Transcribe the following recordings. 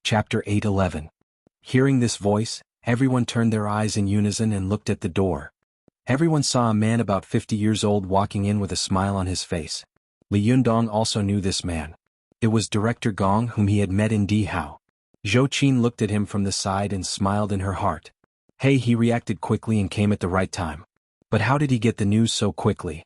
Chapter 8:11. Hearing this voice, everyone turned their eyes in unison and looked at the door. Everyone saw a man about 50 years old walking in with a smile on his face. Li Yundong also knew this man. It was Director Gong, whom he had met in Dihao. Zhou Qin looked at him from the side and smiled in her heart. Hey, he reacted quickly and came at the right time. But how did he get the news so quickly?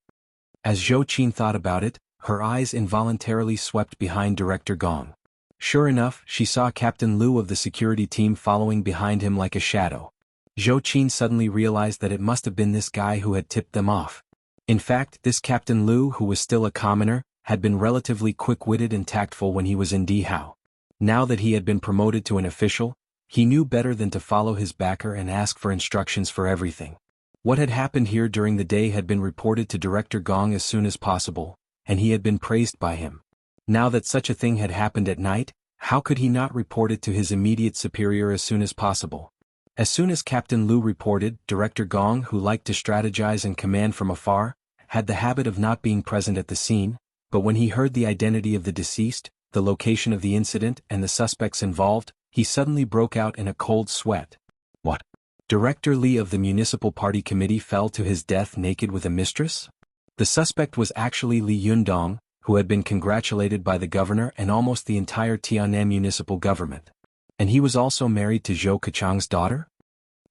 As Zhou Qin thought about it, her eyes involuntarily swept behind Director Gong. Sure enough, she saw Captain Liu of the security team following behind him like a shadow. Zhou Qin suddenly realized that it must have been this guy who had tipped them off. In fact, this Captain Liu, who was still a commoner, had been relatively quick-witted and tactful when he was in Dihao. Now that he had been promoted to an official, he knew better than to follow his backer and ask for instructions for everything. What had happened here during the day had been reported to Director Gong as soon as possible, and he had been praised by him. Now that such a thing had happened at night, how could he not report it to his immediate superior as soon as possible? As soon as Captain Liu reported, Director Gong, who liked to strategize and command from afar, had the habit of not being present at the scene, but when he heard the identity of the deceased, the location of the incident and the suspects involved, he suddenly broke out in a cold sweat. What? Director Li of the Municipal Party Committee fell to his death naked with a mistress? The suspect was actually Li Yundong, who had been congratulated by the governor and almost the entire Tianan municipal government. And he was also married to Zhou Kachang's daughter?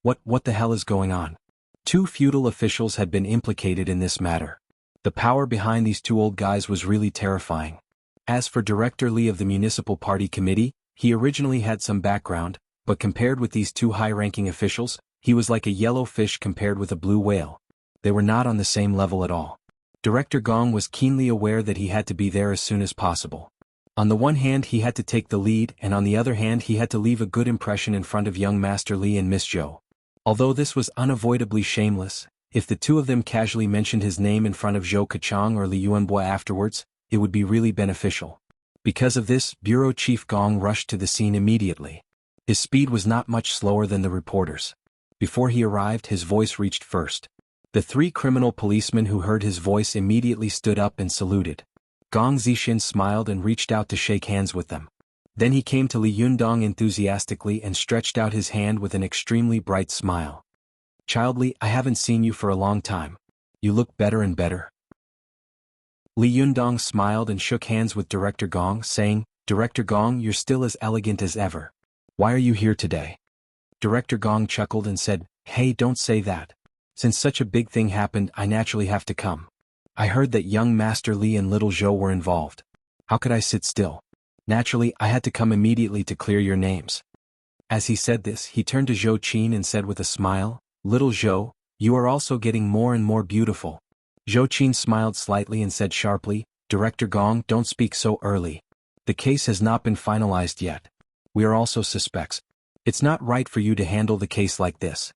What the hell is going on? Two feudal officials had been implicated in this matter. The power behind these two old guys was really terrifying. As for Director Li of the Municipal Party Committee, he originally had some background, but compared with these two high-ranking officials, he was like a yellow fish compared with a blue whale. They were not on the same level at all. Director Gong was keenly aware that he had to be there as soon as possible. On the one hand, he had to take the lead, and on the other hand, he had to leave a good impression in front of young Master Li and Miss Zhou. Although this was unavoidably shameless, if the two of them casually mentioned his name in front of Zhou Kachang or Li Yuanbo afterwards, it would be really beneficial. Because of this, Bureau Chief Gong rushed to the scene immediately. His speed was not much slower than the reporters. Before he arrived, his voice reached first. The three criminal policemen who heard his voice immediately stood up and saluted. Gong Zixin smiled and reached out to shake hands with them. Then he came to Li Yundong enthusiastically and stretched out his hand with an extremely bright smile. Childly, I haven't seen you for a long time. You look better and better. Li Yundong smiled and shook hands with Director Gong, saying, Director Gong, you're still as elegant as ever. Why are you here today? Director Gong chuckled and said, Hey, don't say that. Since such a big thing happened, I naturally have to come. I heard that young Master Li and little Zhou were involved. How could I sit still? Naturally, I had to come immediately to clear your names. As he said this, he turned to Zhou Qin and said with a smile, Little Zhou, you are also getting more and more beautiful. Zhou Qin smiled slightly and said sharply, Director Gong, don't speak so early. The case has not been finalized yet. We are also suspects. It's not right for you to handle the case like this.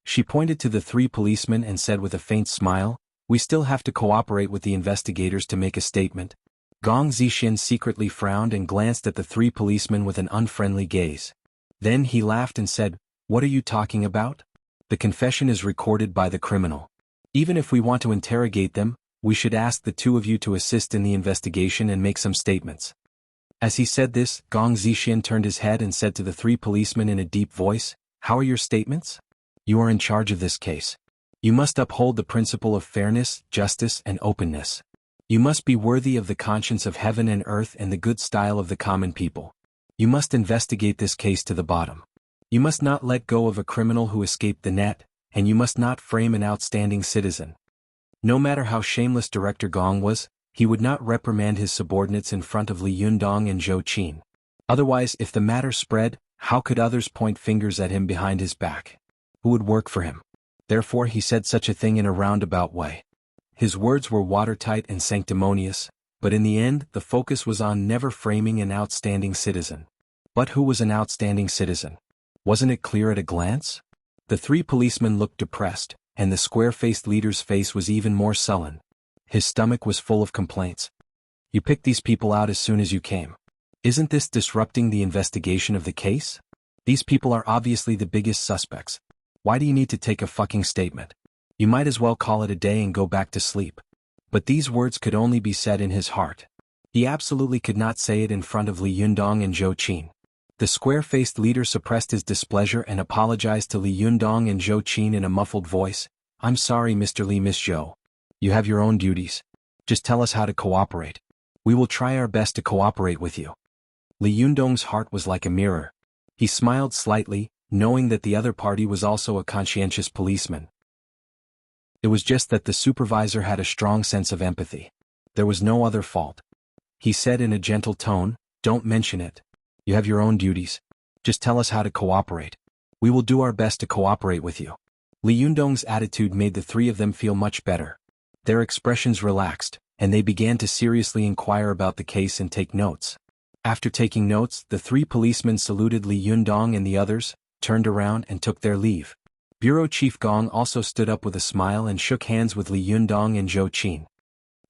She pointed to the three policemen and said with a faint smile, We still have to cooperate with the investigators to make a statement. Gong Zixin secretly frowned and glanced at the three policemen with an unfriendly gaze. Then he laughed and said, What are you talking about? The confession is recorded by the criminal. Even if we want to interrogate them, we should ask the two of you to assist in the investigation and make some statements. As he said this, Gong Zixin turned his head and said to the three policemen in a deep voice, How are your statements? You are in charge of this case. You must uphold the principle of fairness, justice, and openness. You must be worthy of the conscience of heaven and earth and the good style of the common people. You must investigate this case to the bottom. You must not let go of a criminal who escaped the net, and you must not frame an outstanding citizen. No matter how shameless Director Gong was, he would not reprimand his subordinates in front of Li Yundong and Zhou Qin. Otherwise, if the matter spread, how could others point fingers at him behind his back? Who would work for him? Therefore he said such a thing in a roundabout way. His words were watertight and sanctimonious, but in the end the focus was on never framing an outstanding citizen. But who was an outstanding citizen? Wasn't it clear at a glance? The three policemen looked depressed, and the square-faced leader's face was even more sullen. His stomach was full of complaints. You picked these people out as soon as you came. Isn't this disrupting the investigation of the case? These people are obviously the biggest suspects. Why do you need to take a fucking statement? You might as well call it a day and go back to sleep. But these words could only be said in his heart. He absolutely could not say it in front of Li Yundong and Zhou Qin. The square-faced leader suppressed his displeasure and apologized to Li Yundong and Zhou Qin in a muffled voice. I'm sorry, Mr. Li, Miss Zhou. You have your own duties. Just tell us how to cooperate. We will try our best to cooperate with you. Li Yundong's heart was like a mirror. He smiled slightly, knowing that the other party was also a conscientious policeman. It was just that the supervisor had a strong sense of empathy. There was no other fault. He said in a gentle tone, don't mention it. You have your own duties. Just tell us how to cooperate. We will do our best to cooperate with you. Li Yundong's attitude made the three of them feel much better. Their expressions relaxed, and they began to seriously inquire about the case and take notes. After taking notes, the three policemen saluted Li Yundong and the others, turned around and took their leave. Bureau Chief Gong also stood up with a smile and shook hands with Li Yundong and Zhou Qin.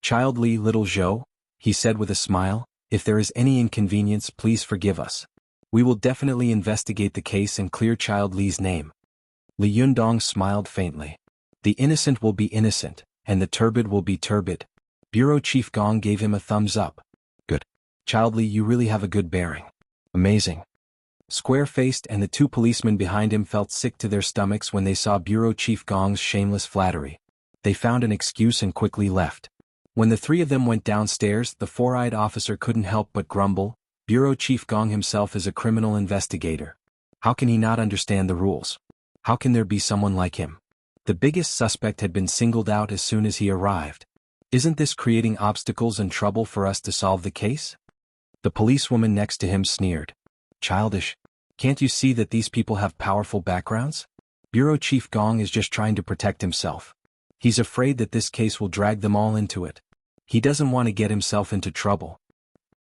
Child Li, little Zhou, he said with a smile, if there is any inconvenience, please forgive us. We will definitely investigate the case and clear Child Li's name. Li Yundong smiled faintly. The innocent will be innocent, and the turbid will be turbid. Bureau Chief Gong gave him a thumbs up. Good. Child Li, you really have a good bearing. Amazing. Square-faced and the two policemen behind him felt sick to their stomachs when they saw Bureau Chief Gong's shameless flattery. They found an excuse and quickly left. When the three of them went downstairs, the four-eyed officer couldn't help but grumble. Bureau Chief Gong himself is a criminal investigator. How can he not understand the rules? How can there be someone like him? The biggest suspect had been singled out as soon as he arrived. Isn't this creating obstacles and trouble for us to solve the case? The policewoman next to him sneered. Childish. Can't you see that these people have powerful backgrounds? Bureau Chief Gong is just trying to protect himself. He's afraid that this case will drag them all into it. He doesn't want to get himself into trouble.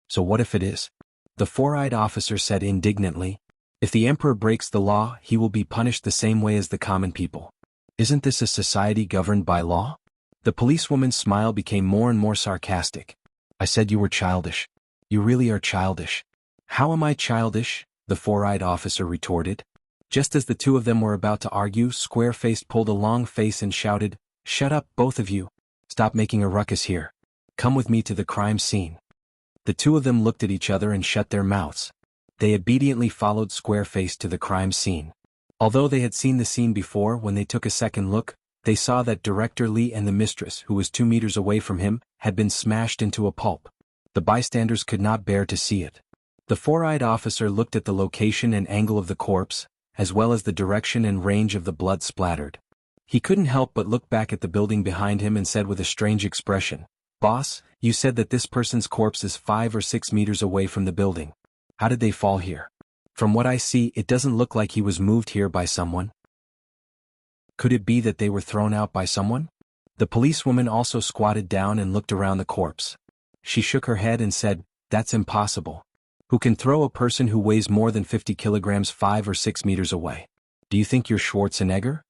So what if it is? The four-eyed officer said indignantly. If the emperor breaks the law, he will be punished the same way as the common people. Isn't this a society governed by law? The policewoman's smile became more and more sarcastic. I said you were childish. You really are childish. How am I childish? The four-eyed officer retorted. Just as the two of them were about to argue, Square-Faced pulled a long face and shouted, Shut up, both of you. Stop making a ruckus here. Come with me to the crime scene. The two of them looked at each other and shut their mouths. They obediently followed Square-Faced to the crime scene. Although they had seen the scene before, when they took a second look, they saw that Director Li and the mistress, who was 2 meters away from him, had been smashed into a pulp. The bystanders could not bear to see it. The four-eyed officer looked at the location and angle of the corpse, as well as the direction and range of the blood splattered. He couldn't help but look back at the building behind him and said with a strange expression, Boss, you said that this person's corpse is 5 or 6 meters away from the building. How did they fall here? From what I see, it doesn't look like he was moved here by someone. Could it be that they were thrown out by someone? The policewoman also squatted down and looked around the corpse. She shook her head and said, That's impossible. Who can throw a person who weighs more than 50 kilograms 5 or 6 meters away? Do you think you're Schwarzenegger?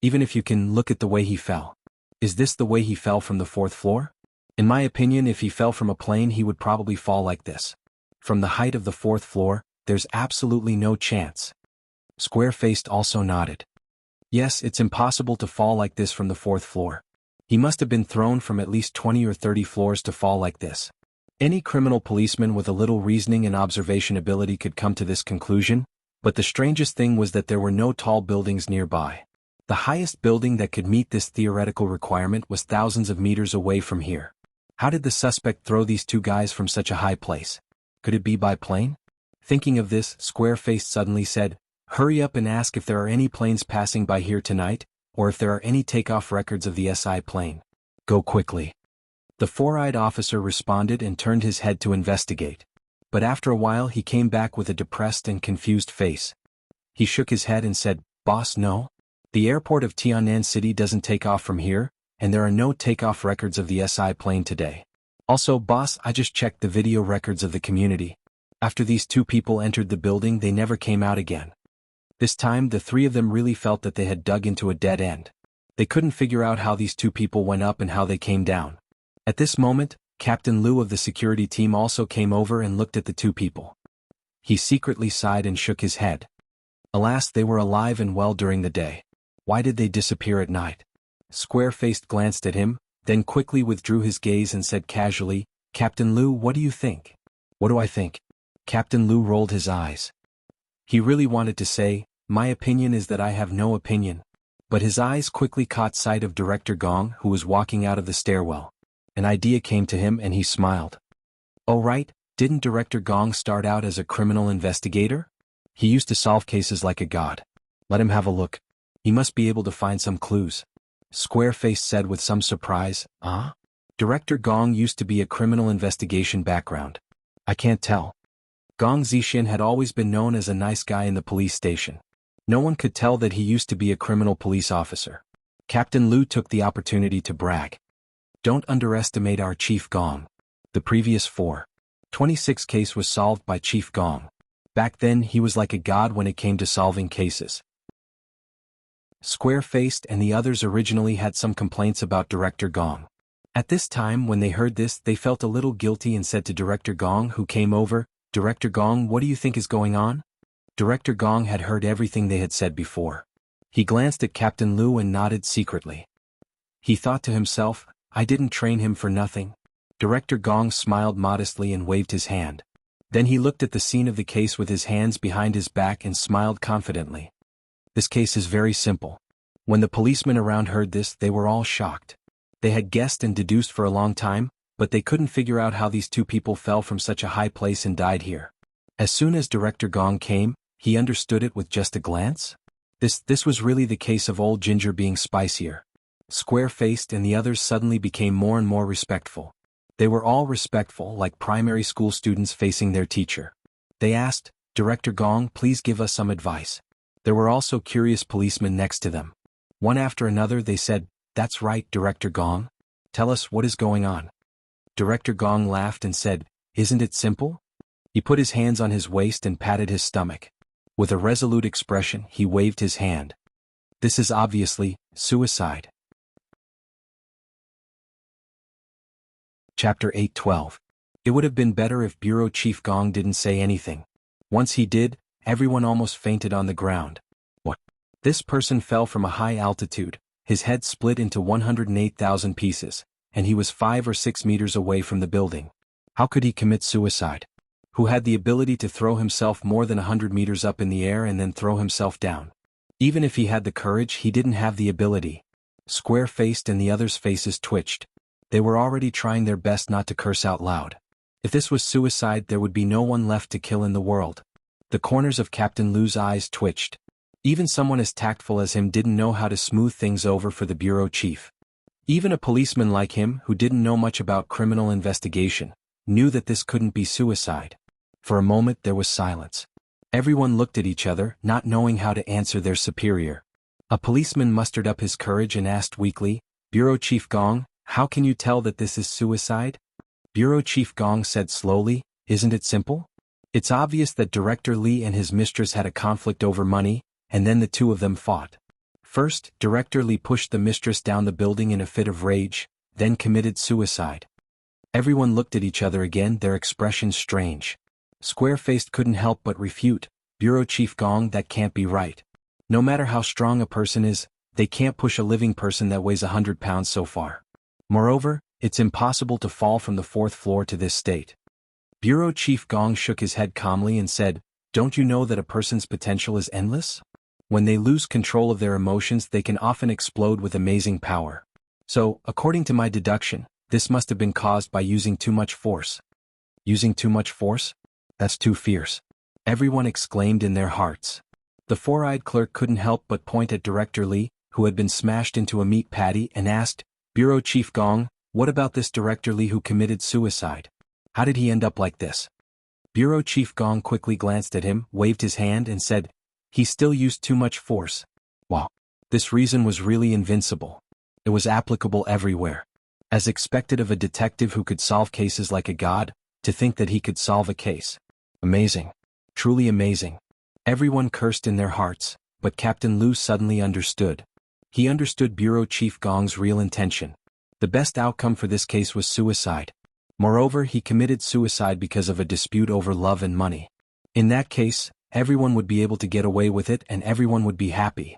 Even if you can, look at the way he fell. Is this the way he fell from the 4th floor? In my opinion, if he fell from a plane, he would probably fall like this. From the height of the 4th floor, there's absolutely no chance. Square-Faced also nodded. Yes, it's impossible to fall like this from the 4th floor. He must have been thrown from at least 20 or 30 floors to fall like this. Any criminal policeman with a little reasoning and observation ability could come to this conclusion, but the strangest thing was that there were no tall buildings nearby. The highest building that could meet this theoretical requirement was thousands of meters away from here. How did the suspect throw these two guys from such a high place? Could it be by plane? Thinking of this, Square-Faced suddenly said, Hurry up and ask if there are any planes passing by here tonight, or if there are any takeoff records of the SI plane. Go quickly. The four-eyed officer responded and turned his head to investigate. But after a while he came back with a depressed and confused face. He shook his head and said, Boss, no. The airport of Tianan City doesn't take off from here, and there are no takeoff records of the SI plane today. Also, boss, I just checked the video records of the community. After these two people entered the building, they never came out again. This time, the three of them really felt that they had dug into a dead end. They couldn't figure out how these two people went up and how they came down. At this moment, Captain Liu of the security team also came over and looked at the two people. He secretly sighed and shook his head. Alas, they were alive and well during the day. Why did they disappear at night? Square-Faced glanced at him, then quickly withdrew his gaze and said casually, Captain Liu, what do you think? What do I think? Captain Liu rolled his eyes. He really wanted to say, "My opinion is that I have no opinion." But his eyes quickly caught sight of Director Gong, who was walking out of the stairwell. An idea came to him and he smiled. "Oh right, didn't Director Gong start out as a criminal investigator? He used to solve cases like a god. Let him have a look. He must be able to find some clues." Square-faced said with some surprise, "Ah? Director Gong used to be a criminal investigation background. I can't tell." Gong Zixin had always been known as a nice guy in the police station. No one could tell that he used to be a criminal police officer. Captain Lu took the opportunity to brag. "Don't underestimate our Chief Gong. The previous 426 case was solved by Chief Gong. Back then he was like a god when it came to solving cases." Square-faced and the others originally had some complaints about Director Gong. At this time when they heard this they felt a little guilty and said to Director Gong, who came over, "Director Gong, what do you think is going on?" Director Gong had heard everything they had said before. He glanced at Captain Lu and nodded secretly. He thought to himself, "I didn't train him for nothing." Director Gong smiled modestly and waved his hand. Then he looked at the scene of the case with his hands behind his back and smiled confidently. "This case is very simple." When the policemen around heard this, they were all shocked. They had guessed and deduced for a long time, but they couldn't figure out how these two people fell from such a high place and died here. As soon as Director Gong came, he understood it with just a glance. This was really the case of old Ginger being spicier. Square-faced and the others suddenly became more and more respectful. They were all respectful, like primary school students facing their teacher. They asked, "Director Gong, please give us some advice." There were also curious policemen next to them. One after another they said, "That's right, Director Gong. Tell us what is going on." Director Gong laughed and said, "Isn't it simple?" He put his hands on his waist and patted his stomach. With a resolute expression he waved his hand. "This is obviously suicide." Chapter 8:12. It would have been better if Bureau Chief Gong didn't say anything. Once he did, everyone almost fainted on the ground. What? This person fell from a high altitude, his head split into 108,000 pieces, and he was 5 or 6 meters away from the building. How could he commit suicide? Who had the ability to throw himself more than 100 meters up in the air and then throw himself down? Even if he had the courage, he didn't have the ability. Square-faced and the others' faces twitched. They were already trying their best not to curse out loud. If this was suicide, there would be no one left to kill in the world. The corners of Captain Lu's eyes twitched. Even someone as tactful as him didn't know how to smooth things over for the bureau chief. Even a policeman like him, who didn't know much about criminal investigation, knew that this couldn't be suicide. For a moment there was silence. Everyone looked at each other, not knowing how to answer their superior. A policeman mustered up his courage and asked weakly, "Bureau Chief Gong, how can you tell that this is suicide?" Bureau Chief Gong said slowly, "Isn't it simple? It's obvious that Director Li and his mistress had a conflict over money, and then the two of them fought. First, Director Li pushed the mistress down the building in a fit of rage, then committed suicide." Everyone looked at each other again, their expressions strange. Square-faced couldn't help but refute, "Bureau Chief Gong, that can't be right. No matter how strong a person is, they can't push a living person that weighs 100 pounds so far. Moreover, it's impossible to fall from the 4th floor to this state." Bureau Chief Gong shook his head calmly and said, "Don't you know that a person's potential is endless? When they lose control of their emotions, they can often explode with amazing power. So, according to my deduction, this must have been caused by using too much force." "Using too much force? That's too fierce," everyone exclaimed in their hearts. The four-eyed clerk couldn't help but point at Director Li, who had been smashed into a meat patty, and asked, "Bureau Chief Gong, what about this Director Li who committed suicide? How did he end up like this?" Bureau Chief Gong quickly glanced at him, waved his hand and said, "He still used too much force." Wow. This reason was really invincible. It was applicable everywhere. As expected of a detective who could solve cases like a god, to think that he could solve a case. Amazing. Truly amazing. Everyone cursed in their hearts, but Captain Lu suddenly understood. He understood Bureau Chief Gong's real intention. The best outcome for this case was suicide. Moreover, he committed suicide because of a dispute over love and money. In that case, everyone would be able to get away with it and everyone would be happy.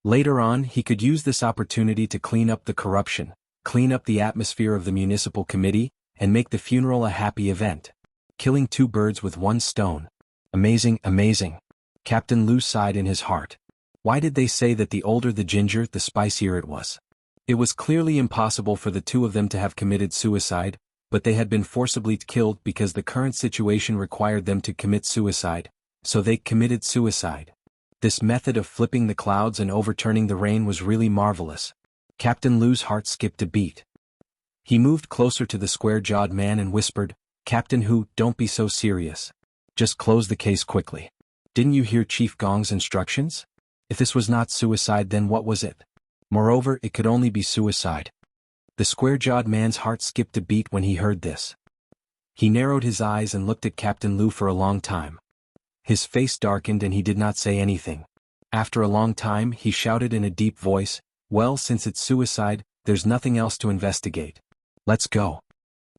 Later on, he could use this opportunity to clean up the corruption, clean up the atmosphere of the municipal committee, and make the funeral a happy event. Killing two birds with one stone. Amazing, amazing. Captain Lu sighed in his heart. Why did they say that the older the ginger, the spicier it was? It was clearly impossible for the two of them to have committed suicide, but they had been forcibly killed because the current situation required them to commit suicide, so they committed suicide. This method of flipping the clouds and overturning the rain was really marvelous. Captain Lu's heart skipped a beat. He moved closer to the square-jawed man and whispered, "Captain Hu, don't be so serious. Just close the case quickly. Didn't you hear Chief Gong's instructions? If this was not suicide, then what was it? Moreover, it could only be suicide." The square-jawed man's heart skipped a beat when he heard this. He narrowed his eyes and looked at Captain Lu for a long time. His face darkened and he did not say anything. After a long time, he shouted in a deep voice, "Well, since it's suicide, there's nothing else to investigate. Let's go."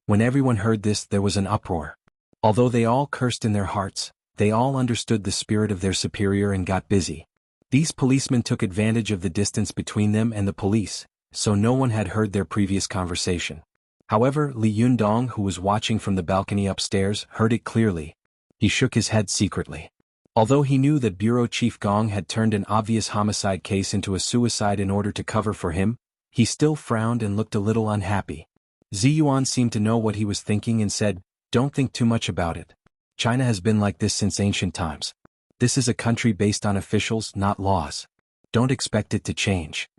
When everyone heard this, there was an uproar. Although they all cursed in their hearts, they all understood the spirit of their superior and got busy. These policemen took advantage of the distance between them and the police, so no one had heard their previous conversation. However, Li Yundong, who was watching from the balcony upstairs, heard it clearly. He shook his head secretly. Although he knew that Bureau Chief Gong had turned an obvious homicide case into a suicide in order to cover for him, he still frowned and looked a little unhappy. Ziyuan seemed to know what he was thinking and said, "Don't think too much about it. China has been like this since ancient times. This is a country based on officials, not laws. Don't expect it to change."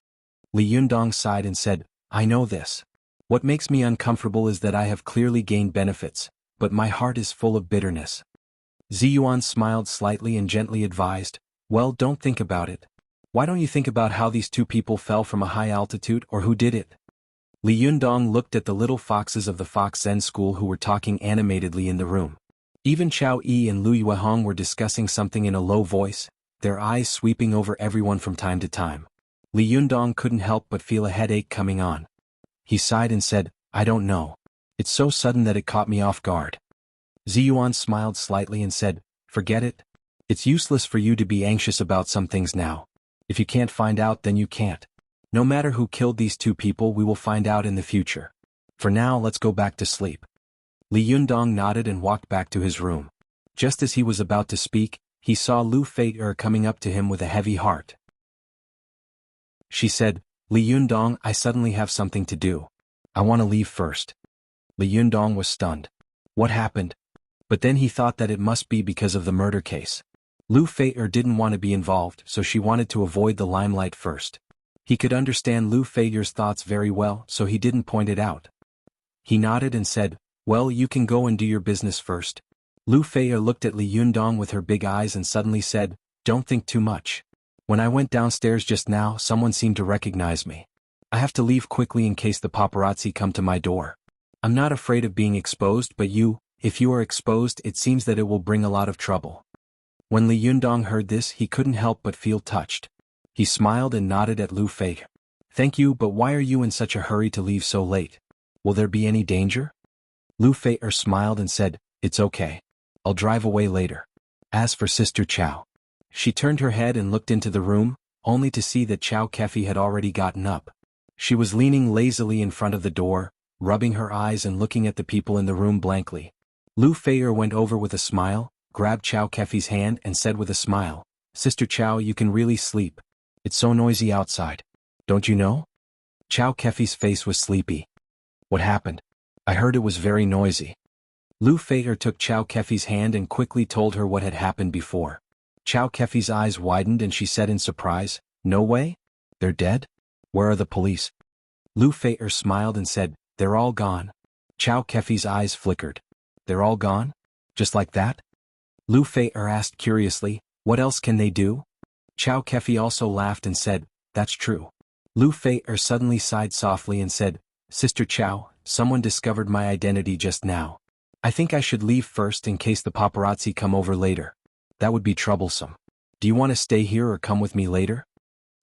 Li Yundong sighed and said, "I know this. What makes me uncomfortable is that I have clearly gained benefits, but my heart is full of bitterness." Ziyuan smiled slightly and gently advised, "Well, don't think about it. Why don't you think about how these two people fell from a high altitude or who did it?" Li Yundong looked at the little foxes of the Fox Zen school who were talking animatedly in the room. Even Chao Yi and Lu Yuehong were discussing something in a low voice, their eyes sweeping over everyone from time to time. Li Yundong couldn't help but feel a headache coming on. He sighed and said, "I don't know. It's so sudden that it caught me off guard." Ziyuan smiled slightly and said, "Forget it. It's useless for you to be anxious about some things now. If you can't find out, then you can't. No matter who killed these two people, we will find out in the future. For now, let's go back to sleep." Li Yundong nodded and walked back to his room. Just as he was about to speak, he saw Lu Fei coming up to him with a heavy heart. She said, "Li Yundong, I suddenly have something to do. I want to leave first." Li Yundong was stunned. What happened? But then he thought that it must be because of the murder case. Lu Fei didn't want to be involved, so she wanted to avoid the limelight first. He could understand Lu Fei's thoughts very well, so he didn't point it out. He nodded and said, "Well, you can go and do your business first." Lu Fei looked at Li Yundong with her big eyes and suddenly said, "Don't think too much. When I went downstairs just now, someone seemed to recognize me. I have to leave quickly in case the paparazzi come to my door. I'm not afraid of being exposed, but if you are exposed, it seems that it will bring a lot of trouble." When Li Yundong heard this, he couldn't help but feel touched. He smiled and nodded at Lu Fei. "Thank you, but why are you in such a hurry to leave so late? Will there be any danger?" Lu Fei smiled and said, "It's okay. I'll drive away later." As for Sister Chow, she turned her head and looked into the room, only to see that Chow Kefi had already gotten up. She was leaning lazily in front of the door, rubbing her eyes and looking at the people in the room blankly. Lu Fei went over with a smile, grabbed Chow Kefi's hand and said with a smile, "Sister Chow, you can really sleep. It's so noisy outside. Don't you know?" Chow Kefi's face was sleepy. "What happened? I heard it was very noisy." Lu Fei took Chow Kefi's hand and quickly told her what had happened before. Chow Kefi's eyes widened and she said in surprise, "No way? They're dead? Where are the police?" Lu Fei smiled and said, "They're all gone." Chow Kefi's eyes flickered. "They're all gone? Just like that?" Lu Fei asked curiously, "What else can they do?" Chow Kefi also laughed and said, "That's true." Lu Fei suddenly sighed softly and said, "Sister Chow, someone discovered my identity just now. I think I should leave first in case the paparazzi come over later. That would be troublesome. Do you want to stay here or come with me later?"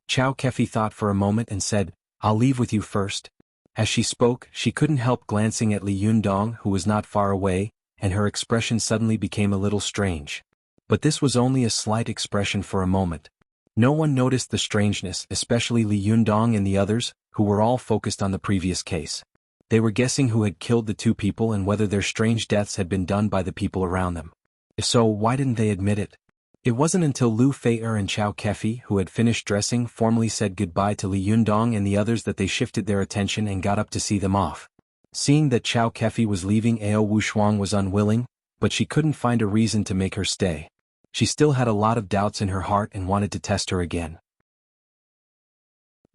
Chow Kefi thought for a moment and said, "I'll leave with you first." As she spoke, she couldn't help glancing at Li Yundong, who was not far away, and her expression suddenly became a little strange. But this was only a slight expression for a moment. No one noticed the strangeness, especially Li Yundong and the others, who were all focused on the previous case. They were guessing who had killed the two people and whether their strange deaths had been done by the people around them. If so, why didn't they admit it? It wasn't until Lu Fei'er and Chao Kefi, who had finished dressing, formally said goodbye to Li Yundong and the others that they shifted their attention and got up to see them off. Seeing that Chao Kefi was leaving, Ao Wushuang was unwilling, but she couldn't find a reason to make her stay. She still had a lot of doubts in her heart and wanted to test her again.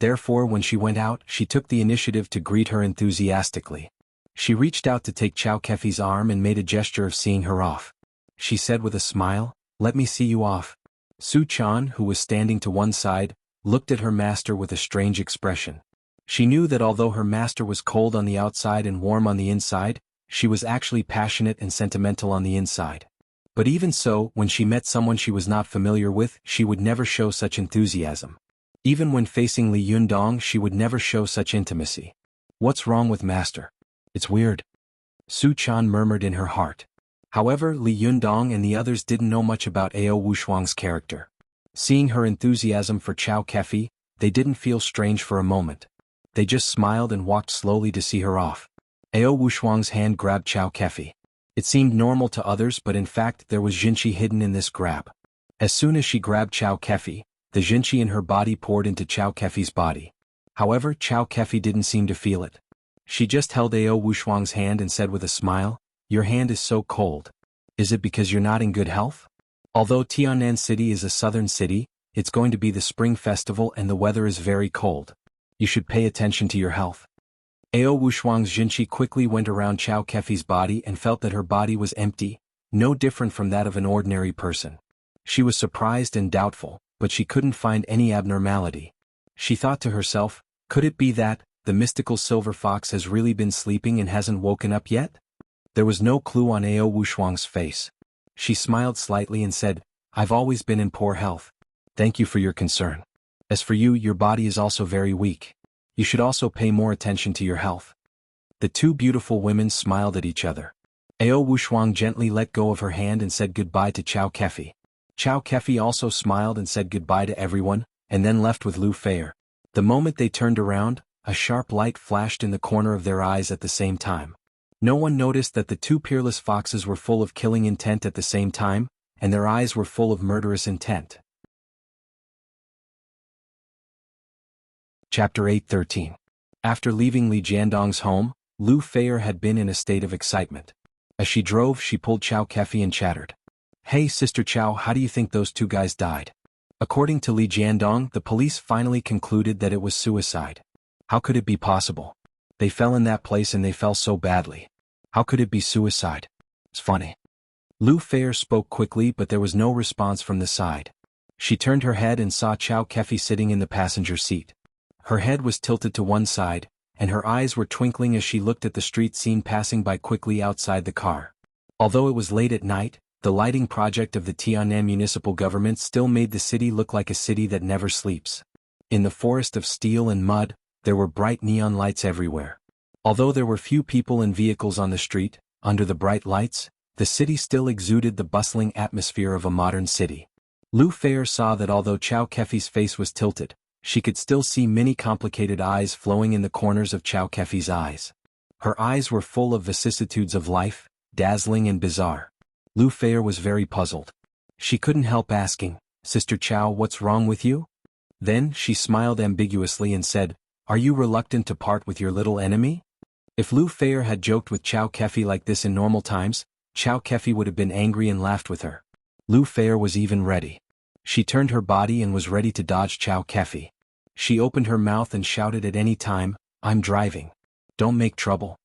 Therefore, when she went out, she took the initiative to greet her enthusiastically. She reached out to take Chao Kefi's arm and made a gesture of seeing her off. She said with a smile, "Let me see you off." Su Chan, who was standing to one side, looked at her master with a strange expression. She knew that although her master was cold on the outside and warm on the inside, she was actually passionate and sentimental on the inside. But even so, when she met someone she was not familiar with, she would never show such enthusiasm. Even when facing Li Yundong, she would never show such intimacy. "What's wrong with master? It's weird," Su Chan murmured in her heart. However, Li Yundong and the others didn't know much about Ao Wushuang's character. Seeing her enthusiasm for Chao Kefi, they didn't feel strange for a moment. They just smiled and walked slowly to see her off. Ao Wushuang's hand grabbed Chao Kefi. It seemed normal to others, but in fact there was Jinqi hidden in this grab. As soon as she grabbed Chao Kefi, the Jinqi in her body poured into Chao Kefi's body. However, Chao Kefi didn't seem to feel it. She just held Ao Wushuang's hand and said with a smile, "Your hand is so cold. Is it because you're not in good health?" Although Tiannan City is a southern city, it's going to be the spring festival and the weather is very cold. You should pay attention to your health. Ao Wushuang's Jinqi quickly went around Chao Kefi's body and felt that her body was empty, no different from that of an ordinary person. She was surprised and doubtful, but she couldn't find any abnormality. She thought to herself, could it be that the mystical silver fox has really been sleeping and hasn't woken up yet? There was no clue on Ao Wushuang's face. She smiled slightly and said, "I've always been in poor health. Thank you for your concern. As for you, your body is also very weak. You should also pay more attention to your health." The two beautiful women smiled at each other. Ao Wushuang gently let go of her hand and said goodbye to Chao Kefi. Chao Kefi also smiled and said goodbye to everyone, and then left with Lu Fei'er. The moment they turned around, a sharp light flashed in the corner of their eyes at the same time. No one noticed that the two peerless foxes were full of killing intent at the same time, and their eyes were full of murderous intent. Chapter 8:13. After leaving Li Jiandong's home, Lu Fei'er had been in a state of excitement. As she drove, she pulled Chao Kefi and chattered. "Hey Sister Chao, how do you think those two guys died?" According to Li Jiandong, the police finally concluded that it was suicide. How could it be possible? They fell in that place and they fell so badly. How could it be suicide? It's funny. Lu Fei'er spoke quickly, but there was no response from the side. She turned her head and saw Chao Kefi sitting in the passenger seat. Her head was tilted to one side, and her eyes were twinkling as she looked at the street scene passing by quickly outside the car. Although it was late at night, the lighting project of the Tiannan municipal government still made the city look like a city that never sleeps. In the forest of steel and mud, there were bright neon lights everywhere. Although there were few people and vehicles on the street, under the bright lights, the city still exuded the bustling atmosphere of a modern city. Lu Fei'er saw that although Chao Kefi's face was tilted, she could still see many complicated eyes flowing in the corners of Chao Kefi's eyes. Her eyes were full of vicissitudes of life, dazzling and bizarre. Lu Fei'er was very puzzled. She couldn't help asking, "Sister Chao, what's wrong with you?" Then she smiled ambiguously and said, "Are you reluctant to part with your little enemy?" If Lu Fei'er had joked with Chao Kefi like this in normal times, Chao Kefi would have been angry and laughed with her. Lu Fei'er was even ready. She turned her body and was ready to dodge Chao Kefi. She opened her mouth and shouted at any time, "I'm driving. Don't make trouble."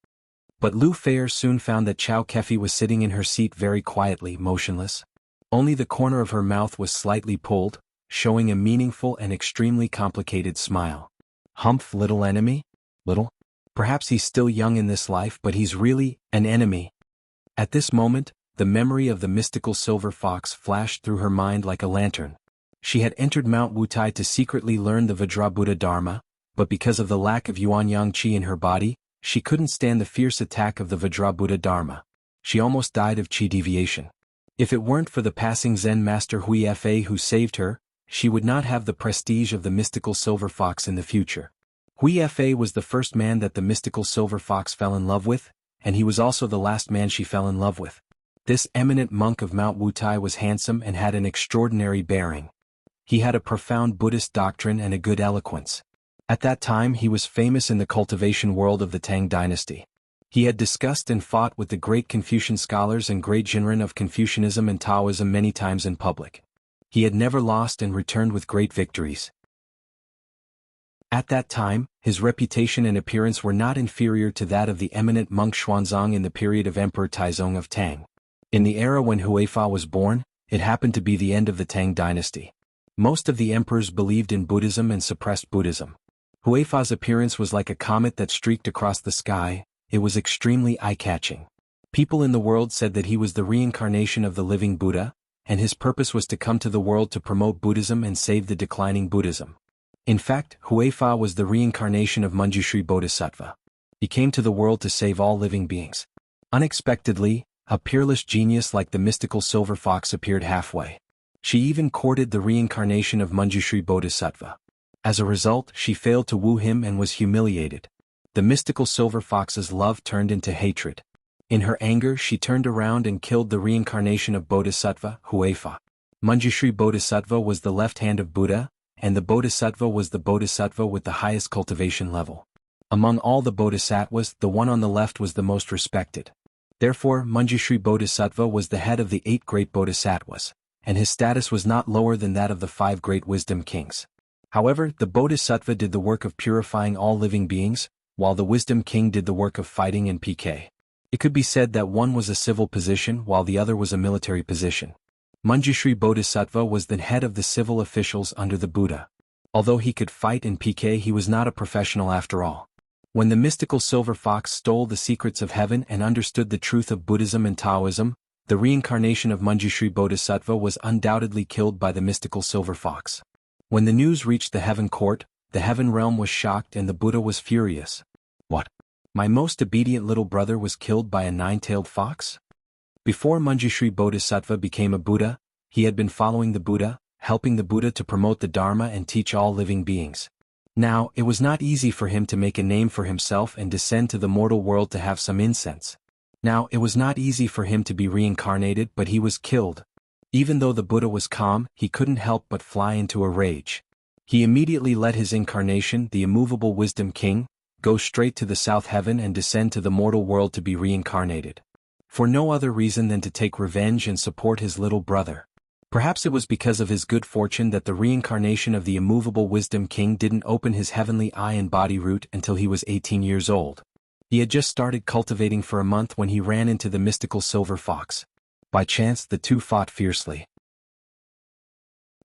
But Lu Fei'er soon found that Chao Kefi was sitting in her seat very quietly, motionless. Only the corner of her mouth was slightly pulled, showing a meaningful and extremely complicated smile. Humph, little enemy? Little? Perhaps he's still young in this life, but he's really an enemy. At this moment, the memory of the mystical silver fox flashed through her mind like a lantern. She had entered Mount Wutai to secretly learn the Vajrabuddha Dharma, but because of the lack of Yuanyang Qi in her body, she couldn't stand the fierce attack of the Vajrabuddha Dharma. She almost died of Qi deviation. If it weren't for the passing Zen master Hui Fa who saved her, she would not have the prestige of the mystical silver fox in the future. Hui Fa was the first man that the mystical silver fox fell in love with, and he was also the last man she fell in love with. This eminent monk of Mount Wutai was handsome and had an extraordinary bearing. He had a profound Buddhist doctrine and a good eloquence. At that time he was famous in the cultivation world of the Tang dynasty. He had discussed and fought with the great Confucian scholars and great Jinren of Confucianism and Taoism many times in public. He had never lost and returned with great victories. At that time, his reputation and appearance were not inferior to that of the eminent monk Xuanzang in the period of Emperor Taizong of Tang. In the era when Huifa was born, it happened to be the end of the Tang dynasty. Most of the emperors believed in Buddhism and suppressed Buddhism. Huifa's appearance was like a comet that streaked across the sky. It was extremely eye-catching. People in the world said that he was the reincarnation of the living Buddha, and his purpose was to come to the world to promote Buddhism and save the declining Buddhism. In fact, Huifa was the reincarnation of Manjushri Bodhisattva. He came to the world to save all living beings. Unexpectedly, a peerless genius like the mystical silver fox appeared halfway. She even courted the reincarnation of Manjushri Bodhisattva. As a result, she failed to woo him and was humiliated. The mystical silver fox's love turned into hatred. In her anger she turned around and killed the reincarnation of Bodhisattva, Huifa. Manjushri Bodhisattva was the left hand of Buddha, and the Bodhisattva was the Bodhisattva with the highest cultivation level. Among all the Bodhisattvas, the one on the left was the most respected. Therefore, Manjushri Bodhisattva was the head of the 8 great Bodhisattvas, and his status was not lower than that of the 5 great wisdom kings. However, the Bodhisattva did the work of purifying all living beings, while the wisdom king did the work of fighting and PK. It could be said that one was a civil position while the other was a military position. Manjushri Bodhisattva was the head of the civil officials under the Buddha. Although he could fight and PK, he was not a professional after all. When the mystical silver fox stole the secrets of heaven and understood the truth of Buddhism and Taoism, the reincarnation of Manjushri Bodhisattva was undoubtedly killed by the mystical silver fox. When the news reached the heaven court, the heaven realm was shocked and the Buddha was furious. What? My most obedient little brother was killed by a 9-tailed fox? Before Manjushri Bodhisattva became a Buddha, he had been following the Buddha, helping the Buddha to promote the Dharma and teach all living beings. Now, it was not easy for him to make a name for himself and descend to the mortal world to have some incense. Now, it was not easy for him to be reincarnated, but he was killed. Even though the Buddha was calm, he couldn't help but fly into a rage. He immediately let his incarnation, the immovable wisdom king, go straight to the south heaven and descend to the mortal world to be reincarnated. For no other reason than to take revenge and support his little brother. Perhaps it was because of his good fortune that the reincarnation of the immovable wisdom king didn't open his heavenly eye and body root until he was 18 years old. He had just started cultivating for a month when he ran into the mystical silver fox. By chance the two fought fiercely.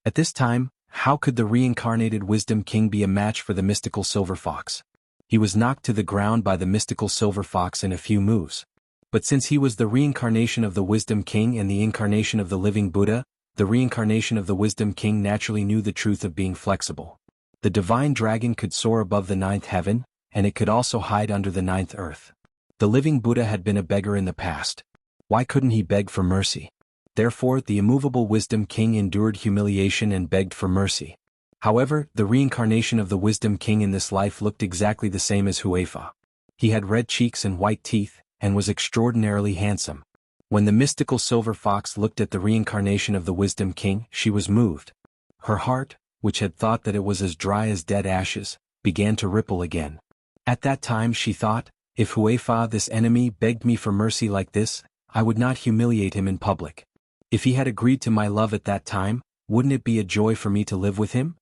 At this time, how could the reincarnated wisdom king be a match for the mystical silver fox? He was knocked to the ground by the mystical silver fox in a few moves. But since he was the reincarnation of the wisdom king and the incarnation of the living Buddha, the reincarnation of the wisdom king naturally knew the truth of being flexible. The divine dragon could soar above the 9th heaven, and it could also hide under the 9th earth. The living Buddha had been a beggar in the past. Why couldn't he beg for mercy? Therefore, the immovable wisdom king endured humiliation and begged for mercy. However, the reincarnation of the wisdom king in this life looked exactly the same as Huifa. He had red cheeks and white teeth, and was extraordinarily handsome. When the mystical silver fox looked at the reincarnation of the wisdom king, she was moved. Her heart, which had thought that it was as dry as dead ashes, began to ripple again. At that time she thought, if Huifa, this enemy, begged me for mercy like this, I would not humiliate him in public. If he had agreed to my love at that time, wouldn't it be a joy for me to live with him?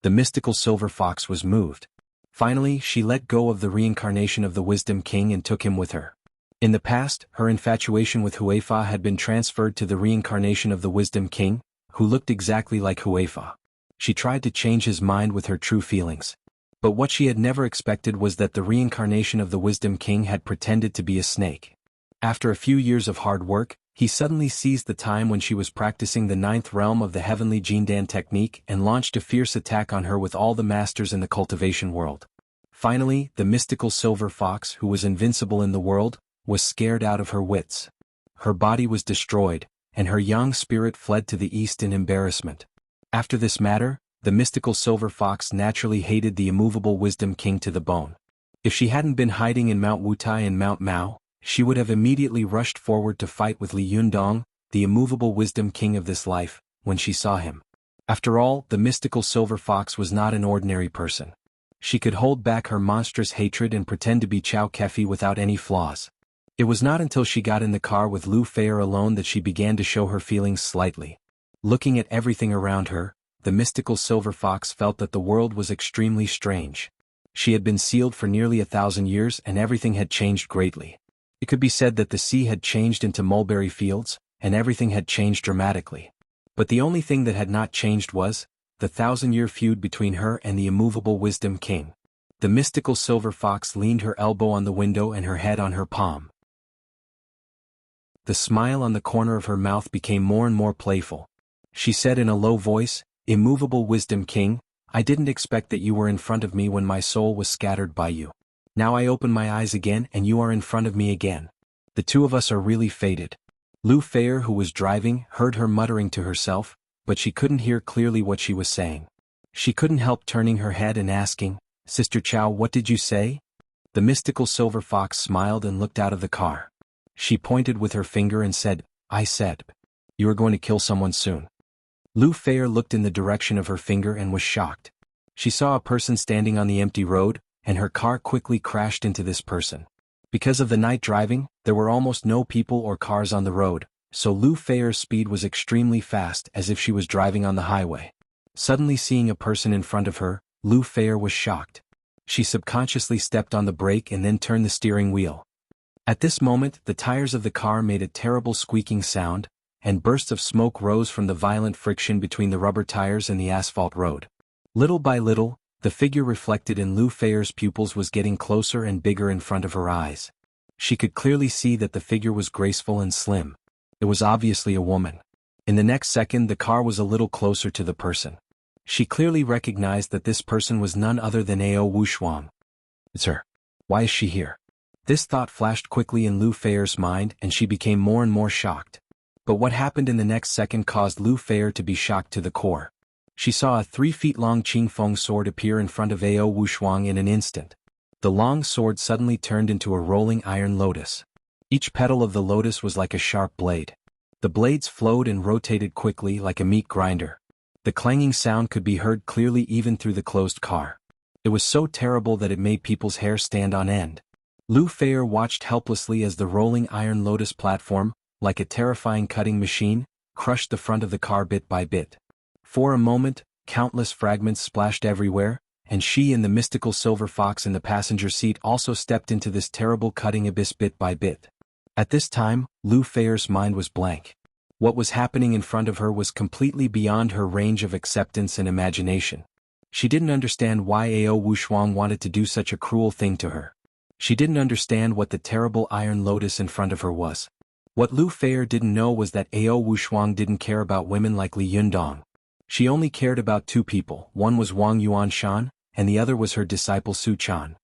The mystical silver fox was moved. Finally, she let go of the reincarnation of the wisdom king and took him with her. In the past, her infatuation with Huifa had been transferred to the reincarnation of the wisdom king, who looked exactly like Huifa. She tried to change his mind with her true feelings. But what she had never expected was that the reincarnation of the wisdom king had pretended to be a snake. After a few years of hard work, he suddenly seized the time when she was practicing the 9th realm of the heavenly Jindan technique and launched a fierce attack on her with all the masters in the cultivation world. Finally, the mystical silver fox, who was invincible in the world, was scared out of her wits. Her body was destroyed, and her young spirit fled to the east in embarrassment. After this matter, the mystical silver fox naturally hated the immovable wisdom king to the bone. If she hadn't been hiding in Mount Wutai and Mount Mao, she would have immediately rushed forward to fight with Li Yundong, the immovable wisdom king of this life, when she saw him. After all, the mystical silver fox was not an ordinary person. She could hold back her monstrous hatred and pretend to be Chow Kefi without any flaws. It was not until she got in the car with Lu Feier alone that she began to show her feelings slightly. Looking at everything around her, the mystical silver fox felt that the world was extremely strange. She had been sealed for nearly 1,000 years and everything had changed greatly. It could be said that the sea had changed into mulberry fields, and everything had changed dramatically. But the only thing that had not changed was the 1,000-year feud between her and the immovable wisdom king. The mystical silver fox leaned her elbow on the window and her head on her palm. The smile on the corner of her mouth became more and more playful. She said in a low voice, "Immovable wisdom king, I didn't expect that you were in front of me when my soul was scattered by you. Now I open my eyes again and you are in front of me again. The two of us are really fated." Lu Feier, who was driving, heard her muttering to herself, but she couldn't hear clearly what she was saying. She couldn't help turning her head and asking, "Sister Chow, what did you say?" The mystical silver fox smiled and looked out of the car. She pointed with her finger and said, "I said, you are going to kill someone soon." Lu Feier looked in the direction of her finger and was shocked. She saw a person standing on the empty road, and her car quickly crashed into this person. Because of the night driving, there were almost no people or cars on the road, so Lu Feier's speed was extremely fast, as if she was driving on the highway. Suddenly seeing a person in front of her, Lu Feier was shocked. She subconsciously stepped on the brake and then turned the steering wheel. At this moment, the tires of the car made a terrible squeaking sound, and bursts of smoke rose from the violent friction between the rubber tires and the asphalt road. Little by little, the figure reflected in Lu Feier's pupils was getting closer and bigger in front of her eyes. She could clearly see that the figure was graceful and slim. It was obviously a woman. In the next second, the car was a little closer to the person. She clearly recognized that this person was none other than Ao Wushuang. It's her. Why is she here? This thought flashed quickly in Lu Feier's mind and she became more and more shocked. But what happened in the next second caused Lu Feier to be shocked to the core. She saw a 3-feet-long Qingfeng sword appear in front of Ao Wushuang in an instant. The long sword suddenly turned into a rolling iron lotus. Each petal of the lotus was like a sharp blade. The blades flowed and rotated quickly like a meat grinder. The clanging sound could be heard clearly even through the closed car. It was so terrible that it made people's hair stand on end. Lu Feier watched helplessly as the rolling iron lotus platform, like a terrifying cutting machine, crushed the front of the car bit by bit. For a moment, countless fragments splashed everywhere, and she and the mystical silver fox in the passenger seat also stepped into this terrible cutting abyss bit by bit. At this time, Lu Feier's mind was blank. What was happening in front of her was completely beyond her range of acceptance and imagination. She didn't understand why Ao Wushuang wanted to do such a cruel thing to her. She didn't understand what the terrible iron lotus in front of her was. What Lu Feier didn't know was that Ao Wushuang didn't care about women like Li Yundong. She only cared about two people, one was Wang Yuanshan, and the other was her disciple Su Chan.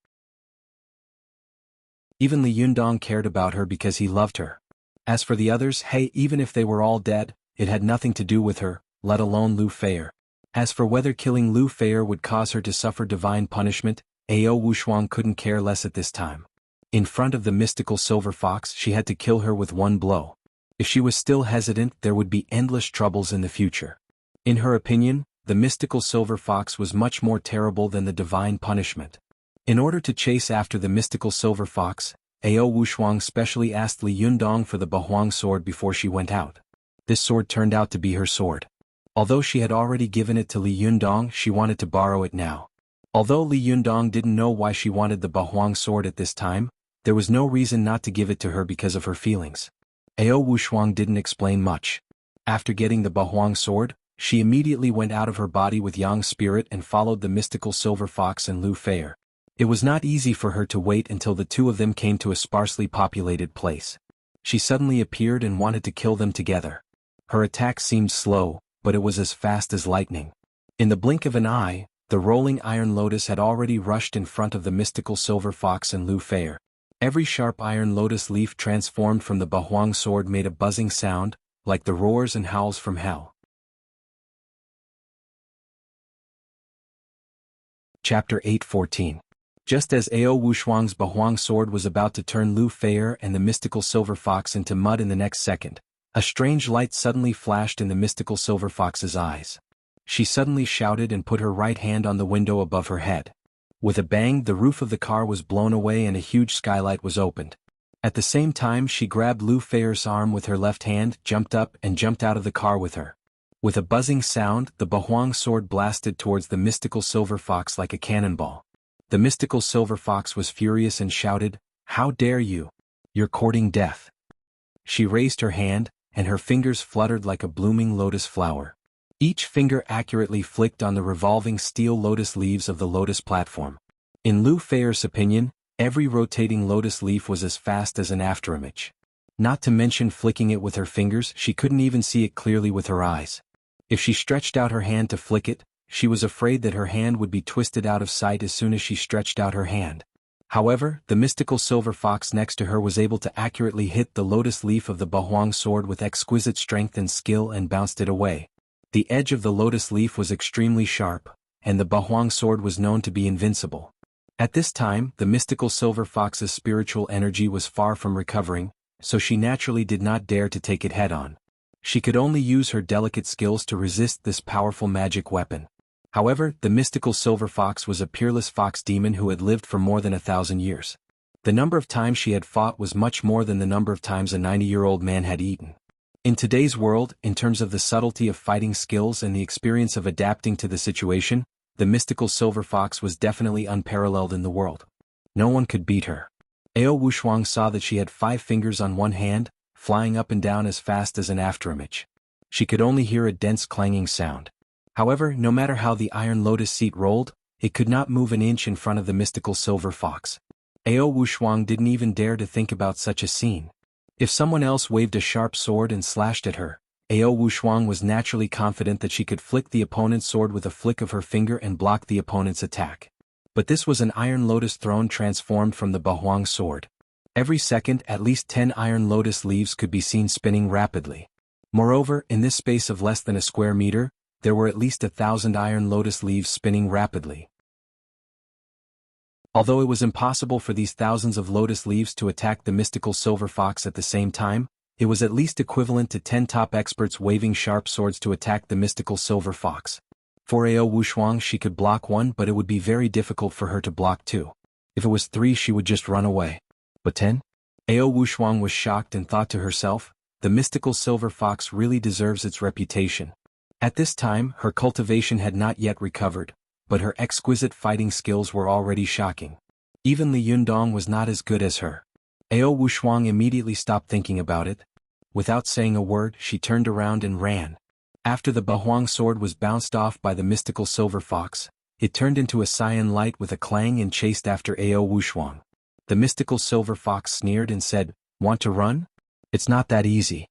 Even Li Yundong cared about her because he loved her. As for the others, hey, even if they were all dead, it had nothing to do with her, let alone Lu Feier. As for whether killing Lu Feier would cause her to suffer divine punishment, Ao Wushuang couldn't care less at this time. In front of the mystical silver fox, she had to kill her with one blow. If she was still hesitant, there would be endless troubles in the future. In her opinion, the mystical silver fox was much more terrible than the divine punishment. In order to chase after the mystical silver fox, Ao Wushuang specially asked Li Yundong for the Bahuang sword before she went out. This sword turned out to be her sword. Although she had already given it to Li Yundong, she wanted to borrow it now. Although Li Yundong didn't know why she wanted the Bahuang sword at this time, there was no reason not to give it to her because of her feelings. Ao Wushuang didn't explain much. After getting the Bahuang sword, she immediately went out of her body with Yang's spirit and followed the mystical silver fox and Lu Feier. It was not easy for her to wait until the two of them came to a sparsely populated place. She suddenly appeared and wanted to kill them together. Her attack seemed slow, but it was as fast as lightning. In the blink of an eye, the rolling iron lotus had already rushed in front of the mystical silver fox and Lu Feier. Every sharp iron lotus leaf transformed from the Bahuang sword made a buzzing sound, like the roars and howls from hell. Chapter 8:14. Just as Ao Wushuang's Bahuang sword was about to turn Lu Feier and the mystical silver fox into mud in the next second, a strange light suddenly flashed in the mystical silver fox's eyes. She suddenly shouted and put her right hand on the window above her head. With a bang, the roof of the car was blown away and a huge skylight was opened. At the same time, she grabbed Lu Feier's arm with her left hand, jumped up and jumped out of the car with her. With a buzzing sound, the Bahuang sword blasted towards the mystical silver fox like a cannonball. The mystical silver fox was furious and shouted, "How dare you? You're courting death." She raised her hand, and her fingers fluttered like a blooming lotus flower. Each finger accurately flicked on the revolving steel lotus leaves of the lotus platform. In Lu Feier's opinion, every rotating lotus leaf was as fast as an afterimage. Not to mention flicking it with her fingers, she couldn't even see it clearly with her eyes. If she stretched out her hand to flick it, she was afraid that her hand would be twisted out of sight as soon as she stretched out her hand. However, the mystical silver fox next to her was able to accurately hit the lotus leaf of the Bahuang sword with exquisite strength and skill and bounced it away. The edge of the lotus leaf was extremely sharp, and the Bahuang sword was known to be invincible. At this time, the mystical silver fox's spiritual energy was far from recovering, so she naturally did not dare to take it head-on. She could only use her delicate skills to resist this powerful magic weapon. However, the mystical silver fox was a peerless fox demon who had lived for more than 1,000 years. The number of times she had fought was much more than the number of times a 90-year-old man had eaten. In today's world, in terms of the subtlety of fighting skills and the experience of adapting to the situation, the mystical silver fox was definitely unparalleled in the world. No one could beat her. Ao Wushuang saw that she had 5 fingers on one hand, flying up and down as fast as an afterimage. She could only hear a dense clanging sound. However, no matter how the iron lotus seat rolled, it could not move an inch in front of the mystical silver fox. Ao Wushuang didn't even dare to think about such a scene. If someone else waved a sharp sword and slashed at her, Ao Wushuang was naturally confident that she could flick the opponent's sword with a flick of her finger and block the opponent's attack. But this was an iron lotus throne transformed from the Bahuang sword. Every second, at least 10 iron lotus leaves could be seen spinning rapidly. Moreover, in this space of less than a square meter, there were at least 1,000 iron lotus leaves spinning rapidly. Although it was impossible for these thousands of lotus leaves to attack the mystical silver fox at the same time, it was at least equivalent to 10 top experts waving sharp swords to attack the mystical silver fox. For Ao Wushuang, she could block one, but it would be very difficult for her to block 2. If it was 3, she would just run away. But 10? Ao Wushuang was shocked and thought to herself, the mystical silver fox really deserves its reputation. At this time, her cultivation had not yet recovered, but her exquisite fighting skills were already shocking. Even Li Yundong was not as good as her. Ao Wushuang immediately stopped thinking about it. Without saying a word, she turned around and ran. After the Bahuang sword was bounced off by the mystical silver fox, it turned into a cyan light with a clang and chased after Ao Wushuang. The mystical silver fox sneered and said, "Want to run? It's not that easy."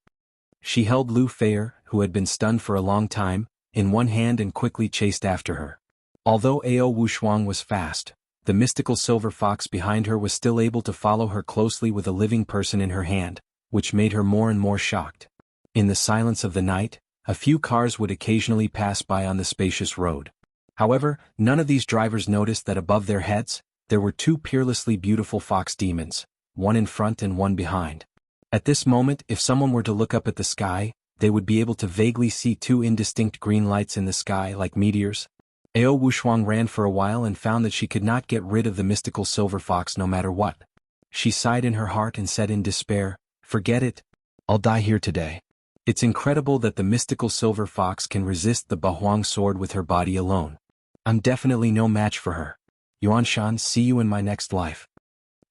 She held Lu Feier, who had been stunned for a long time, in one hand and quickly chased after her. Although Ao Wushuang was fast, the mystical silver fox behind her was still able to follow her closely with a living person in her hand, which made her more and more shocked. In the silence of the night, a few cars would occasionally pass by on the spacious road. However, none of these drivers noticed that above their heads, there were 2 peerlessly beautiful fox demons, one in front and one behind. At this moment, if someone were to look up at the sky, they would be able to vaguely see 2 indistinct green lights in the sky like meteors. Ao Wushuang ran for a while and found that she could not get rid of the mystical silver fox no matter what. She sighed in her heart and said in despair, "Forget it. I'll die here today." It's incredible that the mystical silver fox can resist the Bahuang sword with her body alone. I'm definitely no match for her. Yuanshan, see you in my next life.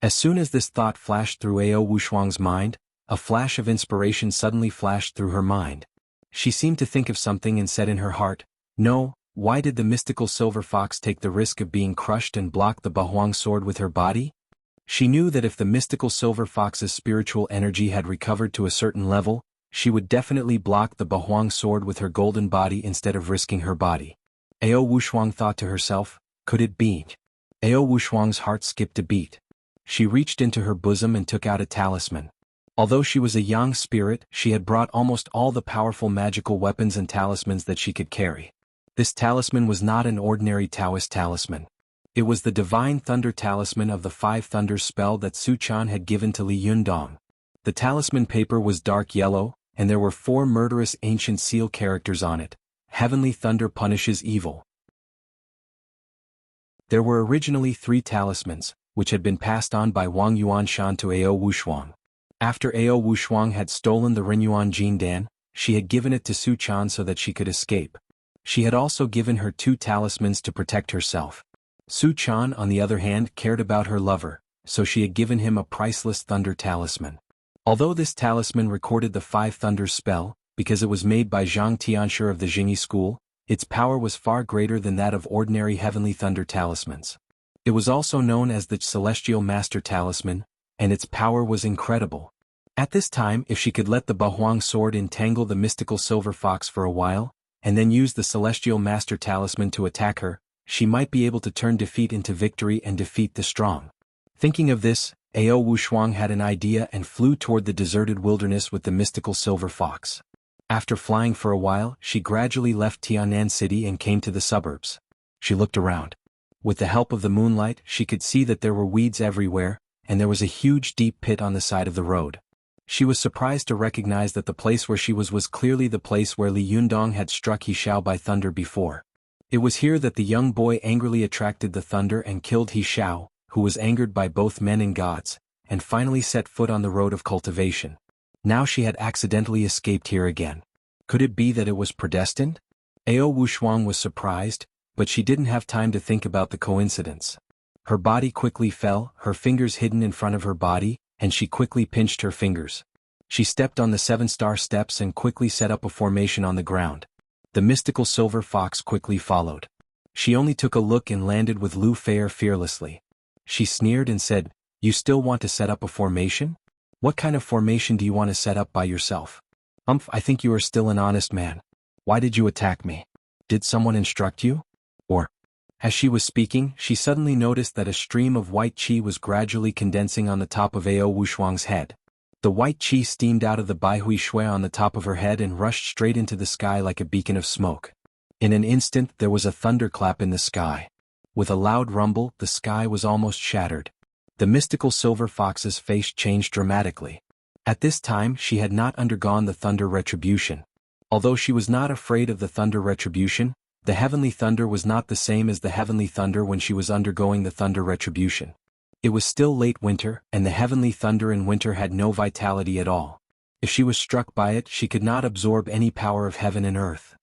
As soon as this thought flashed through Ao Wushuang's mind, a flash of inspiration suddenly flashed through her mind. She seemed to think of something and said in her heart, "No, why did the mystical silver fox take the risk of being crushed and block the Bahuang sword with her body?" She knew that if the mystical silver fox's spiritual energy had recovered to a certain level, she would definitely block the Bahuang sword with her golden body instead of risking her body. Ao Wushuang thought to herself, could it be? Ao Wushuang's heart skipped a beat. She reached into her bosom and took out a talisman. Although she was a young spirit, she had brought almost all the powerful magical weapons and talismans that she could carry. This talisman was not an ordinary Taoist talisman. It was the divine thunder talisman of the five thunders spell that Su Chan had given to Li Yundong. The talisman paper was dark yellow, and there were 4 murderous ancient seal characters on it. Heavenly thunder punishes evil. There were originally 3 talismans, which had been passed on by Wang Yuanshan to Ao Wushuang. After Ao Wushuang had stolen the Renyuan Jindan, she had given it to Su Chan so that she could escape. She had also given her 2 talismans to protect herself. Su Chan, on the other hand, cared about her lover, so she had given him a priceless thunder talisman. Although this talisman recorded the 5 thunders spell, because it was made by Zhang Tianshi of the Jingyi school, its power was far greater than that of ordinary heavenly thunder talismans. It was also known as the Celestial Master Talisman, and its power was incredible. At this time, if she could let the Bahuang sword entangle the mystical silver fox for a while, and then use the Celestial Master Talisman to attack her, she might be able to turn defeat into victory and defeat the strong. Thinking of this, Ao Wushuang had an idea and flew toward the deserted wilderness with the mystical silver fox. After flying for a while, she gradually left Tianan City and came to the suburbs. She looked around. With the help of the moonlight, she could see that there were weeds everywhere, and there was a huge deep pit on the side of the road. She was surprised to recognize that the place where she was clearly the place where Li Yundong had struck He Xiao by thunder before. It was here that the young boy angrily attracted the thunder and killed He Xiao, who was angered by both men and gods, and finally set foot on the road of cultivation. Now she had accidentally escaped here again. Could it be that it was predestined? Ao Wushuang was surprised, but she didn't have time to think about the coincidence. Her body quickly fell, her fingers hidden in front of her body, and she quickly pinched her fingers. She stepped on the 7-star steps and quickly set up a formation on the ground. The mystical silver fox quickly followed. She only took a look and landed with Lu Fei fearlessly. She sneered and said, "You still want to set up a formation? What kind of formation do you want to set up by yourself? I think you are still an honest man. Why did you attack me? Did someone instruct you? Or?" As she was speaking, she suddenly noticed that a stream of white qi was gradually condensing on the top of Ao Wushuang's head. The white qi steamed out of the Baihui Shui on the top of her head and rushed straight into the sky like a beacon of smoke. In an instant there was a thunderclap in the sky. With a loud rumble, the sky was almost shattered. The mystical silver fox's face changed dramatically. At this time she had not undergone the thunder retribution. Although she was not afraid of the thunder retribution, the heavenly thunder was not the same as the heavenly thunder when she was undergoing the thunder retribution. It was still late winter, and the heavenly thunder in winter had no vitality at all. If she was struck by it, she could not absorb any power of heaven and earth.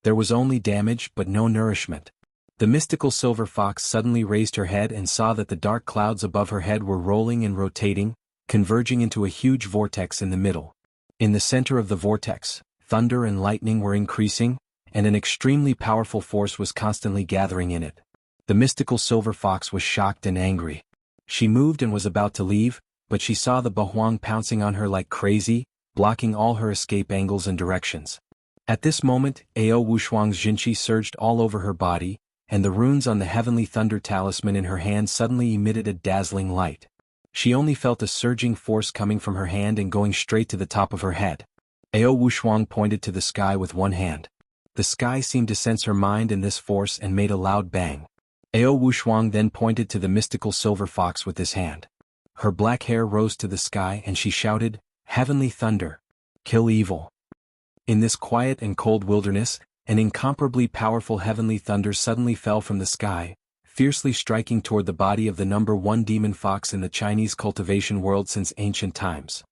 There was only damage but no nourishment. The mystical silver fox suddenly raised her head and saw that the dark clouds above her head were rolling and rotating, converging into a huge vortex in the middle. In the center of the vortex, thunder and lightning were increasing, and an extremely powerful force was constantly gathering in it. The mystical silver fox was shocked and angry. She moved and was about to leave, but she saw the Bahuang pouncing on her like crazy, blocking all her escape angles and directions. At this moment, Ao Wushuang's Jinqi surged all over her body, and the runes on the heavenly thunder talisman in her hand suddenly emitted a dazzling light. She only felt a surging force coming from her hand and going straight to the top of her head. Ao Wushuang pointed to the sky with one hand. The sky seemed to sense her mind and this force and made a loud bang. Ao Wushuang then pointed to the mystical silver fox with his hand. Her black hair rose to the sky and she shouted, "Heavenly thunder! Kill evil!" In this quiet and cold wilderness, an incomparably powerful heavenly thunder suddenly fell from the sky, fiercely striking toward the body of the number 1 demon fox in the Chinese cultivation world since ancient times.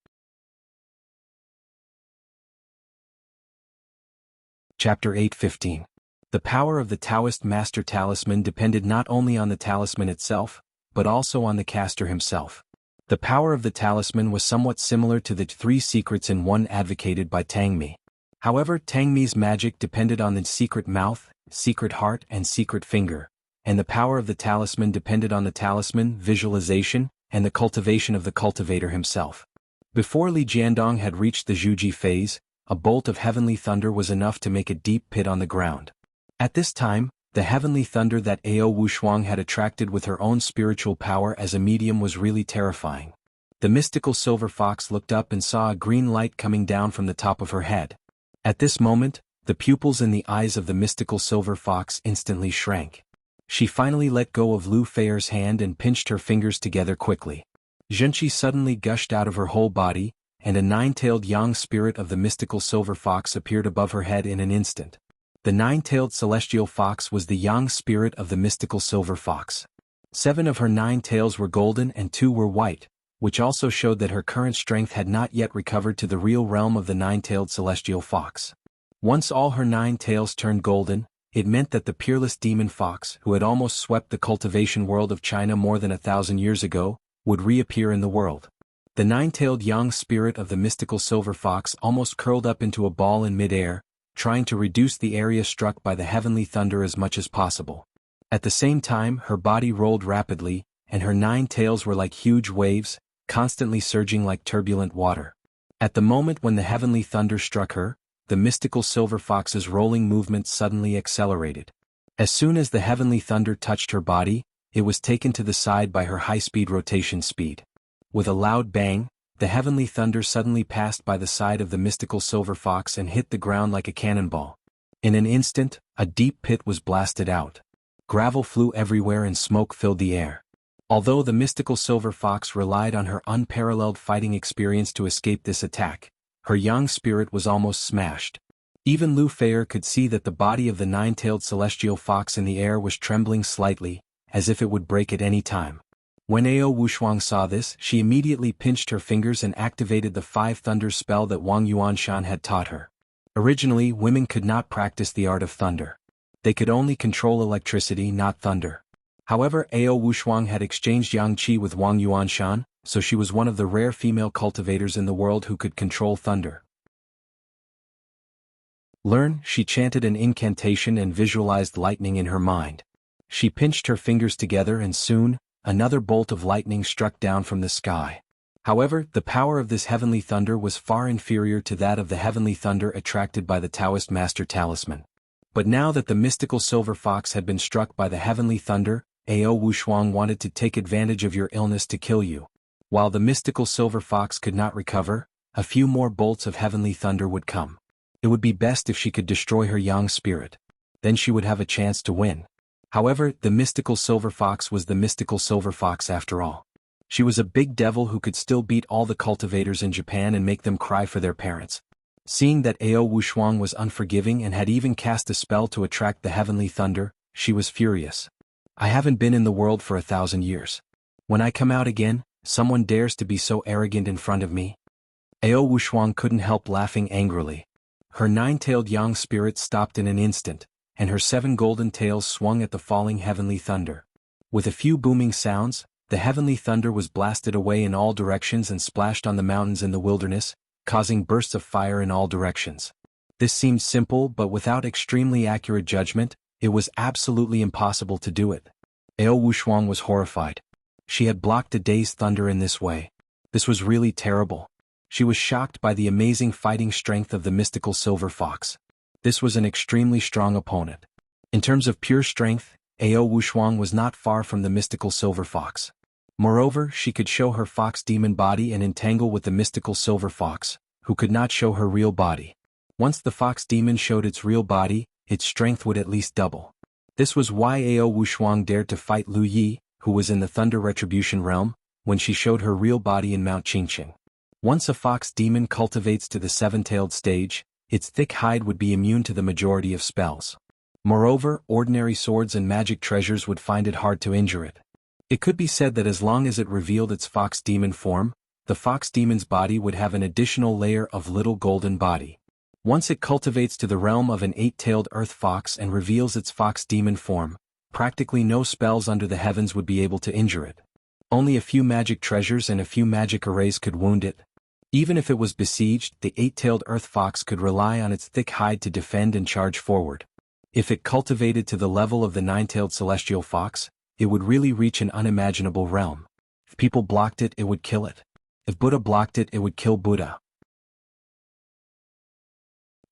Chapter 8:15. The power of the Taoist Master Talisman depended not only on the talisman itself, but also on the caster himself. The power of the talisman was somewhat similar to the 3 secrets in one advocated by Taming. However, Taming's magic depended on the secret mouth, secret heart and secret finger, and the power of the talisman depended on the talisman, visualization, and the cultivation of the cultivator himself. Before Li Jiandong had reached the Zhuji phase, a bolt of heavenly thunder was enough to make a deep pit on the ground. At this time, the heavenly thunder that Ao Wushuang had attracted with her own spiritual power as a medium was really terrifying. The mystical silver fox looked up and saw a green light coming down from the top of her head. At this moment, the pupils in the eyes of the mystical silver fox instantly shrank. She finally let go of Lu Feier's hand and pinched her fingers together quickly. Zhenqi suddenly gushed out of her whole body, and a nine-tailed yang spirit of the mystical silver fox appeared above her head in an instant. The nine-tailed celestial fox was the yang spirit of the mystical silver fox. 7 of her 9 tails were golden and 2 were white, which also showed that her current strength had not yet recovered to the real realm of the nine-tailed celestial fox. Once all her 9 tails turned golden, it meant that the peerless demon fox, who had almost swept the cultivation world of China more than 1,000 years ago, would reappear in the world. The 9-tailed yang spirit of the mystical silver fox almost curled up into a ball in mid-air, trying to reduce the area struck by the heavenly thunder as much as possible. At the same time, her body rolled rapidly, and her 9 tails were like huge waves, constantly surging like turbulent water. At the moment when the heavenly thunder struck her, the mystical silver fox's rolling movements suddenly accelerated. As soon as the heavenly thunder touched her body, it was taken to the side by her high-speed rotation speed. With a loud bang, the heavenly thunder suddenly passed by the side of the mystical silver fox and hit the ground like a cannonball. In an instant, a deep pit was blasted out. Gravel flew everywhere and smoke filled the air. Although the mystical silver fox relied on her unparalleled fighting experience to escape this attack, her yang spirit was almost smashed. Even Lu Feier could see that the body of the 9-tailed celestial fox in the air was trembling slightly, as if it would break at any time. When Ao Wushuang saw this, she immediately pinched her fingers and activated the 5 thunders spell that Wang Yuanshan had taught her. Originally, women could not practice the art of thunder. They could only control electricity, not thunder. However, Ao Wushuang had exchanged yang qi with Wang Yuanshan, so she was one of the rare female cultivators in the world who could control thunder. Learn, she chanted an incantation and visualized lightning in her mind. She pinched her fingers together and soon, another bolt of lightning struck down from the sky. However, the power of this heavenly thunder was far inferior to that of the heavenly thunder attracted by the Taoist master talisman. But now that the mystical silver fox had been struck by the heavenly thunder, Ao Wushuang wanted to take advantage of your illness to kill you. While the mystical silver fox could not recover, a few more bolts of heavenly thunder would come. It would be best if she could destroy her yang spirit. Then she would have a chance to win. However, the mystical silver fox was the mystical silver fox after all. She was a big devil who could still beat all the cultivators in Japan and make them cry for their parents. Seeing that Ao Wushuang was unforgiving and had even cast a spell to attract the heavenly thunder, she was furious. I haven't been in the world for 1,000 years. When I come out again, someone dares to be so arrogant in front of me? Ao Wushuang couldn't help laughing angrily. Her 9-tailed yang spirit stopped in an instant, and her 7 golden tails swung at the falling heavenly thunder. With a few booming sounds, the heavenly thunder was blasted away in all directions and splashed on the mountains in the wilderness, causing bursts of fire in all directions. This seemed simple, but without extremely accurate judgment, it was absolutely impossible to do it. Ao Wushuang was horrified. She had blocked a day's thunder in this way. This was really terrible. She was shocked by the amazing fighting strength of the mystical silver fox. This was an extremely strong opponent. In terms of pure strength, Ao Wushuang was not far from the mystical silver fox. Moreover, she could show her fox demon body and entangle with the mystical silver fox, who could not show her real body. Once the fox demon showed its real body, its strength would at least double. This was why Ao Wushuang dared to fight Lu Yi, who was in the Thunder Retribution realm, when she showed her real body in Mount Qingqing. Once a fox demon cultivates to the 7-tailed stage, its thick hide would be immune to the majority of spells. Moreover, ordinary swords and magic treasures would find it hard to injure it. It could be said that as long as it revealed its fox demon form, the fox demon's body would have an additional layer of little golden body. Once it cultivates to the realm of an 8-tailed earth fox and reveals its fox demon form, practically no spells under the heavens would be able to injure it. Only a few magic treasures and a few magic arrays could wound it. Even if it was besieged, the 8-tailed earth fox could rely on its thick hide to defend and charge forward. If it cultivated to the level of the 9-tailed celestial fox, it would really reach an unimaginable realm. If people blocked it, it would kill it. If Buddha blocked it, it would kill Buddha.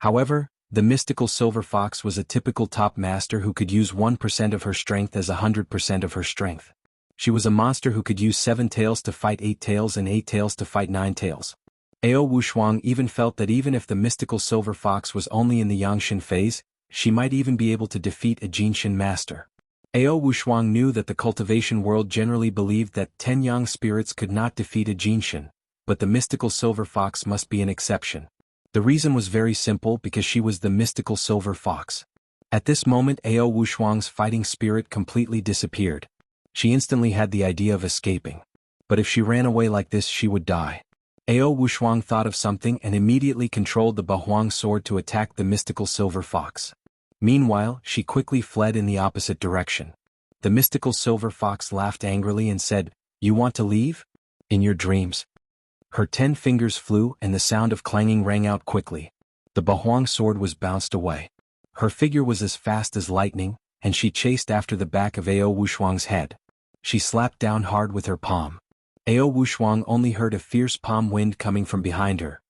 However, the mystical silver fox was a typical top master who could use 1% of her strength as 100% of her strength. She was a monster who could use 7 tails to fight 8 tails and 8 tails to fight 9 tails. Ao Wushuang even felt that even if the mystical silver fox was only in the Yangshin phase, she might even be able to defeat a Jinshin master. Ao Wushuang knew that the cultivation world generally believed that Tenyang spirits could not defeat a Jinshin, but the mystical silver fox must be an exception. The reason was very simple, because she was the mystical silver fox. At this moment Ao Wushuang's fighting spirit completely disappeared. She instantly had the idea of escaping. But if she ran away like this she would die. Ao Wushuang thought of something and immediately controlled the Bahuang sword to attack the mystical silver fox. Meanwhile, she quickly fled in the opposite direction. The mystical silver fox laughed angrily and said, "You want to leave? In your dreams." Her 10 fingers flew and the sound of clanging rang out quickly. The Bahuang sword was bounced away. Her figure was as fast as lightning, and she chased after the back of Ao Wushuang's head. She slapped down hard with her palm. Ao Wushuang only heard a fierce palm wind coming from behind her.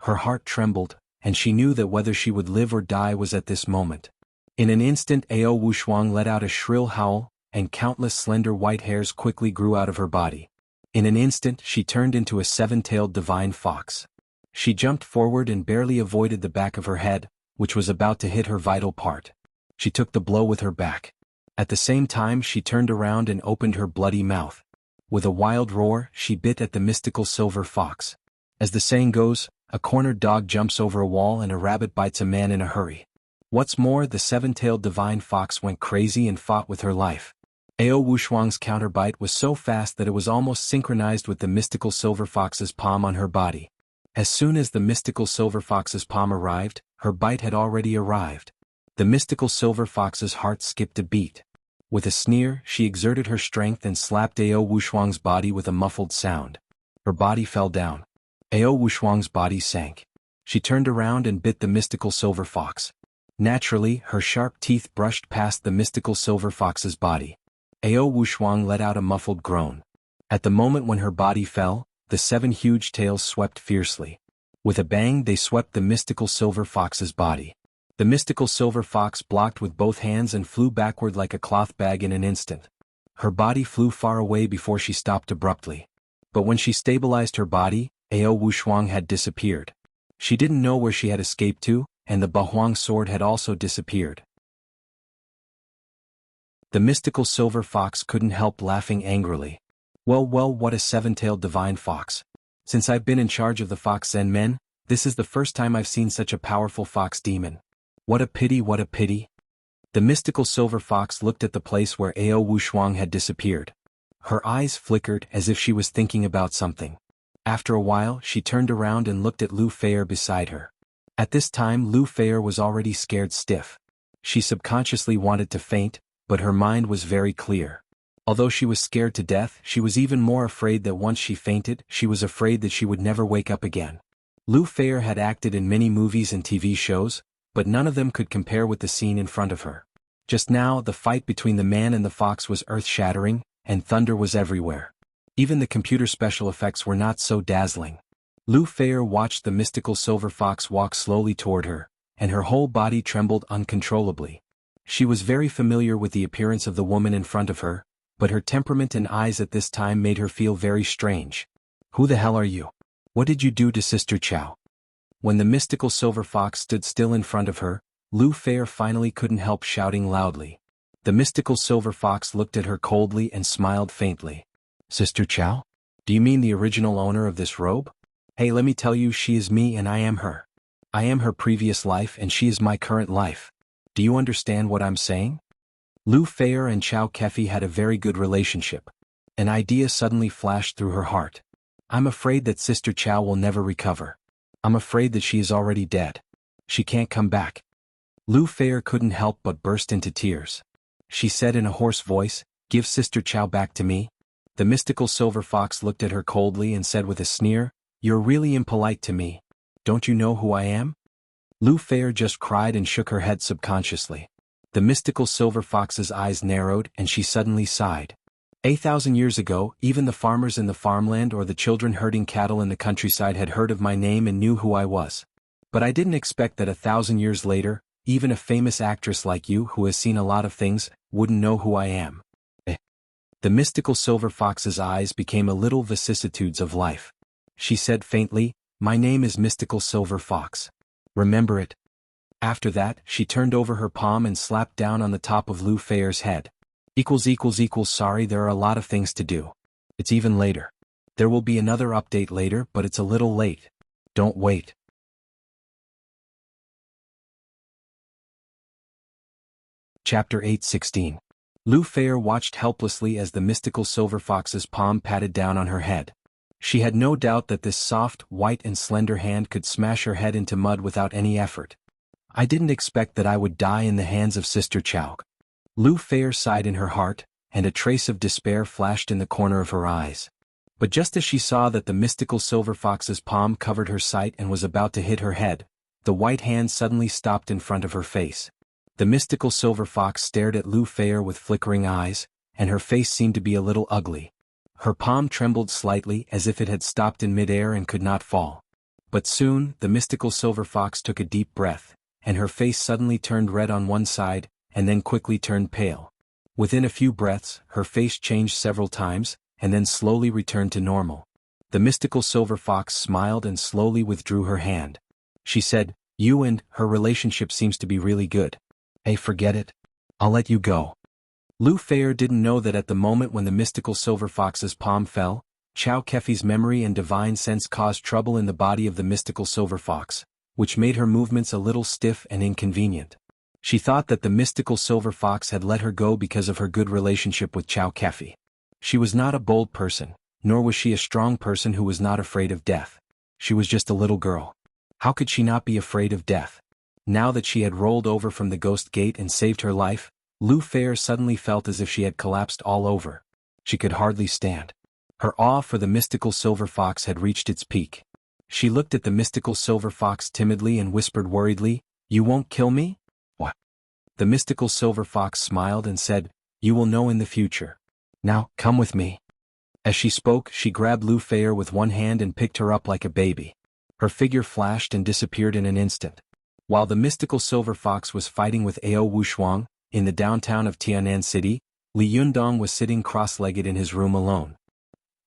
Her heart trembled, and she knew that whether she would live or die was at this moment. In an instant Ao Wushuang let out a shrill howl, and countless slender white hairs quickly grew out of her body. In an instant she turned into a 7-tailed divine fox. She jumped forward and barely avoided the back of her head, which was about to hit her vital part. She took the blow with her back. At the same time she turned around and opened her bloody mouth. With a wild roar, she bit at the mystical silver fox. As the saying goes, a cornered dog jumps over a wall and a rabbit bites a man in a hurry. What's more, the 7-tailed divine fox went crazy and fought with her life. Ao Wushuang's counterbite was so fast that it was almost synchronized with the mystical silver fox's palm on her body. As soon as the mystical silver fox's palm arrived, her bite had already arrived. The mystical silver fox's heart skipped a beat. With a sneer, she exerted her strength and slapped Ao Wushuang's body with a muffled sound. Her body fell down. Ao Wushuang's body sank. She turned around and bit the mystical silver fox. Naturally, her sharp teeth brushed past the mystical silver fox's body. Ao Wushuang let out a muffled groan. At the moment when her body fell, the 7 huge tails swept fiercely. With a bang they swept the mystical silver fox's body. The mystical silver fox blocked with both hands and flew backward like a cloth bag in an instant. Her body flew far away before she stopped abruptly. But when she stabilized her body, Ao Wushuang had disappeared. She didn't know where she had escaped to, and the Bahuang sword had also disappeared. The mystical silver fox couldn't help laughing angrily. Well, what a 7-tailed divine fox. Since I've been in charge of the Fox Zen men, this is the first time I've seen such a powerful fox demon. What a pity, what a pity. The mystical silver fox looked at the place where Ao Wushuang had disappeared. Her eyes flickered as if she was thinking about something. After a while she turned around and looked at Lu Feier beside her. At this time Lu Feier was already scared stiff. She subconsciously wanted to faint, but her mind was very clear. Although she was scared to death, she was even more afraid that once she fainted, she was afraid that she would never wake up again. Lu Feier had acted in many movies and TV shows, but none of them could compare with the scene in front of her. Just now, the fight between the man and the fox was earth-shattering, and thunder was everywhere. Even the computer special effects were not so dazzling. Lu Feier watched the mystical silver fox walk slowly toward her, and her whole body trembled uncontrollably. She was very familiar with the appearance of the woman in front of her, but her temperament and eyes at this time made her feel very strange. Who the hell are you? What did you do to Sister Chow? When the mystical silver fox stood still in front of her, Lu Feier finally couldn't help shouting loudly. The mystical silver fox looked at her coldly and smiled faintly. Sister Chow? Do you mean the original owner of this robe? Hey, let me tell you, she is me and I am her. I am her previous life and she is my current life. Do you understand what I'm saying? Lu Feier and Chow Kefi had a very good relationship. An idea suddenly flashed through her heart. I'm afraid that Sister Chow will never recover. I'm afraid that she is already dead. She can't come back. Lu Feier couldn't help but burst into tears. She said in a hoarse voice, "Give Sister Chow back to me." The mystical silver fox looked at her coldly and said with a sneer, "You're really impolite to me. Don't you know who I am?" Lu Feier just cried and shook her head subconsciously. The mystical silver fox's eyes narrowed and she suddenly sighed. 8,000 years ago, even the farmers in the farmland or the children herding cattle in the countryside had heard of my name and knew who I was. But I didn't expect that 1,000 years later, even a famous actress like you who has seen a lot of things, wouldn't know who I am. The mystical silver fox's eyes became a little vicissitudes of life. She said faintly, "My name is Mystical Silver Fox. Remember it." After that, she turned over her palm and slapped down on the top of Lu Feier's head. Sorry, there are a lot of things to do. It's even later. There will be another update later, but it's a little late. Don't wait. Chapter 8:16. Lu Fei watched helplessly as the mystical silver fox's palm patted down on her head. She had no doubt that this soft, white and slender hand could smash her head into mud without any effort. I didn't expect that I would die in the hands of Sister Chao. Lu Fei sighed in her heart, and a trace of despair flashed in the corner of her eyes. But just as she saw that the mystical silver fox's palm covered her sight and was about to hit her head, the white hand suddenly stopped in front of her face. The mystical silver fox stared at Lu Fei with flickering eyes, and her face seemed to be a little ugly. Her palm trembled slightly as if it had stopped in midair and could not fall. But soon, the mystical silver fox took a deep breath, and her face suddenly turned red on one side, and then quickly turned pale. Within a few breaths, her face changed several times, and then slowly returned to normal. The mystical silver fox smiled and slowly withdrew her hand. She said, "You and her relationship seems to be really good. Hey, forget it. I'll let you go." Lu Fei didn't know that at the moment when the mystical silver fox's palm fell, Chao Kefi's memory and divine sense caused trouble in the body of the mystical silver fox, which made her movements a little stiff and inconvenient. She thought that the mystical silver fox had let her go because of her good relationship with Chao Kefi. She was not a bold person, nor was she a strong person who was not afraid of death. She was just a little girl. How could she not be afraid of death? Now that she had rolled over from the ghost gate and saved her life, Lu Fei suddenly felt as if she had collapsed all over. She could hardly stand. Her awe for the mystical silver fox had reached its peak. She looked at the mystical silver fox timidly and whispered worriedly, "You won't kill me?" "What?" The mystical silver fox smiled and said, "You will know in the future. Now, come with me." As she spoke, she grabbed Lu Fei with one hand and picked her up like a baby. Her figure flashed and disappeared in an instant. While the mystical silver fox was fighting with Ao Wushuang, in the downtown of Tianan City, Li Yundong was sitting cross-legged in his room alone.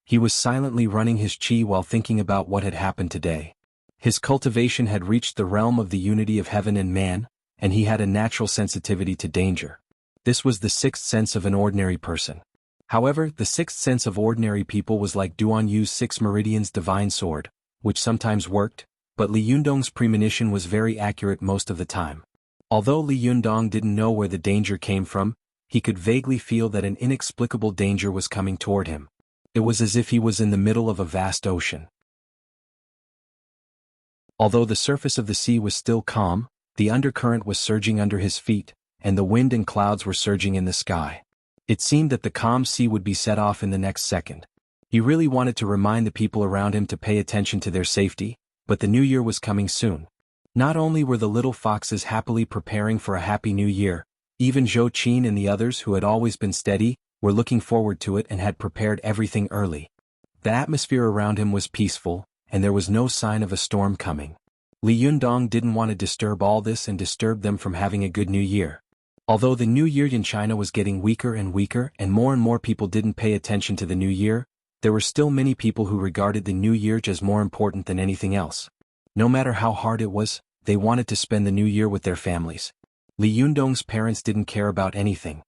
He was silently running his qi while thinking about what had happened today. His cultivation had reached the realm of the unity of heaven and man, and he had a natural sensitivity to danger. This was the sixth sense of an ordinary person. However, the sixth sense of ordinary people was like Duan Yu's six meridians divine sword, which sometimes worked, but Li Yundong's premonition was very accurate most of the time. Although Li Yundong didn't know where the danger came from, he could vaguely feel that an inexplicable danger was coming toward him. It was as if he was in the middle of a vast ocean. Although the surface of the sea was still calm, the undercurrent was surging under his feet, and the wind and clouds were surging in the sky. It seemed that the calm sea would be set off in the next second. He really wanted to remind the people around him to pay attention to their safety, but the new year was coming soon. Not only were the little foxes happily preparing for a happy new year, even Zhou Qin and the others who had always been steady, were looking forward to it and had prepared everything early. The atmosphere around him was peaceful, and there was no sign of a storm coming. Li Yundong didn't want to disturb all this and disturb them from having a good new year. Although the new year in China was getting weaker and more people didn't pay attention to the new year, there were still many people who regarded the new year as more important than anything else. No matter how hard it was, they wanted to spend the new year with their families. Li Yundong's parents didn't care about anything.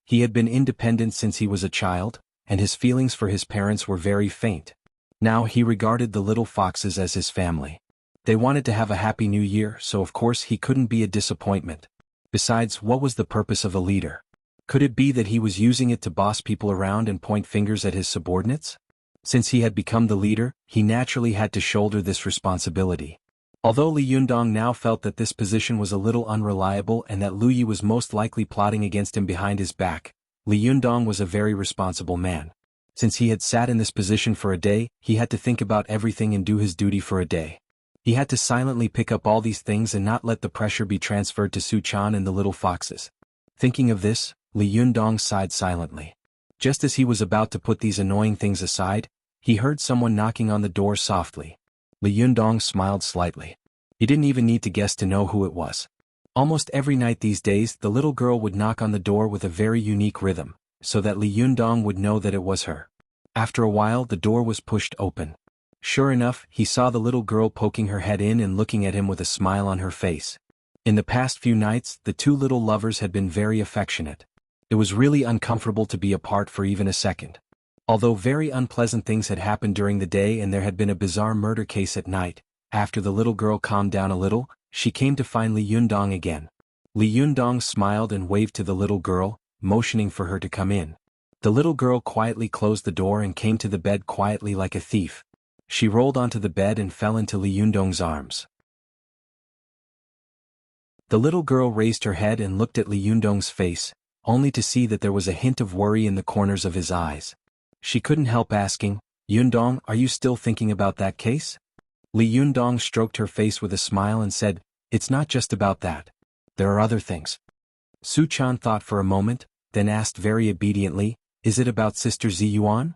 He had been independent since he was a child, and his feelings for his parents were very faint. Now he regarded the little foxes as his family. They wanted to have a happy new year, so of course he couldn't be a disappointment. Besides, what was the purpose of a leader? Could it be that he was using it to boss people around and point fingers at his subordinates? Since he had become the leader, he naturally had to shoulder this responsibility. Although Li Yundong now felt that this position was a little unreliable and that Lu Yi was most likely plotting against him behind his back, Li Yundong was a very responsible man. Since he had sat in this position for a day, he had to think about everything and do his duty for a day. He had to silently pick up all these things and not let the pressure be transferred to Su Chan and the little foxes. Thinking of this, Li Yundong sighed silently. Just as he was about to put these annoying things aside, he heard someone knocking on the door softly. Li Yundong smiled slightly. He didn't even need to guess to know who it was. Almost every night these days, the little girl would knock on the door with a very unique rhythm, so that Li Yundong would know that it was her. After a while, the door was pushed open. Sure enough, he saw the little girl poking her head in and looking at him with a smile on her face. In the past few nights, the two little lovers had been very affectionate. It was really uncomfortable to be apart for even a second. Although very unpleasant things had happened during the day and there had been a bizarre murder case at night, after the little girl calmed down a little, she came to find Li Yundong again. Li Yundong smiled and waved to the little girl, motioning for her to come in. The little girl quietly closed the door and came to the bed quietly like a thief. She rolled onto the bed and fell into Li Yundong's arms. The little girl raised her head and looked at Li Yundong's face, only to see that there was a hint of worry in the corners of his eyes. She couldn't help asking, "Yundong, are you still thinking about that case?" Li Yundong stroked her face with a smile and said, "It's not just about that. There are other things." Su Chan thought for a moment, then asked very obediently, "Is it about Sister Ziyuan?"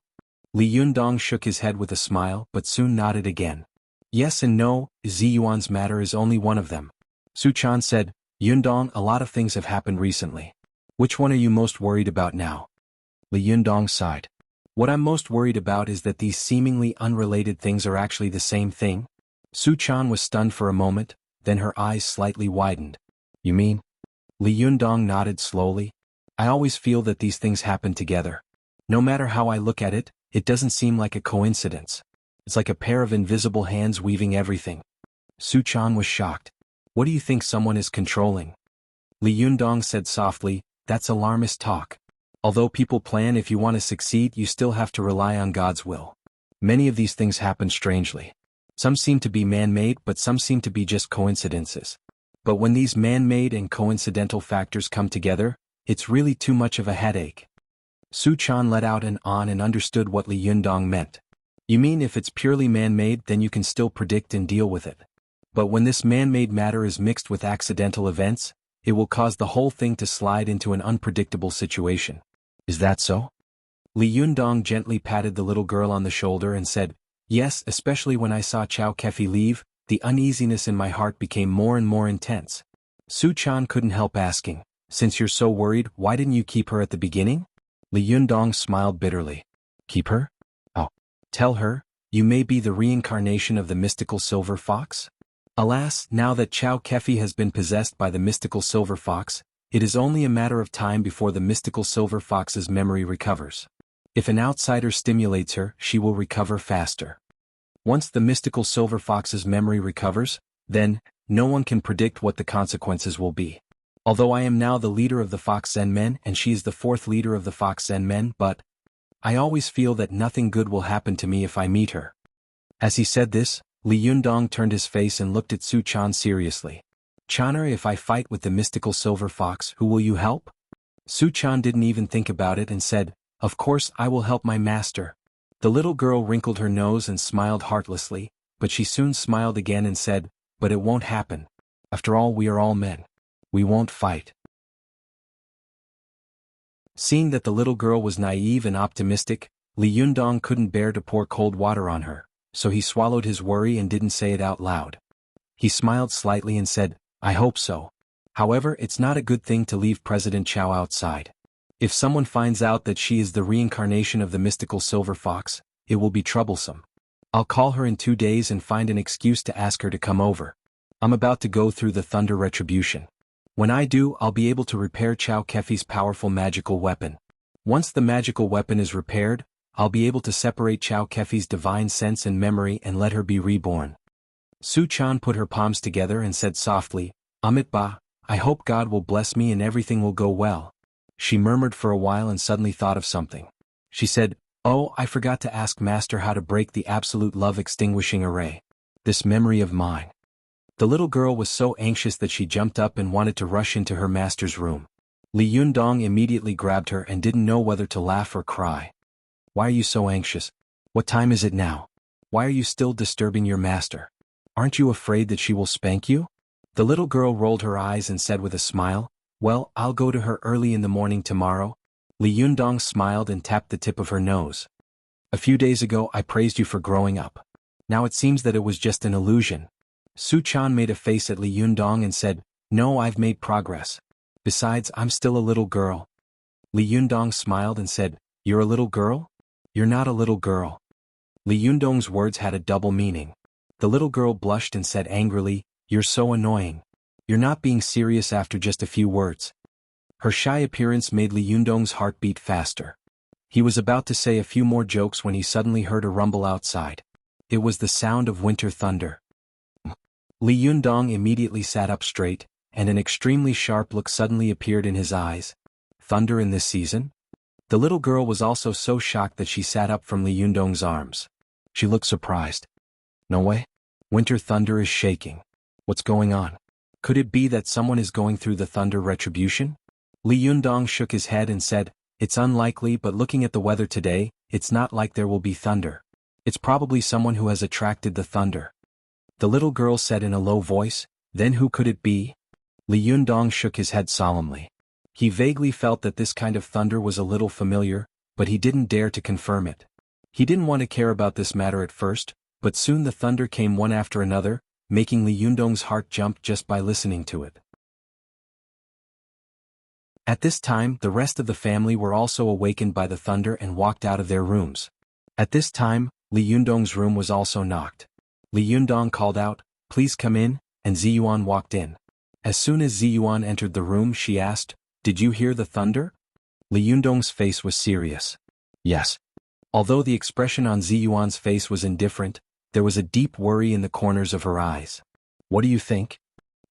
Li Yundong shook his head with a smile but soon nodded again. "Yes and no, Ziyuan's matter is only one of them." Su Chan said, "Yundong, a lot of things have happened recently. Which one are you most worried about now?" Li Yundong sighed. "What I'm most worried about is that these seemingly unrelated things are actually the same thing." Su Chan was stunned for a moment, then her eyes slightly widened. "You mean?" Li Yundong nodded slowly. "I always feel that these things happen together. No matter how I look at it, it doesn't seem like a coincidence. It's like a pair of invisible hands weaving everything." Su Chan was shocked. "What do you think someone is controlling?" Li Yundong said softly, "That's alarmist talk. Although people plan, if you want to succeed, you still have to rely on God's will. Many of these things happen strangely. Some seem to be man-made, but some seem to be just coincidences. But when these man-made and coincidental factors come together, it's really too much of a headache." Su Chan let out an on and understood what Li Yundong meant. "You mean if it's purely man-made, then you can still predict and deal with it. But when this man-made matter is mixed with accidental events, it will cause the whole thing to slide into an unpredictable situation. Is that so?" Li Yundong gently patted the little girl on the shoulder and said, "Yes, especially when I saw Chao Kefi leave, the uneasiness in my heart became more and more intense." Su Chan couldn't help asking, "Since you're so worried, why didn't you keep her at the beginning?" Li Yundong smiled bitterly. "Keep her? Oh. Tell her, you may be the reincarnation of the mystical silver fox?" Alas, now that Chao Kefi has been possessed by the mystical silver fox, it is only a matter of time before the mystical silver fox's memory recovers. If an outsider stimulates her, she will recover faster. Once the mystical silver fox's memory recovers, then, no one can predict what the consequences will be. Although I am now the leader of the Fox Zen Men and she is the fourth leader of the Fox Zen Men, but I always feel that nothing good will happen to me if I meet her. As he said this, Li Yundong turned his face and looked at Su Chan seriously. "Chaner, if I fight with the mystical silver fox, who will you help?" Su Chan didn't even think about it and said, "Of course I will help my master." The little girl wrinkled her nose and smiled heartlessly, but she soon smiled again and said, "But it won't happen. After all, we are all men. We won't fight." Seeing that the little girl was naive and optimistic, Li Yundong couldn't bear to pour cold water on her, so he swallowed his worry and didn't say it out loud. He smiled slightly and said, "I hope so. However, it's not a good thing to leave President Chao outside. If someone finds out that she is the reincarnation of the mystical silver fox, it will be troublesome. I'll call her in 2 days and find an excuse to ask her to come over. I'm about to go through the thunder retribution. When I do, I'll be able to repair Chao Kefi's powerful magical weapon. Once the magical weapon is repaired, I'll be able to separate Chao Kefi's divine sense and memory and let her be reborn." Su Chan put her palms together and said softly, "Amit Ba, I hope God will bless me and everything will go well." She murmured for a while and suddenly thought of something. She said, "Oh, I forgot to ask Master how to break the absolute love extinguishing array. This memory of mine." The little girl was so anxious that she jumped up and wanted to rush into her master's room. Li Yundong immediately grabbed her and didn't know whether to laugh or cry. "Why are you so anxious? What time is it now? Why are you still disturbing your master? Aren't you afraid that she will spank you?" The little girl rolled her eyes and said with a smile, "Well, I'll go to her early in the morning tomorrow." Li Yundong smiled and tapped the tip of her nose. "A few days ago I praised you for growing up. Now it seems that it was just an illusion." Su Chan made a face at Li Yundong and said, "No, I've made progress. Besides, I'm still a little girl." Li Yundong smiled and said, "You're a little girl? You're not a little girl." Li Yundong's words had a double meaning. The little girl blushed and said angrily, "You're so annoying. You're not being serious after just a few words." Her shy appearance made Li Yundong's heart beat faster. He was about to say a few more jokes when he suddenly heard a rumble outside. It was the sound of winter thunder. Li Yundong immediately sat up straight, and an extremely sharp look suddenly appeared in his eyes. Thunder in this season? The little girl was also so shocked that she sat up from Li Yundong's arms. She looked surprised. No way. Winter thunder is shaking. What's going on? Could it be that someone is going through the thunder retribution? Li Yundong shook his head and said, it's unlikely, but looking at the weather today, it's not like there will be thunder. It's probably someone who has attracted the thunder. The little girl said in a low voice, then who could it be? Li Yundong shook his head solemnly. He vaguely felt that this kind of thunder was a little familiar, but he didn't dare to confirm it. He didn't want to care about this matter at first, but soon the thunder came one after another, making Li Yundong's heart jump just by listening to it. At this time, the rest of the family were also awakened by the thunder and walked out of their rooms. At this time, Li Yundong's room was also knocked. Li Yundong called out, please come in, and Ziyuan walked in. As soon as Ziyuan entered the room, she asked, did you hear the thunder? Li Yundong's face was serious. Yes. Although the expression on Ziyuan's face was indifferent, there was a deep worry in the corners of her eyes. What do you think?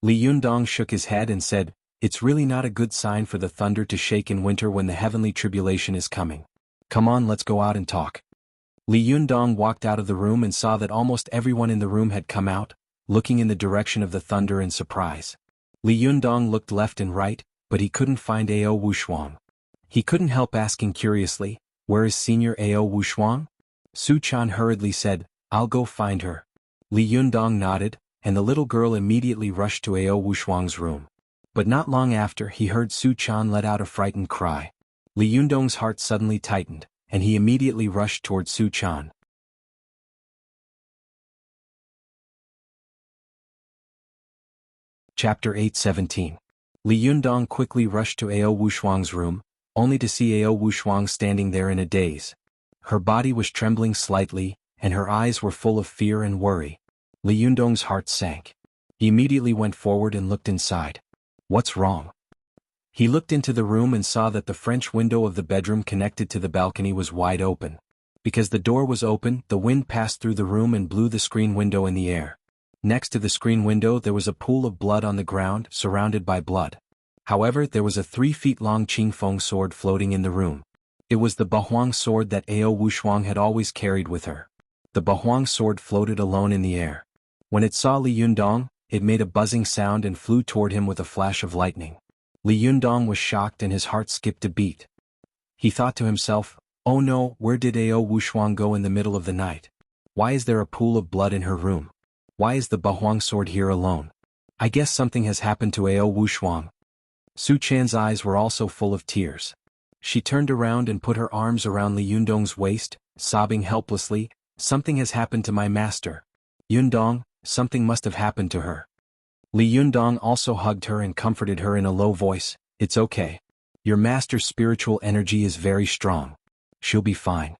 Li Yundong shook his head and said, it's really not a good sign for the thunder to shake in winter when the heavenly tribulation is coming. Come on, let's go out and talk. Li Yundong walked out of the room and saw that almost everyone in the room had come out, looking in the direction of the thunder in surprise. Li Yundong looked left and right, but he couldn't find Ao Wushuang. He couldn't help asking curiously, where is Senior Ao Wushuang? Su Chan hurriedly said, I'll go find her. Li Yundong nodded, and the little girl immediately rushed to Ao Wushuang's room. But not long after, he heard Su Chan let out a frightened cry. Li Yundong's heart suddenly tightened, and he immediately rushed toward Su Chan. Chapter 8:17. Li Yundong quickly rushed to Ao Wushuang's room, only to see Ao Wushuang standing there in a daze. Her body was trembling slightly, and her eyes were full of fear and worry. Li Yundong's heart sank. He immediately went forward and looked inside. What's wrong? He looked into the room and saw that the French window of the bedroom connected to the balcony was wide open. Because the door was open, the wind passed through the room and blew the screen window in the air. Next to the screen window there was a pool of blood on the ground, surrounded by blood. However, there was a 3-feet-long Qingfeng sword floating in the room. It was the Bahuang sword that Ao Wushuang had always carried with her. The Bahuang sword floated alone in the air. When it saw Li Yundong, it made a buzzing sound and flew toward him with a flash of lightning. Li Yundong was shocked and his heart skipped a beat. He thought to himself, oh no, where did Ao Wushuang go in the middle of the night? Why is there a pool of blood in her room? Why is the Bahuang sword here alone? I guess something has happened to Ao Wushuang. Su Chan's eyes were also full of tears. She turned around and put her arms around Li Yundong's waist, sobbing helplessly, something has happened to my master. Yundong, something must have happened to her. Li Yundong also hugged her and comforted her in a low voice, it's okay. Your master's spiritual energy is very strong. She'll be fine.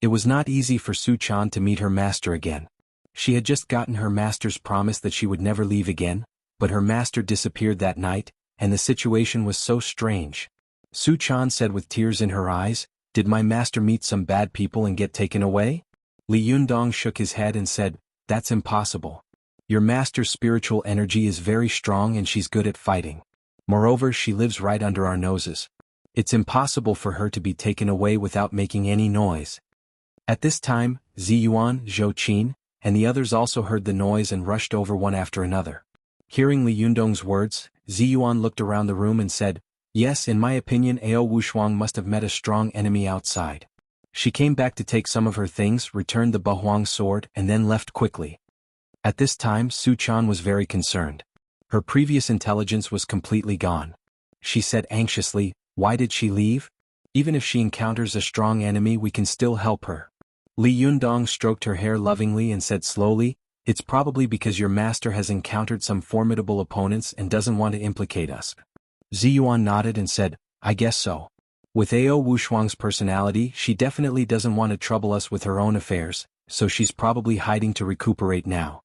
It was not easy for Su Chan to meet her master again. She had just gotten her master's promise that she would never leave again, but her master disappeared that night, and the situation was so strange. Su Chan said with tears in her eyes, did my master meet some bad people and get taken away? Li Yundong shook his head and said, that's impossible. Your master's spiritual energy is very strong and she's good at fighting. Moreover, she lives right under our noses. It's impossible for her to be taken away without making any noise. At this time, Ziyuan, Zhou Qin, and the others also heard the noise and rushed over one after another. Hearing Li Yundong's words, Ziyuan looked around the room and said, yes, in my opinion Ao Wushuang must have met a strong enemy outside. She came back to take some of her things, returned the Bahuang sword, and then left quickly. At this time, Su Chan was very concerned. Her previous intelligence was completely gone. She said anxiously, why did she leave? Even if she encounters a strong enemy, we can still help her. Li Yundong stroked her hair lovingly and said slowly, it's probably because your master has encountered some formidable opponents and doesn't want to implicate us. Ziyuan nodded and said, I guess so. With Ao Wushuang's personality, she definitely doesn't want to trouble us with her own affairs, so she's probably hiding to recuperate now.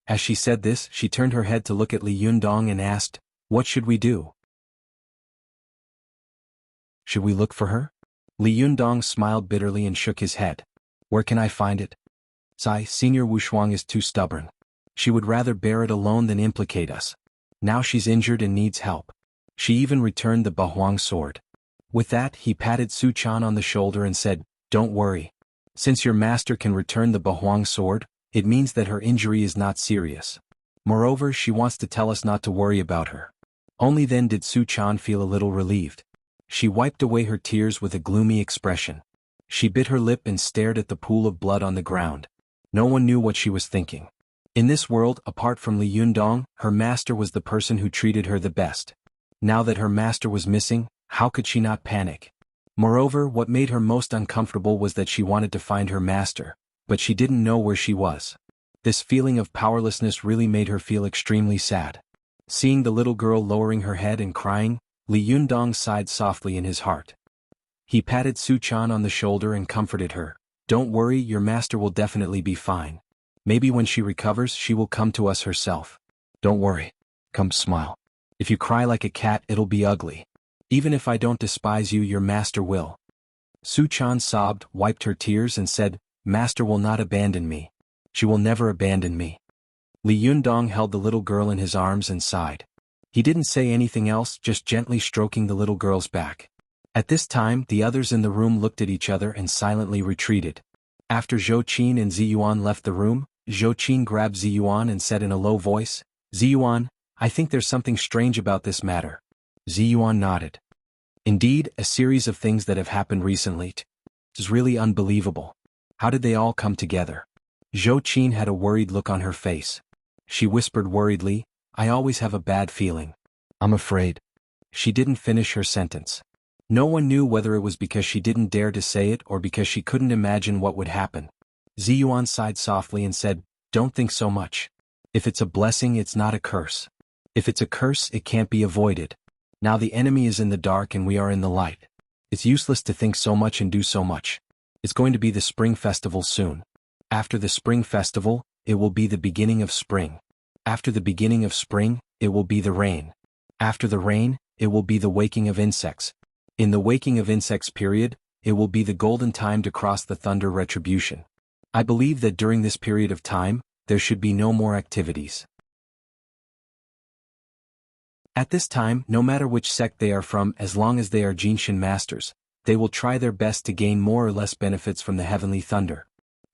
As she said this, she turned her head to look at Li Yundong and asked, what should we do? Should we look for her? Li Yundong smiled bitterly and shook his head. Where can I find it? Senior Wushuang is too stubborn. She would rather bear it alone than implicate us. Now she's injured and needs help. She even returned the Bahuang sword. With that, he patted Su Chan on the shoulder and said, Don't worry. Since your master can return the Bahuang sword, it means that her injury is not serious. Moreover, she wants to tell us not to worry about her. Only then did Su Chan feel a little relieved. She wiped away her tears with a gloomy expression. She bit her lip and stared at the pool of blood on the ground. No one knew what she was thinking. In this world, apart from Li Yundong, her master was the person who treated her the best. Now that her master was missing, how could she not panic? Moreover, what made her most uncomfortable was that she wanted to find her master, but she didn't know where she was. This feeling of powerlessness really made her feel extremely sad. Seeing the little girl lowering her head and crying, Li Yundong sighed softly in his heart. He patted Su Chan on the shoulder and comforted her. Don't worry, your master will definitely be fine. Maybe when she recovers, she will come to us herself. Don't worry. Come smile. If you cry like a cat, it'll be ugly. Even if I don't despise you, your master will. Su Chan sobbed, wiped her tears and said, Master will not abandon me. She will never abandon me. Li Yundong held the little girl in his arms and sighed. He didn't say anything else, just gently stroking the little girl's back. At this time, the others in the room looked at each other and silently retreated. After Zhou Qin and Ziyuan left the room, Zhou Qin grabbed Ziyuan and said in a low voice, Ziyuan, I think there's something strange about this matter. Ziyuan nodded. Indeed, a series of things that have happened recently. It's really unbelievable. How did they all come together? Zhou Qin had a worried look on her face. She whispered worriedly, I always have a bad feeling. I'm afraid. She didn't finish her sentence. No one knew whether it was because she didn't dare to say it or because she couldn't imagine what would happen. Ziyuan sighed softly and said, Don't think so much. If it's a blessing, it's not a curse. If it's a curse, it can't be avoided. Now the enemy is in the dark and we are in the light. It's useless to think so much and do so much. It's going to be the spring festival soon. After the spring festival, it will be the beginning of spring. After the beginning of spring, it will be the rain. After the rain, it will be the waking of insects. In the waking of insects period, it will be the golden time to cross the thunder retribution. I believe that during this period of time, there should be no more activities. At this time, no matter which sect they are from, as long as they are Jinshin masters, they will try their best to gain more or less benefits from the heavenly thunder.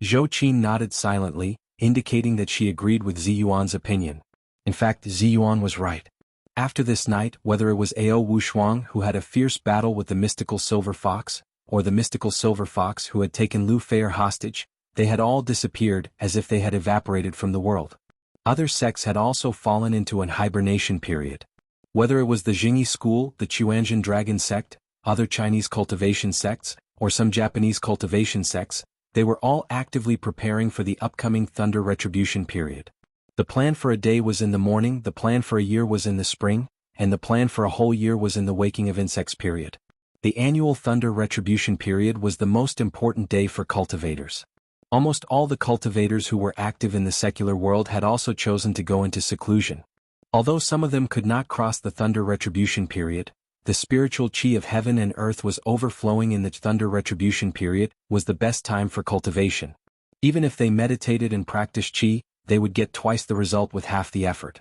Zhou Qin nodded silently, indicating that she agreed with Ziyuan's opinion. In fact, Ziyuan was right. After this night, whether it was Ao Wushuang who had a fierce battle with the mystical silver fox, or the mystical silver fox who had taken Lu Feier hostage, they had all disappeared as if they had evaporated from the world. Other sects had also fallen into an hibernation period. Whether it was the Jingyi school, the Chuanjin dragon sect, other Chinese cultivation sects, or some Japanese cultivation sects, they were all actively preparing for the upcoming thunder retribution period. The plan for a day was in the morning, the plan for a year was in the spring, and the plan for a whole year was in the waking of insects period. The annual thunder retribution period was the most important day for cultivators. Almost all the cultivators who were active in the secular world had also chosen to go into seclusion. Although some of them could not cross the thunder retribution period, the spiritual qi of heaven and earth was overflowing in the thunder retribution period, was the best time for cultivation. Even if they meditated and practiced qi, they would get twice the result with half the effort.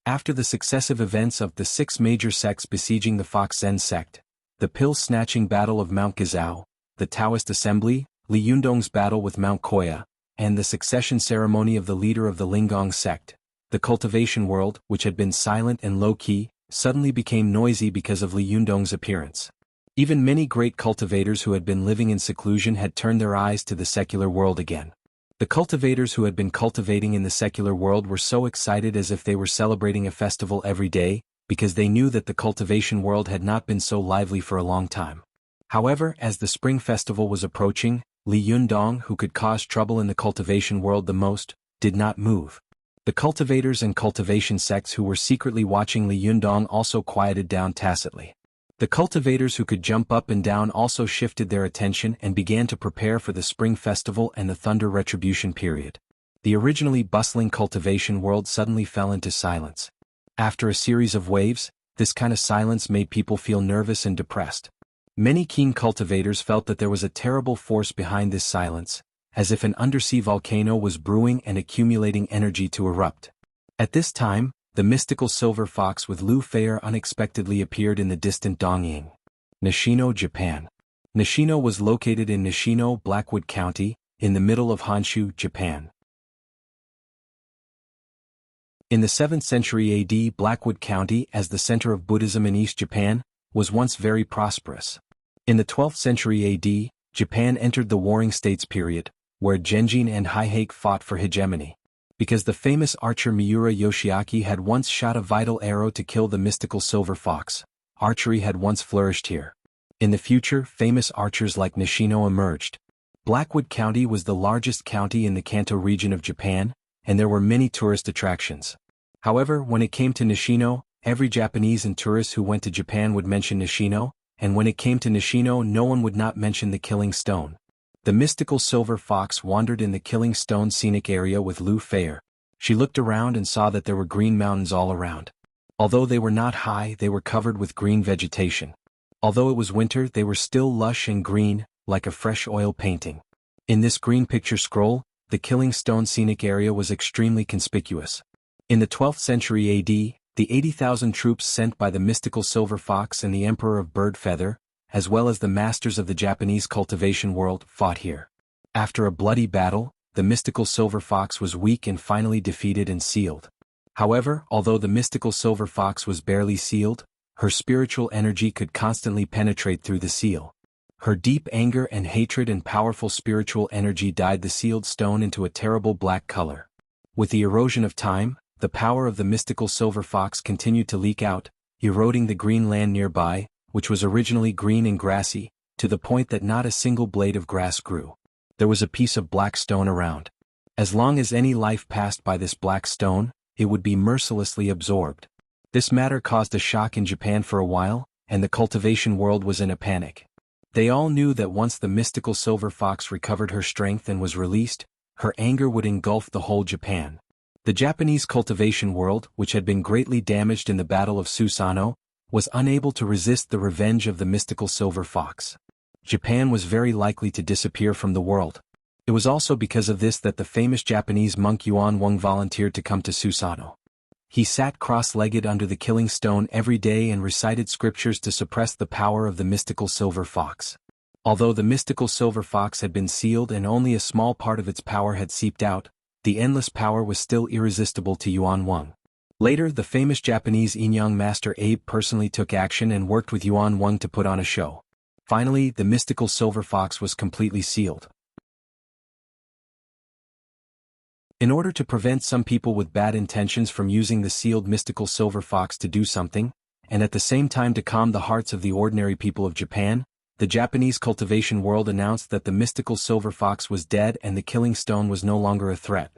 After the successive events of the 6 major sects besieging the Fox Zen sect, the pill-snatching battle of Mount Gazao, the Taoist assembly, Li Yundong's battle with Mount Koya, and the succession ceremony of the leader of the Linggong sect, the cultivation world, which had been silent and low-key, suddenly became noisy because of Li Yundong's appearance. Even many great cultivators who had been living in seclusion had turned their eyes to the secular world again. The cultivators who had been cultivating in the secular world were so excited as if they were celebrating a festival every day, because they knew that the cultivation world had not been so lively for a long time. However, as the spring festival was approaching, Li Yundong, who could cause trouble in the cultivation world the most, did not move. The cultivators and cultivation sects who were secretly watching Li Yundong also quieted down tacitly. The cultivators who could jump up and down also shifted their attention and began to prepare for the spring festival and the thunder retribution period. The originally bustling cultivation world suddenly fell into silence. After a series of waves, this kind of silence made people feel nervous and depressed. Many keen cultivators felt that there was a terrible force behind this silence, as if an undersea volcano was brewing and accumulating energy to erupt. At this time, the mystical silver fox with Lu Fei unexpectedly appeared in the distant Dongying, Nishino, Japan. Nishino was located in Nishino, Blackwood County, in the middle of Honshu, Japan. In the 7th century AD, Blackwood County, as the center of Buddhism in East Japan, was once very prosperous. In the 12th century AD, Japan entered the Warring States period, where Genjin and Heihei fought for hegemony. Because the famous archer Miura Yoshiaki had once shot a vital arrow to kill the mystical silver fox, archery had once flourished here. In the future, famous archers like Nishino emerged. Blackwood County was the largest county in the Kanto region of Japan, and there were many tourist attractions. However, when it came to Nishino, every Japanese and tourists who went to Japan would mention Nishino, and when it came to Nishino, no one would not mention the Killing Stone. The mystical silver fox wandered in the Killing Stone scenic area with Lu Fei. She looked around and saw that there were green mountains all around. Although they were not high, they were covered with green vegetation. Although it was winter, they were still lush and green, like a fresh oil painting. In this green picture scroll, the Killing Stone scenic area was extremely conspicuous. In the 12th century AD, the 80,000 troops sent by the mystical silver fox and the Emperor of Bird Feather, as well as the masters of the Japanese cultivation world, fought here. After a bloody battle, the mystical silver fox was weak and finally defeated and sealed. However, although the mystical silver fox was barely sealed, her spiritual energy could constantly penetrate through the seal. Her deep anger and hatred and powerful spiritual energy dyed the sealed stone into a terrible black color. With the erosion of time, the power of the mystical silver fox continued to leak out, eroding the green land nearby, which was originally green and grassy, to the point that not a single blade of grass grew. There was a piece of black stone around. As long as any life passed by this black stone, it would be mercilessly absorbed. This matter caused a shock in Japan for a while, and the cultivation world was in a panic. They all knew that once the mystical silver fox recovered her strength and was released, her anger would engulf the whole Japan. The Japanese cultivation world, which had been greatly damaged in the Battle of Susano, was unable to resist the revenge of the mystical silver fox. Japan was very likely to disappear from the world. It was also because of this that the famous Japanese monk Yuan Wang volunteered to come to Susano. He sat cross-legged under the Killing Stone every day and recited scriptures to suppress the power of the mystical silver fox. Although the mystical silver fox had been sealed and only a small part of its power had seeped out, the endless power was still irresistible to Yuan Wang. Later, the famous Japanese Inyang master Abe personally took action and worked with Yuan Wang to put on a show. Finally, the mystical silver fox was completely sealed. In order to prevent some people with bad intentions from using the sealed mystical silver fox to do something, and at the same time to calm the hearts of the ordinary people of Japan, the Japanese cultivation world announced that the mystical silver fox was dead and the Killing Stone was no longer a threat.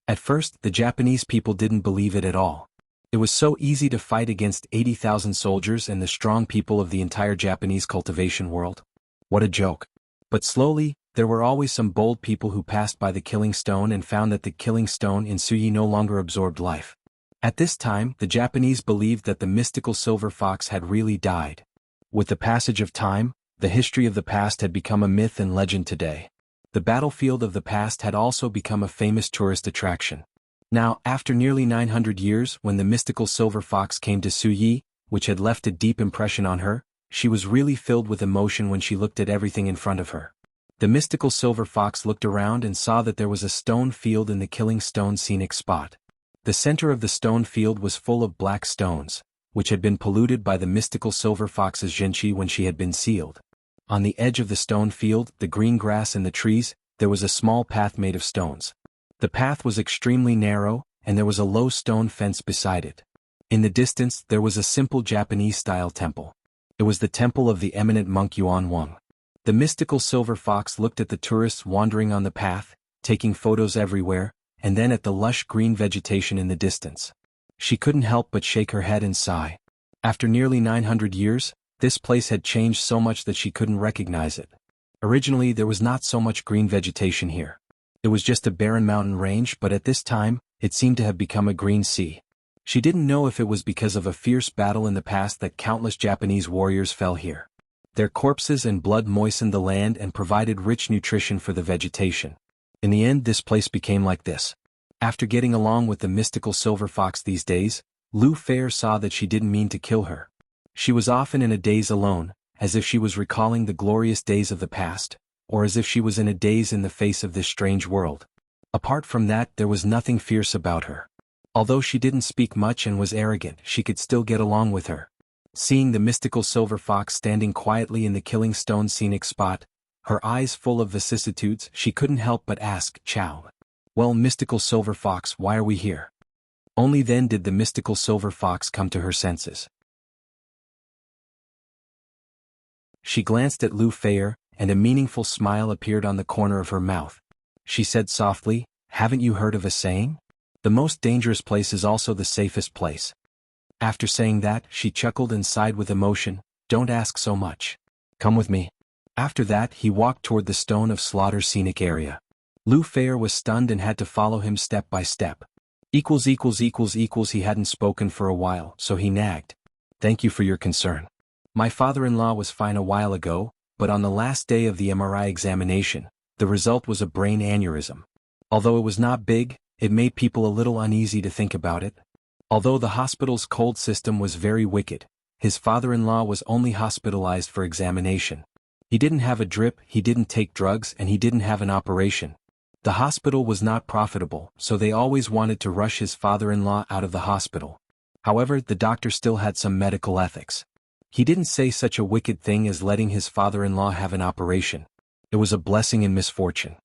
At first, the Japanese people didn't believe it at all. It was so easy to fight against 80,000 soldiers and the strong people of the entire Japanese cultivation world. What a joke. But slowly, there were always some bold people who passed by the Killing Stone and found that the Killing Stone in Suyi no longer absorbed life. At this time, the Japanese believed that the mystical silver fox had really died. With the passage of time, the history of the past had become a myth and legend today. The battlefield of the past had also become a famous tourist attraction. Now, after nearly 900 years, when the mystical silver fox came to Suyi, which had left a deep impression on her, she was really filled with emotion when she looked at everything in front of her. The mystical silver fox looked around and saw that there was a stone field in the Killing Stone scenic spot. The center of the stone field was full of black stones, which had been polluted by the mystical silver fox's genchi when she had been sealed. On the edge of the stone field, the green grass and the trees, there was a small path made of stones. The path was extremely narrow, and there was a low stone fence beside it. In the distance, there was a simple Japanese-style temple. It was the temple of the eminent monk Yuan Wang. The mystical silver fox looked at the tourists wandering on the path, taking photos everywhere, and then at the lush green vegetation in the distance. She couldn't help but shake her head and sigh. After nearly 900 years, this place had changed so much that she couldn't recognize it. Originally, there was not so much green vegetation here. It was just a barren mountain range, but at this time, it seemed to have become a green sea. She didn't know if it was because of a fierce battle in the past that countless Japanese warriors fell here. Their corpses and blood moistened the land and provided rich nutrition for the vegetation. In the end, this place became like this. After getting along with the mystical silver fox these days, Lu Fair saw that she didn't mean to kill her. She was often in a daze alone, as if she was recalling the glorious days of the past, or as if she was in a daze in the face of this strange world. Apart from that, there was nothing fierce about her. Although she didn't speak much and was arrogant, she could still get along with her. Seeing the mystical silver fox standing quietly in the Killing Stone scenic spot, her eyes full of vicissitudes, she couldn't help but ask, "Chow. Well, mystical silver fox, why are we here?" Only then did the mystical silver fox come to her senses. She glanced at Lu Fair, and a meaningful smile appeared on the corner of her mouth. She said softly, "Haven't you heard of a saying? The most dangerous place is also the safest place." After saying that, she chuckled and sighed with emotion, "Don't ask so much. Come with me." After that, he walked toward the Stone of Slaughter scenic area. Lu Fair was stunned and had to follow him step by step. He hadn't spoken for a while, so he nagged. "Thank you for your concern. My father-in-law was fine a while ago, but on the last day of the MRI examination, the result was a brain aneurysm. Although it was not big, it made people a little uneasy to think about it. Although the hospital's cold system was very wicked, his father-in-law was only hospitalized for examination. He didn't have a drip, he didn't take drugs, and he didn't have an operation. The hospital was not profitable, so they always wanted to rush his father-in-law out of the hospital. However, the doctor still had some medical ethics. He didn't say such a wicked thing as letting his father-in-law have an operation. It was a blessing in misfortune.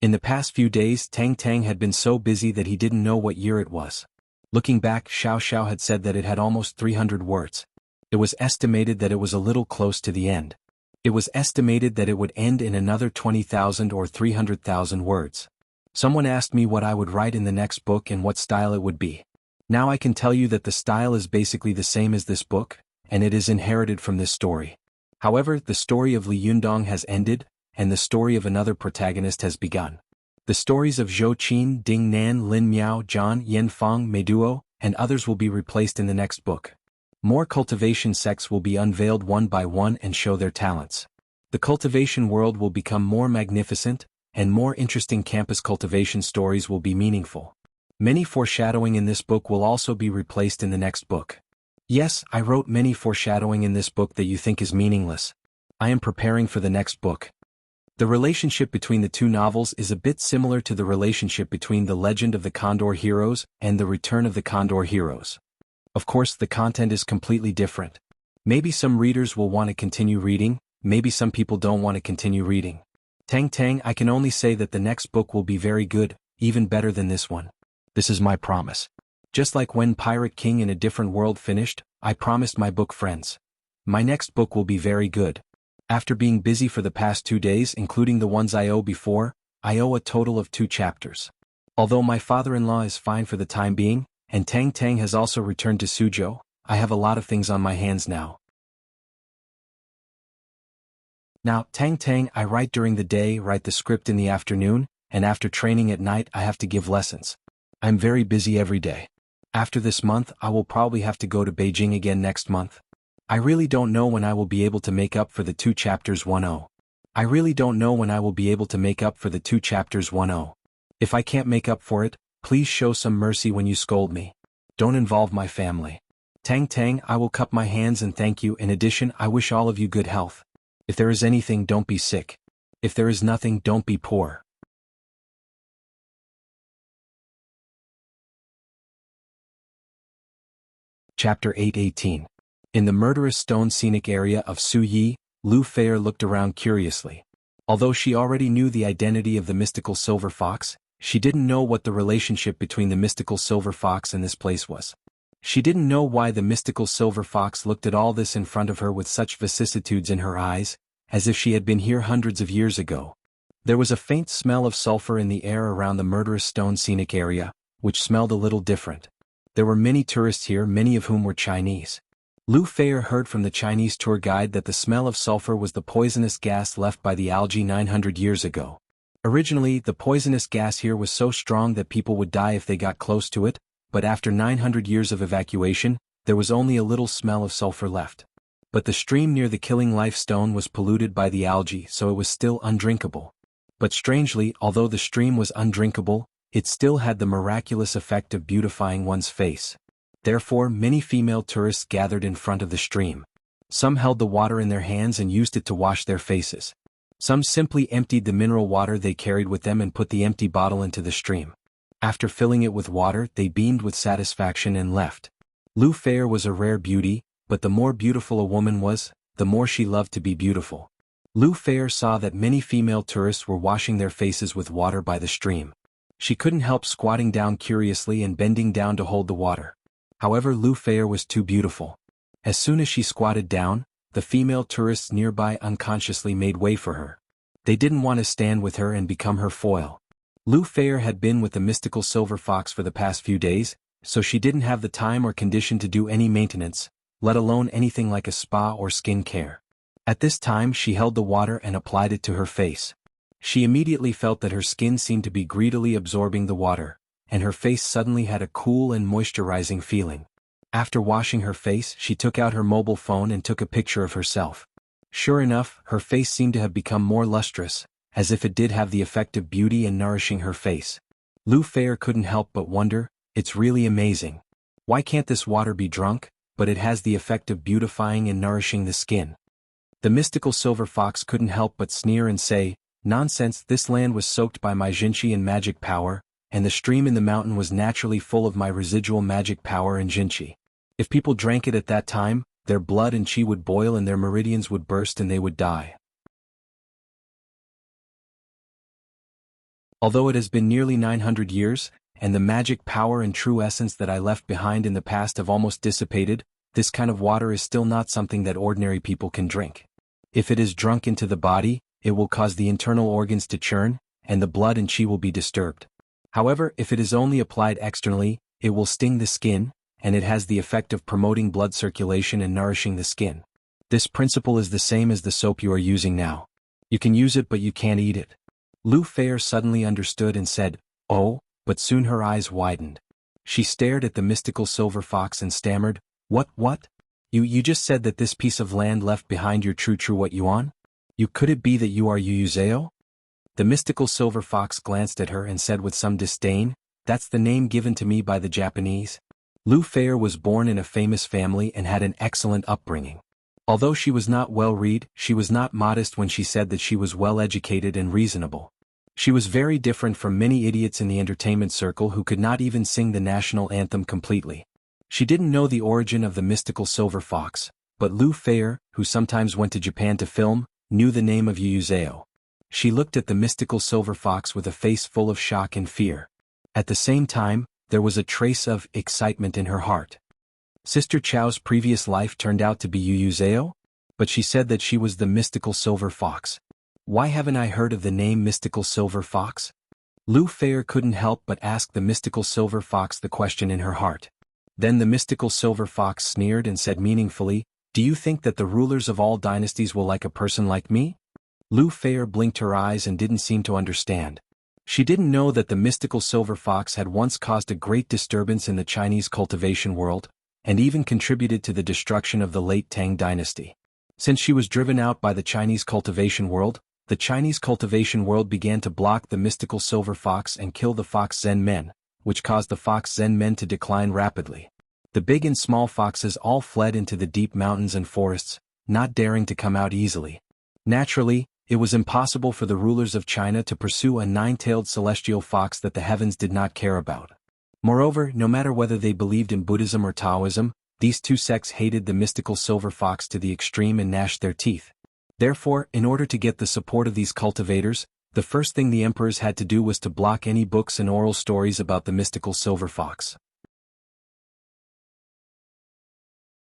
In the past few days, Tang Tang had been so busy that he didn't know what year it was. Looking back, Xiao Xiao had said that it had almost 300 words. It was estimated that it was a little close to the end. It was estimated that it would end in another 20,000 or 300,000 words. Someone asked me what I would write in the next book and what style it would be. Now I can tell you that the style is basically the same as this book, and it is inherited from this story. However, the story of Li Yundong has ended, and the story of another protagonist has begun. The stories of Zhou Qin, Ding Nan, Lin Miao, Zhang, Yen Feng, Meiduo, and others will be replaced in the next book. More cultivation sects will be unveiled one by one and show their talents. The cultivation world will become more magnificent, and more interesting campus cultivation stories will be meaningful. Many foreshadowing in this book will also be replaced in the next book. Yes, I wrote many foreshadowing in this book that you think is meaningless. I am preparing for the next book. The relationship between the two novels is a bit similar to the relationship between The Legend of the Condor Heroes and The Return of the Condor Heroes. Of course, the content is completely different. Maybe some readers will want to continue reading, maybe some people don't want to continue reading. Tang Tang, I can only say that the next book will be very good, even better than this one. This is my promise. Just like when Pirate King in a Different World finished, I promised my book friends. My next book will be very good. After being busy for the past 2 days, including the ones I owe before, I owe a total of 2 chapters. Although my father-in-law is fine for the time being, and Tang Tang has also returned to Suzhou, I have a lot of things on my hands now. Now, Tang Tang, I write during the day, write the script in the afternoon, and after training at night I have to give lessons. I'm very busy every day. After this month, I will probably have to go to Beijing again next month. I really don't know when I will be able to make up for the 2 chapters 1-0. I really don't know when I will be able to make up for the 2 chapters 1-0. If I can't make up for it, please show some mercy when you scold me. Don't involve my family. Tang Tang, I will cup my hands and thank you. In addition, I wish all of you good health. If there is anything, don't be sick. If there is nothing, don't be poor. Chapter 8:18. In the murderous stone scenic area of Suyi, Lu Fair looked around curiously. Although she already knew the identity of the mystical silver fox, she didn't know what the relationship between the mystical silver fox and this place was. She didn't know why the mystical silver fox looked at all this in front of her with such vicissitudes in her eyes, as if she had been here hundreds of years ago. There was a faint smell of sulfur in the air around the murderous stone scenic area, which smelled a little different. There were many tourists here, many of whom were Chinese. Lu Fair heard from the Chinese tour guide that the smell of sulfur was the poisonous gas left by the algae 900 years ago. Originally, the poisonous gas here was so strong that people would die if they got close to it, but after 900 years of evacuation, there was only a little smell of sulfur left. But the stream near the Killing Life Stone was polluted by the algae, so it was still undrinkable. But strangely, although the stream was undrinkable, it still had the miraculous effect of beautifying one's face. Therefore, many female tourists gathered in front of the stream. Some held the water in their hands and used it to wash their faces. Some simply emptied the mineral water they carried with them and put the empty bottle into the stream. After filling it with water, they beamed with satisfaction and left. Lu Fair was a rare beauty, but the more beautiful a woman was, the more she loved to be beautiful. Lu Fair saw that many female tourists were washing their faces with water by the stream. She couldn't help squatting down curiously and bending down to hold the water. However, Lu Fair was too beautiful. As soon as she squatted down, the female tourists nearby unconsciously made way for her. They didn't want to stand with her and become her foil. Lu Fair had been with the mystical silver fox for the past few days, so she didn't have the time or condition to do any maintenance, let alone anything like a spa or skin care. At this time she held the water and applied it to her face. She immediately felt that her skin seemed to be greedily absorbing the water, and her face suddenly had a cool and moisturizing feeling. After washing her face, she took out her mobile phone and took a picture of herself. Sure enough, her face seemed to have become more lustrous, as if it did have the effect of beauty and nourishing her face. Lu Fair couldn't help but wonder, it's really amazing. Why can't this water be drunk? But it has the effect of beautifying and nourishing the skin. The mystical silver fox couldn't help but sneer and say, nonsense, this land was soaked by my jinchi and magic power, and the stream in the mountain was naturally full of my residual magic power and jinchi. If people drank it at that time, their blood and chi would boil and their meridians would burst and they would die. Although it has been nearly 900 years, and the magic power and true essence that I left behind in the past have almost dissipated, this kind of water is still not something that ordinary people can drink. If it is drunk into the body, it will cause the internal organs to churn, and the blood and chi will be disturbed. However, if it is only applied externally, it will sting the skin, and it has the effect of promoting blood circulation and nourishing the skin. This principle is the same as the soap you are using now. You can use it but you can't eat it. Lu Fair suddenly understood and said, oh, but soon her eyes widened. She stared at the mystical silver fox and stammered, what? You just said that this piece of land left behind your true what you on? Could it be that you are Yuyuzeo? The mystical silver fox glanced at her and said with some disdain, that's the name given to me by the Japanese. Lu Fair was born in a famous family and had an excellent upbringing. Although she was not well-read, she was not modest when she said that she was well-educated and reasonable. She was very different from many idiots in the entertainment circle who could not even sing the national anthem completely. She didn't know the origin of the mystical silver fox, but Lu Fair, who sometimes went to Japan to film, knew the name of Yuyuzeo. She looked at the mystical silver fox with a face full of shock and fear. At the same time, there was a trace of excitement in her heart. Sister Chow's previous life turned out to be Yuyuzeo? But she said that she was the mystical silver fox. Why haven't I heard of the name mystical silver fox? Lu Fair couldn't help but ask the mystical silver fox the question in her heart. Then the mystical silver fox sneered and said meaningfully, do you think that the rulers of all dynasties will like a person like me? Lu Fair blinked her eyes and didn't seem to understand. She didn't know that the mystical silver fox had once caused a great disturbance in the Chinese cultivation world, and even contributed to the destruction of the late Tang dynasty. Since she was driven out by the Chinese cultivation world began to block the mystical silver fox and kill the fox Zen men, which caused the fox Zen men to decline rapidly. The big and small foxes all fled into the deep mountains and forests, not daring to come out easily. Naturally, it was impossible for the rulers of China to pursue a nine-tailed celestial fox that the heavens did not care about. Moreover, no matter whether they believed in Buddhism or Taoism, these two sects hated the mystical silver fox to the extreme and gnashed their teeth. Therefore, in order to get the support of these cultivators, the first thing the emperors had to do was to block any books and oral stories about the mystical silver fox.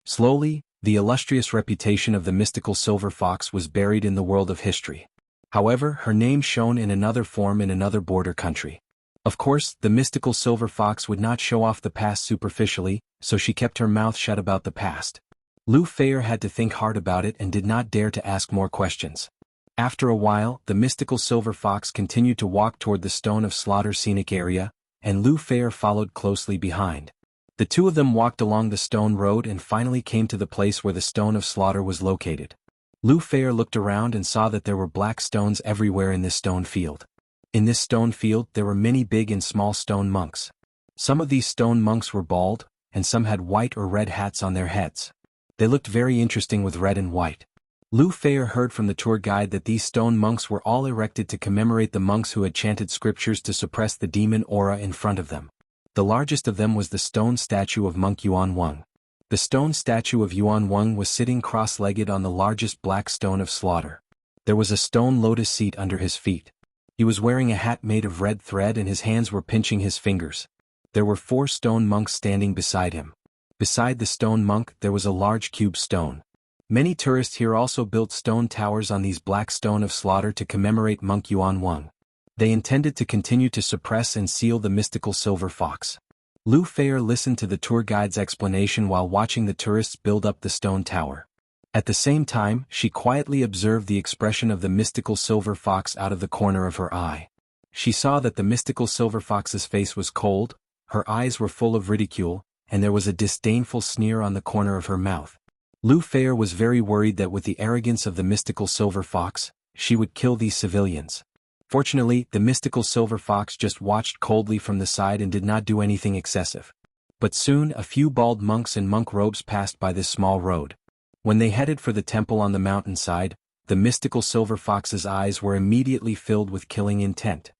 Slowly, the illustrious reputation of the mystical silver fox was buried in the world of history. However, her name shone in another form in another border country. Of course, the mystical silver fox would not show off the past superficially, so she kept her mouth shut about the past. Lu Fair had to think hard about it and did not dare to ask more questions. After a while, the mystical silver fox continued to walk toward the Stone of Slaughter scenic area, and Lu Fair followed closely behind. The two of them walked along the stone road and finally came to the place where the stone of slaughter was located. Lu Fei looked around and saw that there were black stones everywhere in this stone field. In this stone field there were many big and small stone monks. Some of these stone monks were bald, and some had white or red hats on their heads. They looked very interesting with red and white. Lu Fei heard from the tour guide that these stone monks were all erected to commemorate the monks who had chanted scriptures to suppress the demon aura in front of them. The largest of them was the stone statue of monk Yuan Wang. The stone statue of Yuan Wang was sitting cross-legged on the largest black stone of slaughter. There was a stone lotus seat under his feet. He was wearing a hat made of red thread and his hands were pinching his fingers. There were 4 stone monks standing beside him. Beside the stone monk there was a large cube stone. Many tourists here also built stone towers on these black stone of slaughter to commemorate monk Yuan Wang. They intended to continue to suppress and seal the mystical silver fox. Lu Fei listened to the tour guide's explanation while watching the tourists build up the stone tower. At the same time, she quietly observed the expression of the mystical silver fox out of the corner of her eye. She saw that the mystical silver fox's face was cold, her eyes were full of ridicule, and there was a disdainful sneer on the corner of her mouth. Lu Fei was very worried that with the arrogance of the mystical silver fox, she would kill these civilians. Fortunately, the mystical silver fox just watched coldly from the side and did not do anything excessive. But soon a few bald monks in monk robes passed by this small road. When they headed for the temple on the mountainside, the mystical silver fox's eyes were immediately filled with killing intent.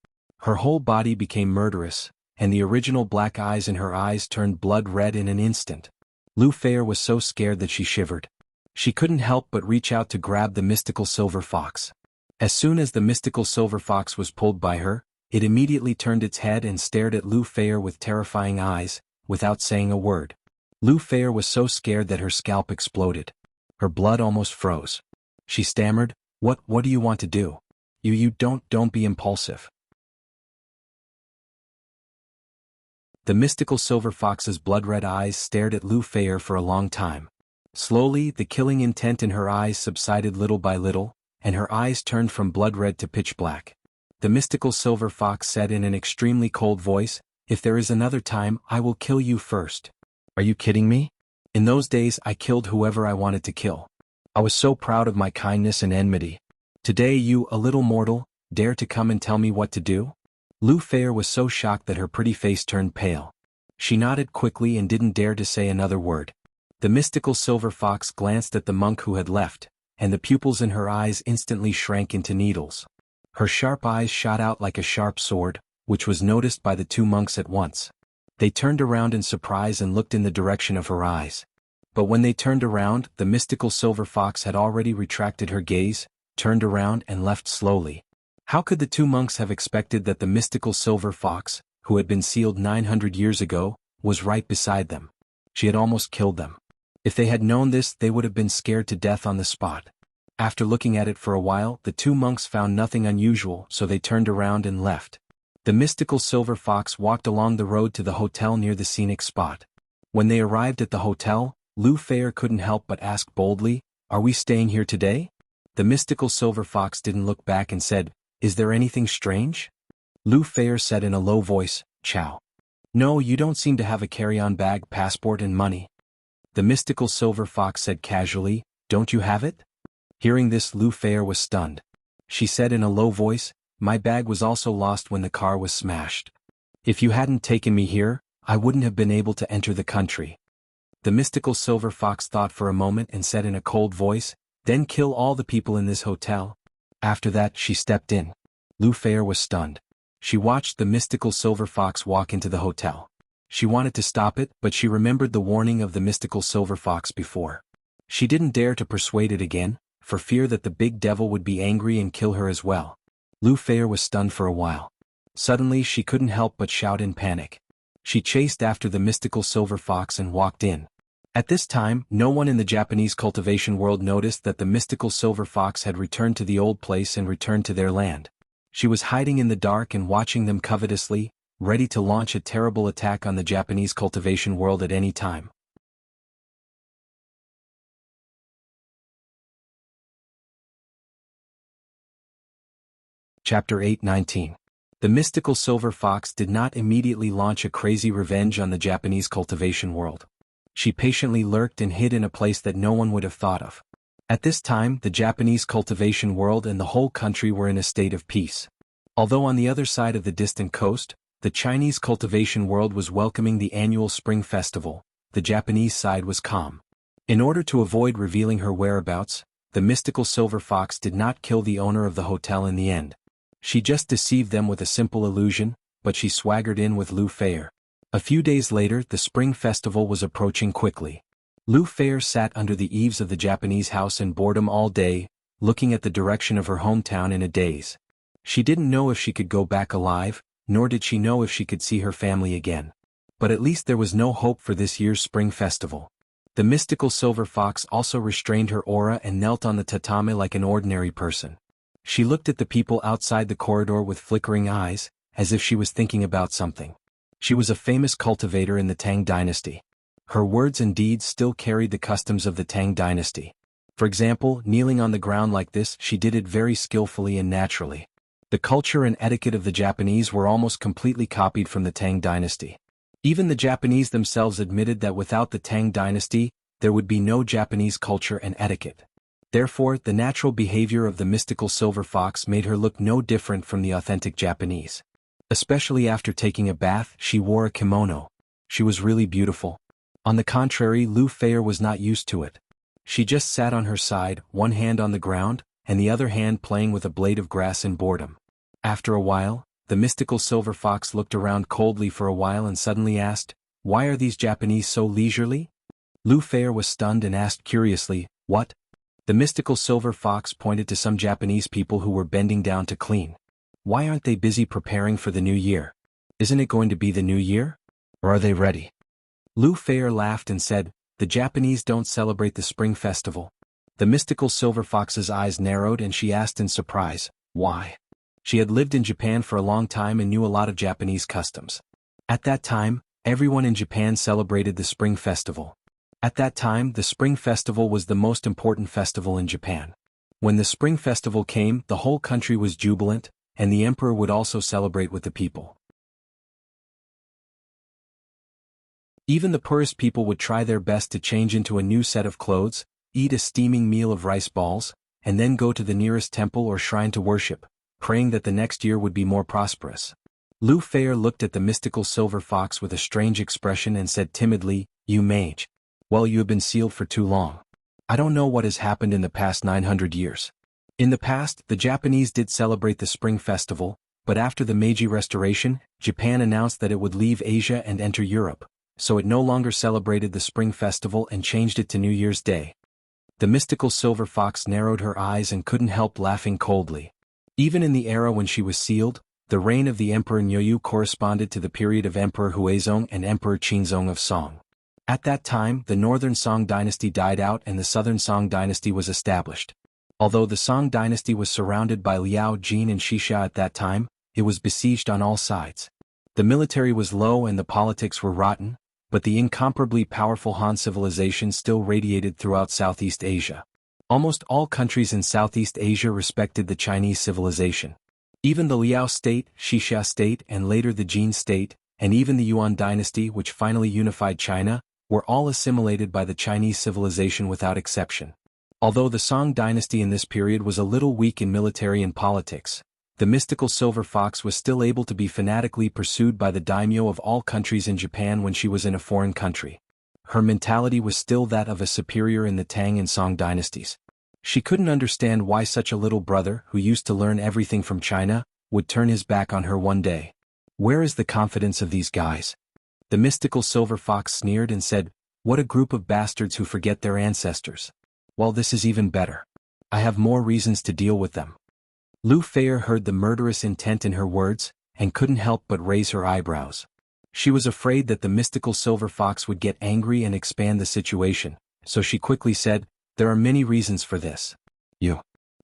Her whole body became murderous, and the original black eyes in her eyes turned blood red in an instant. Lu Fei was so scared that she shivered. She couldn't help but reach out to grab the mystical silver fox. As soon as the mystical silver fox was pulled by her, it immediately turned its head and stared at Lu Fei with terrifying eyes, without saying a word. Lu Fei was so scared that her scalp exploded. Her blood almost froze. She stammered, What do you want to do? You don't be impulsive. The mystical silver fox's blood-red eyes stared at Lu Fei for a long time. Slowly, the killing intent in her eyes subsided little by little, and her eyes turned from blood-red to pitch black. The mystical silver fox said in an extremely cold voice, If there is another time, I will kill you first. Are you kidding me? In those days I killed whoever I wanted to kill. I was so proud of my kindness and enmity. Today you, a little mortal, dare to come and tell me what to do? Lu Fei was so shocked that her pretty face turned pale. She nodded quickly and didn't dare to say another word. The mystical silver fox glanced at the monk who had left, and the pupils in her eyes instantly shrank into needles. Her sharp eyes shot out like a sharp sword, which was noticed by the 2 monks at once. They turned around in surprise and looked in the direction of her eyes. But when they turned around, the mystical silver fox had already retracted her gaze, turned around and left slowly. How could the 2 monks have expected that the mystical silver fox, who had been sealed 900 years ago, was right beside them? She had almost killed them. If they had known this, they would have been scared to death on the spot. After looking at it for a while, the 2 monks found nothing unusual, so they turned around and left. The mystical silver fox walked along the road to the hotel near the scenic spot. When they arrived at the hotel, Lu Fei couldn't help but ask boldly, Are we staying here today? The mystical silver fox didn't look back and said, Is there anything strange? Lu Fei said in a low voice, Chow. No, you don't seem to have a carry-on bag, passport and money. The mystical silver fox said casually, Don't you have it? Hearing this, Lu Fei was stunned. She said in a low voice, My bag was also lost when the car was smashed. If you hadn't taken me here, I wouldn't have been able to enter the country. The mystical silver fox thought for a moment and said in a cold voice, Then kill all the people in this hotel. After that, she stepped in. Lu Fei was stunned. She watched the mystical silver fox walk into the hotel. She wanted to stop it, but she remembered the warning of the mystical silver fox before. She didn't dare to persuade it again, for fear that the big devil would be angry and kill her as well. Lu Fei was stunned for a while. Suddenly she couldn't help but shout in panic. She chased after the mystical silver fox and walked in. At this time, no one in the Japanese cultivation world noticed that the mystical silver fox had returned to the old place and returned to their land. She was hiding in the dark and watching them covetously, ready to launch a terrible attack on the Japanese cultivation world at any time. Chapter 8:19. The mystical silver fox did not immediately launch a crazy revenge on the Japanese cultivation world. She patiently lurked and hid in a place that no one would have thought of. At this time, the Japanese cultivation world and the whole country were in a state of peace. Although on the other side of the distant coast, the Chinese cultivation world was welcoming the annual spring festival, the Japanese side was calm. In order to avoid revealing her whereabouts, the mystical silver fox did not kill the owner of the hotel in the end. She just deceived them with a simple illusion, but she swaggered in with Lu Feier. A few days later, the spring festival was approaching quickly. Lu Feier sat under the eaves of the Japanese house in boredom all day, looking at the direction of her hometown in a daze. She didn't know if she could go back alive, nor did she know if she could see her family again. But at least there was no hope for this year's spring festival. The mystical silver fox also restrained her aura and knelt on the tatami like an ordinary person. She looked at the people outside the corridor with flickering eyes, as if she was thinking about something. She was a famous cultivator in the Tang dynasty. Her words and deeds still carried the customs of the Tang dynasty. For example, kneeling on the ground like this, she did it very skillfully and naturally. The culture and etiquette of the Japanese were almost completely copied from the Tang dynasty. Even the Japanese themselves admitted that without the Tang dynasty, there would be no Japanese culture and etiquette. Therefore, the natural behavior of the mystical silver fox made her look no different from the authentic Japanese. Especially after taking a bath, she wore a kimono. She was really beautiful. On the contrary, Lu Feier was not used to it. She just sat on her side, one hand on the ground, and the other hand playing with a blade of grass in boredom. After a while, the mystical silver fox looked around coldly for a while and suddenly asked, "Why are these Japanese so leisurely?" Lu Feier was stunned and asked curiously, "What?" The mystical silver fox pointed to some Japanese people who were bending down to clean. "Why aren't they busy preparing for the new year? Isn't it going to be the new year? Or are they ready?" Lu Feier laughed and said, "The Japanese don't celebrate the spring festival." The mystical silver fox's eyes narrowed and she asked in surprise, "Why?" She had lived in Japan for a long time and knew a lot of Japanese customs. At that time, everyone in Japan celebrated the spring festival. At that time, the spring festival was the most important festival in Japan. When the spring festival came, the whole country was jubilant, and the emperor would also celebrate with the people. Even the poorest people would try their best to change into a new set of clothes, eat a steaming meal of rice balls, and then go to the nearest temple or shrine to worship, praying that the next year would be more prosperous. Lu Feier looked at the mystical silver fox with a strange expression and said timidly, "You mage. Well, you have been sealed for too long. I don't know what has happened in the past 900 years. In the past, the Japanese did celebrate the spring festival, but after the Meiji Restoration, Japan announced that it would leave Asia and enter Europe, so it no longer celebrated the spring festival and changed it to New Year's Day." The mystical silver fox narrowed her eyes and couldn't help laughing coldly. Even in the era when she was sealed, the reign of the Emperor Nyoyu corresponded to the period of Emperor Huizong and Emperor Qinzong of Song. At that time, the northern Song dynasty died out and the southern Song dynasty was established. Although the Song dynasty was surrounded by Liao, Jin and Xixia at that time, it was besieged on all sides. The military was low and the politics were rotten, but the incomparably powerful Han civilization still radiated throughout Southeast Asia. Almost all countries in Southeast Asia respected the Chinese civilization. Even the Liao state, Xixia state and later the Jin state, and even the Yuan dynasty which finally unified China, were all assimilated by the Chinese civilization without exception. Although the Song dynasty in this period was a little weak in military and politics, the mystical silver fox was still able to be fanatically pursued by the daimyo of all countries in Japan when she was in a foreign country. Her mentality was still that of a superior in the Tang and Song dynasties. She couldn't understand why such a little brother, who used to learn everything from China, would turn his back on her one day. Where is the confidence of these guys? The mystical silver fox sneered and said, "What a group of bastards who forget their ancestors. Well, this is even better. I have more reasons to deal with them." Lu Feier heard the murderous intent in her words, and couldn't help but raise her eyebrows. She was afraid that the mystical silver fox would get angry and expand the situation, so she quickly said, "There are many reasons for this. You."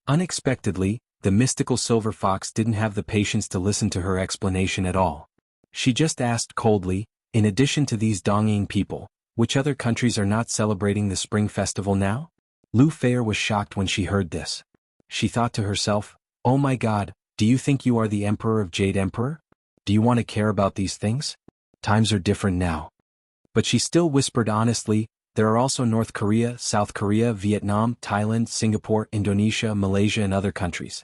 Unexpectedly, the mystical silver fox didn't have the patience to listen to her explanation at all. She just asked coldly, "In addition to these Dongying people, which other countries are not celebrating the spring festival now?" Lu Feier was shocked when she heard this. She thought to herself, "Oh my God, Do you think you are the Emperor of Jade Emperor? Do you want to care about these things? Times are different now. But she still whispered honestly, there are also North Korea, South Korea, Vietnam, Thailand, Singapore, Indonesia, Malaysia and other countries.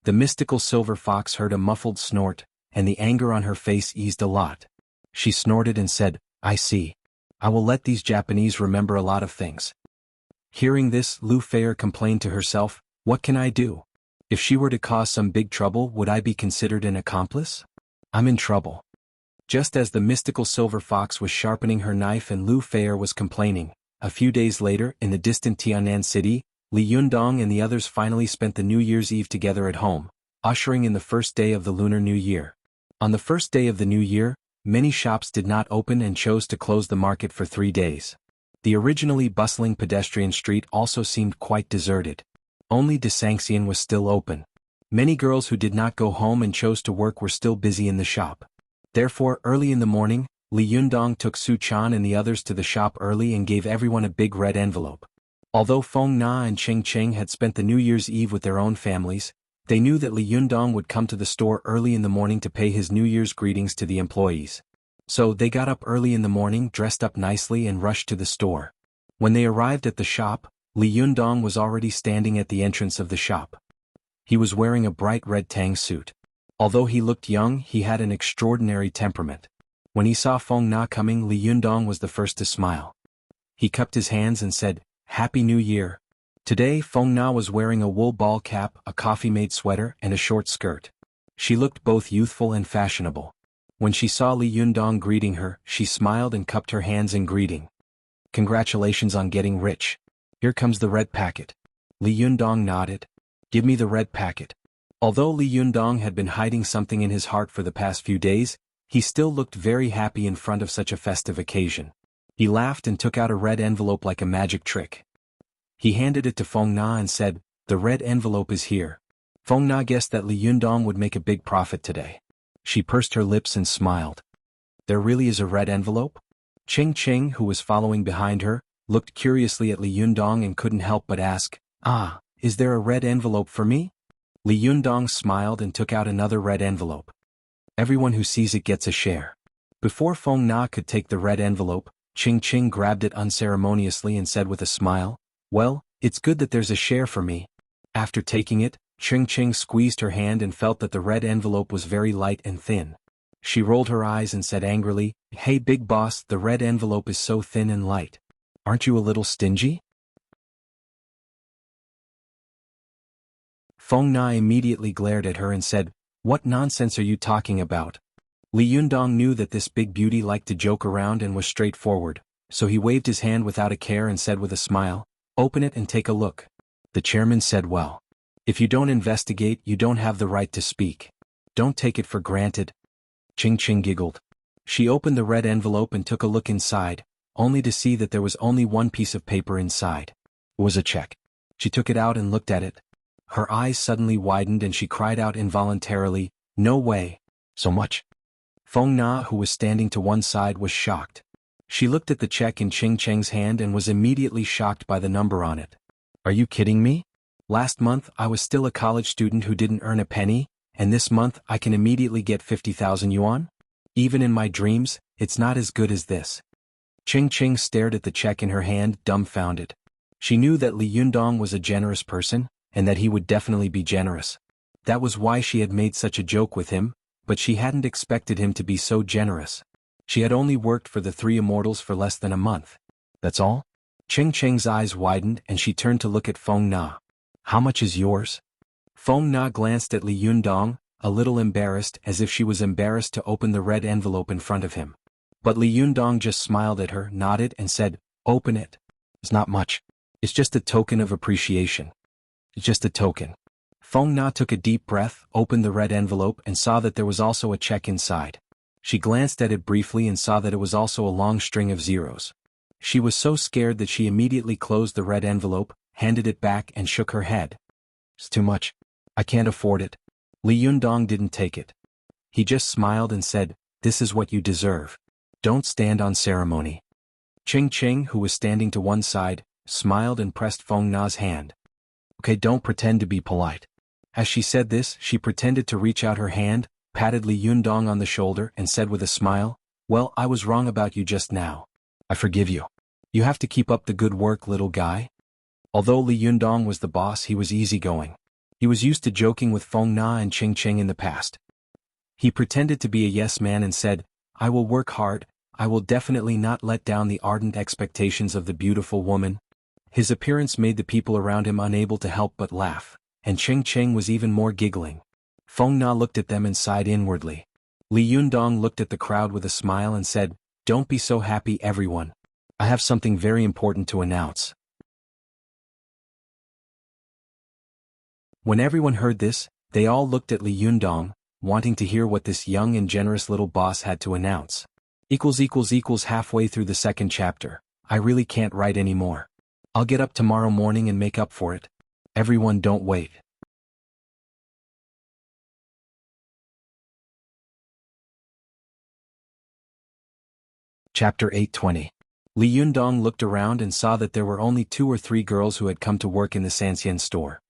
The mystical silver fox heard a muffled snort, and the anger on her face eased a lot. She snorted and said, I see. I will let these Japanese remember a lot of things. Hearing this, Lu Feier complained to herself, what can I do? If she were to cause some big trouble, would I be considered an accomplice? I'm in trouble. Just as the mystical silver fox was sharpening her knife and Lu Feier was complaining, a few days later, in the distant Tianan city, Li Yundong and the others finally spent the New Year's Eve together at home, ushering in the first day of the Lunar New Year. On the first day of the new year, many shops did not open and chose to close the market for 3 days. The originally bustling pedestrian street also seemed quite deserted. Only de Sanxian was still open. Many girls who did not go home and chose to work were still busy in the shop. Therefore, early in the morning, Li Yundong took Su Chan and the others to the shop early and gave everyone a big red envelope. Although Feng Na and Cheng Cheng had spent the New Year's Eve with their own families, they knew that Li Yundong would come to the store early in the morning to pay his New Year's greetings to the employees. So they got up early in the morning, dressed up nicely and rushed to the store. When they arrived at the shop, Li Yundong was already standing at the entrance of the shop. He was wearing a bright red tang suit. Although he looked young, he had an extraordinary temperament. When he saw Feng Na coming, Li Yundong was the first to smile. He cupped his hands and said, Happy New Year. Today, Feng Na was wearing a wool ball cap, a coffee-made sweater, and a short skirt. She looked both youthful and fashionable. When she saw Li Yundong greeting her, she smiled and cupped her hands in greeting. Congratulations on getting rich. Here comes the red packet. Li Yundong nodded. Give me the red packet. Although Li Yundong had been hiding something in his heart for the past few days, he still looked very happy in front of such a festive occasion. He laughed and took out a red envelope like a magic trick. He handed it to Feng Na and said, The red envelope is here. Feng Na guessed that Li Yundong would make a big profit today. She pursed her lips and smiled. There really is a red envelope? Cheng Cheng, who was following behind her, looked curiously at Li Yundong and couldn't help but ask, is there a red envelope for me? Li Yundong smiled and took out another red envelope. Everyone who sees it gets a share. Before Feng Na could take the red envelope, Cheng Cheng grabbed it unceremoniously and said with a smile, Well, it's good that there's a share for me. After taking it, Cheng Cheng squeezed her hand and felt that the red envelope was very light and thin. She rolled her eyes and said angrily, Hey big boss, the red envelope is so thin and light. Aren't you a little stingy? Feng Na immediately glared at her and said, What nonsense are you talking about? Li Yundong knew that this big beauty liked to joke around and was straightforward, so he waved his hand without a care and said with a smile, Open it and take a look. The chairman said, Well, if you don't investigate, you don't have the right to speak. Don't take it for granted. Ching Ching giggled. She opened the red envelope and took a look inside, only to see that there was only one piece of paper inside. It was a check. She took it out and looked at it. Her eyes suddenly widened and she cried out involuntarily, No way. So much. Feng Na, who was standing to one side, was shocked. She looked at the check in Ching Cheng's hand and was immediately shocked by the number on it. Are you kidding me? Last month I was still a college student who didn't earn a penny, and this month I can immediately get 50,000 yuan? Even in my dreams, it's not as good as this. Ching Ching stared at the check in her hand, dumbfounded. She knew that Li Yundong was a generous person, and that he would definitely be generous. That was why she had made such a joke with him, but she hadn't expected him to be so generous. She had only worked for the three immortals for less than a month. That's all? Cheng Cheng's eyes widened and she turned to look at Feng Na. How much is yours? Feng Na glanced at Li Yundong, a little embarrassed, as if she was embarrassed to open the red envelope in front of him. But Li Yundong just smiled at her, nodded and said, Open it. It's not much. It's just a token of appreciation. It's just a token. Feng Na took a deep breath, opened the red envelope and saw that there was also a check inside. She glanced at it briefly and saw that it was also a long string of zeros. She was so scared that she immediately closed the red envelope, handed it back and shook her head. It's too much. I can't afford it. Li Yundong didn't take it. He just smiled and said, This is what you deserve. Don't stand on ceremony. Ching Ching, who was standing to one side, smiled and pressed Feng Na's hand. Okay, don't pretend to be polite. As she said this, she pretended to reach out her hand, patted Li Yundong on the shoulder and said with a smile, "Well, I was wrong about you just now. I forgive you. You have to keep up the good work, little guy." Although Li Yundong was the boss, he was easygoing. He was used to joking with Feng Na and Ching Ching in the past. He pretended to be a yes man and said, "I will work hard, I will definitely not let down the ardent expectations of the beautiful woman." His appearance made the people around him unable to help but laugh, and Ching Ching was even more giggling. Feng Na looked at them and sighed inwardly. Li Yundong looked at the crowd with a smile and said, "Don't be so happy, everyone. I have something very important to announce." When everyone heard this, they all looked at Li Yundong, wanting to hear what this young and generous little boss had to announce. Halfway through the second chapter. I really can't write anymore. I'll get up tomorrow morning and make up for it. Everyone don't wait. Chapter 820. Li Yundong looked around and saw that there were only 2 or 3 girls who had come to work in the Sanxian store.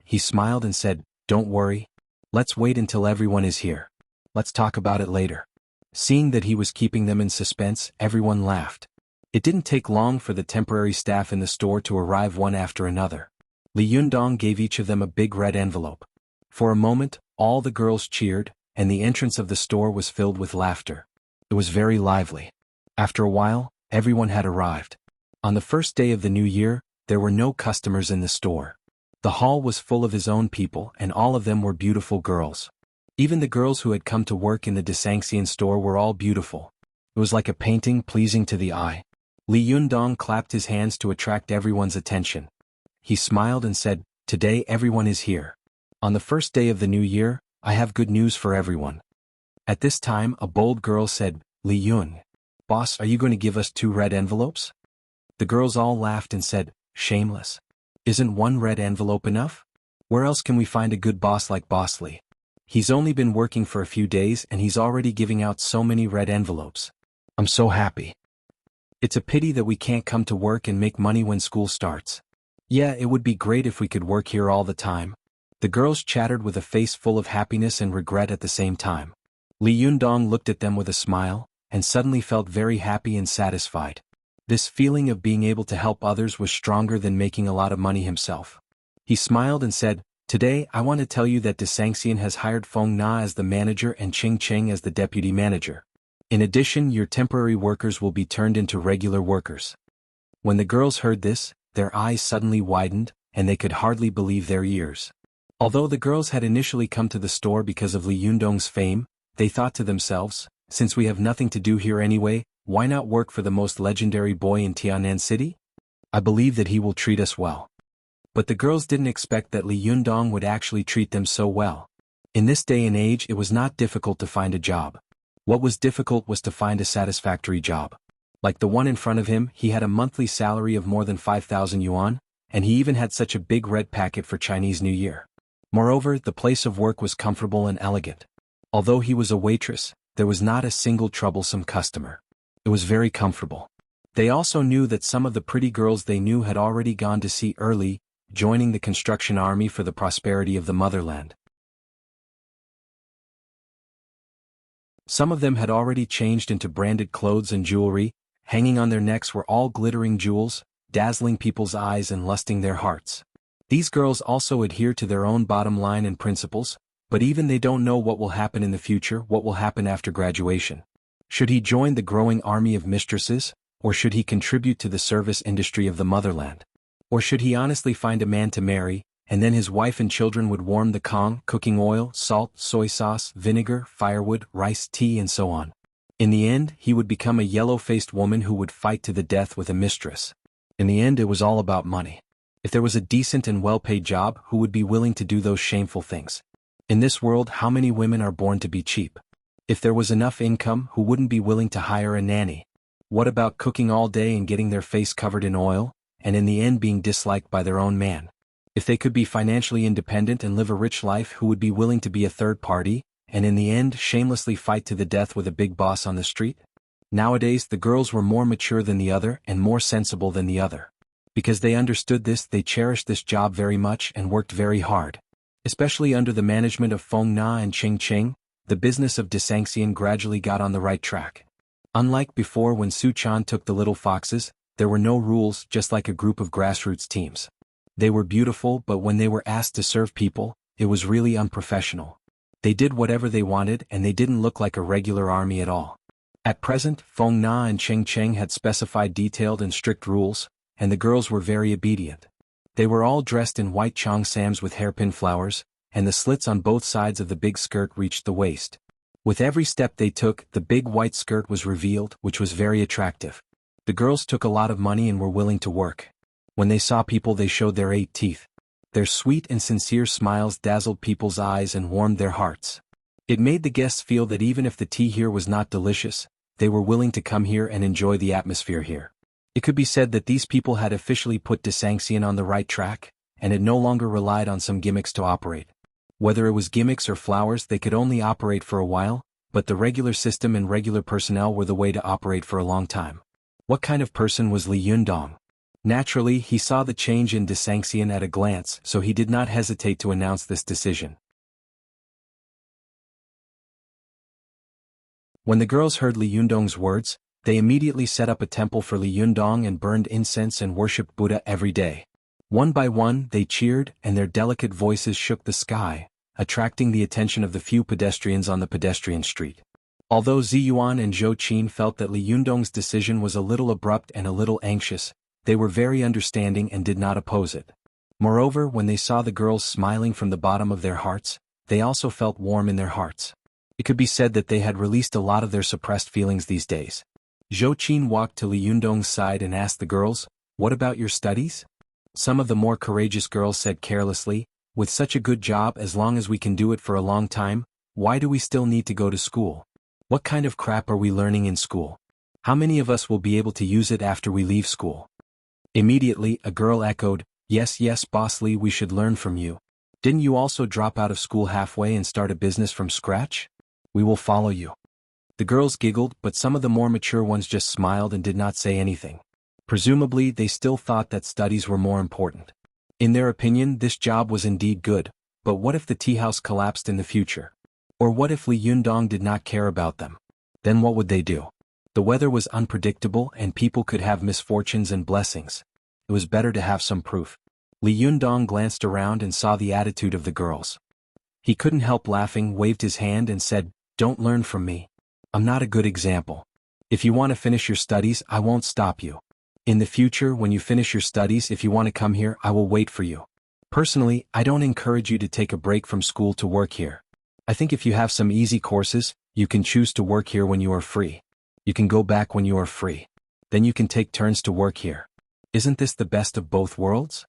He smiled and said, "Don't worry. Let's wait until everyone is here. Let's talk about it later." Seeing that he was keeping them in suspense, everyone laughed. It didn't take long for the temporary staff in the store to arrive one after another. Li Yundong gave each of them a big red envelope. For a moment, all the girls cheered, and the entrance of the store was filled with laughter. It was very lively. After a while, everyone had arrived. On the first day of the new year, there were no customers in the store. The hall was full of his own people, and all of them were beautiful girls. Even the girls who had come to work in the Desangxian store were all beautiful. It was like a painting pleasing to the eye. Li Yundong clapped his hands to attract everyone's attention. He smiled and said, "Today everyone is here. On the first day of the new year, I have good news for everyone." At this time, a bold girl said, "Li Yun, boss, are you going to give us 2 red envelopes?" The girls all laughed and said, "Shameless. Isn't 1 red envelope enough? Where else can we find a good boss like Boss Li? He's only been working for a few days and he's already giving out so many red envelopes. I'm so happy. It's a pity that we can't come to work and make money when school starts. Yeah, it would be great if we could work here all the time." The girls chattered with a face full of happiness and regret at the same time. Li Yundong looked at them with a smile, and suddenly felt very happy and satisfied. This feeling of being able to help others was stronger than making a lot of money himself. He smiled and said, "Today I want to tell you that Desangxian has hired Feng Na as the manager and Ching Ching as the deputy manager. In addition, your temporary workers will be turned into regular workers." When the girls heard this, their eyes suddenly widened, and they could hardly believe their ears. Although the girls had initially come to the store because of Li Yundong's fame, they thought to themselves, "Since we have nothing to do here anyway, why not work for the most legendary boy in Tianan City? I believe that he will treat us well." But the girls didn't expect that Li Yundong would actually treat them so well. In this day and age, it was not difficult to find a job. What was difficult was to find a satisfactory job. Like the one in front of him, he had a monthly salary of more than 5,000 yuan, and he even had such a big red packet for Chinese New Year. Moreover, the place of work was comfortable and elegant. Although he was a waitress, there was not a single troublesome customer. It was very comfortable. They also knew that some of the pretty girls they knew had already gone to sea early, joining the construction army for the prosperity of the motherland. Some of them had already changed into branded clothes and jewelry. Hanging on their necks were all glittering jewels, dazzling people's eyes and lusting their hearts. These girls also adhere to their own bottom line and principles, but even they don't know what will happen in the future, what will happen after graduation. Should he join the growing army of mistresses, or should he contribute to the service industry of the motherland? Or should he honestly find a man to marry, and then his wife and children would warm the Kong, cooking oil, salt, soy sauce, vinegar, firewood, rice, tea and so on. In the end, he would become a yellow-faced woman who would fight to the death with a mistress. In the end, it was all about money. If there was a decent and well-paid job, who would be willing to do those shameful things? In this world, how many women are born to be cheap? If there was enough income, who wouldn't be willing to hire a nanny? What about cooking all day and getting their face covered in oil, and in the end being disliked by their own man? If they could be financially independent and live a rich life, who would be willing to be a third party, and in the end shamelessly fight to the death with a big boss on the street? Nowadays the girls were more mature than the other and more sensible than the other. Because they understood this, they cherished this job very much and worked very hard. Especially under the management of Feng Na and Ching Ching, the business of Desanxian gradually got on the right track. Unlike before when Su Chan took the little foxes, there were no rules, just like a group of grassroots teams. They were beautiful, but when they were asked to serve people, it was really unprofessional. They did whatever they wanted and they didn't look like a regular army at all. At present, Feng Na and Ching Ching had specified detailed and strict rules, and the girls were very obedient. They were all dressed in white cheongsams with hairpin flowers, and the slits on both sides of the big skirt reached the waist. With every step they took, the big white skirt was revealed, which was very attractive. The girls took a lot of money and were willing to work. When they saw people, they showed their 8 teeth. Their sweet and sincere smiles dazzled people's eyes and warmed their hearts. It made the guests feel that even if the tea here was not delicious, they were willing to come here and enjoy the atmosphere here. It could be said that these people had officially put Desanxian on the right track, and had no longer relied on some gimmicks to operate. Whether it was gimmicks or flowers, they could only operate for a while, but the regular system and regular personnel were the way to operate for a long time. What kind of person was Li Yundong? Naturally, he saw the change in Desanxian at a glance, so he did not hesitate to announce this decision. When the girls heard Li Yundong's words, they immediately set up a temple for Li Yundong and burned incense and worshipped Buddha every day. One by one, they cheered, and their delicate voices shook the sky, attracting the attention of the few pedestrians on the pedestrian street. Although Ziyuan and Zhou Qin felt that Li Yundong's decision was a little abrupt and a little anxious, they were very understanding and did not oppose it. Moreover, when they saw the girls smiling from the bottom of their hearts, they also felt warm in their hearts. It could be said that they had released a lot of their suppressed feelings these days. Zhou Qin walked to Li Yundong's side and asked the girls, "What about your studies?" Some of the more courageous girls said carelessly, "With such a good job, as long as we can do it for a long time, why do we still need to go to school? What kind of crap are we learning in school? How many of us will be able to use it after we leave school?" Immediately, a girl echoed, "Yes, yes, Boss Lee, we should learn from you. Didn't you also drop out of school halfway and start a business from scratch? We will follow you." The girls giggled, but some of the more mature ones just smiled and did not say anything. Presumably, they still thought that studies were more important. In their opinion, this job was indeed good, but what if the tea house collapsed in the future? Or what if Li Yundong did not care about them? Then what would they do? The weather was unpredictable and people could have misfortunes and blessings. It was better to have some proof. Li Yundong glanced around and saw the attitude of the girls. He couldn't help laughing, waved his hand and said, "Don't learn from me. I'm not a good example. If you want to finish your studies, I won't stop you. In the future, when you finish your studies, if you want to come here, I will wait for you. Personally, I don't encourage you to take a break from school to work here. I think if you have some easy courses, you can choose to work here when you are free. You can go back when you are free. Then you can take turns to work here. Isn't this the best of both worlds?"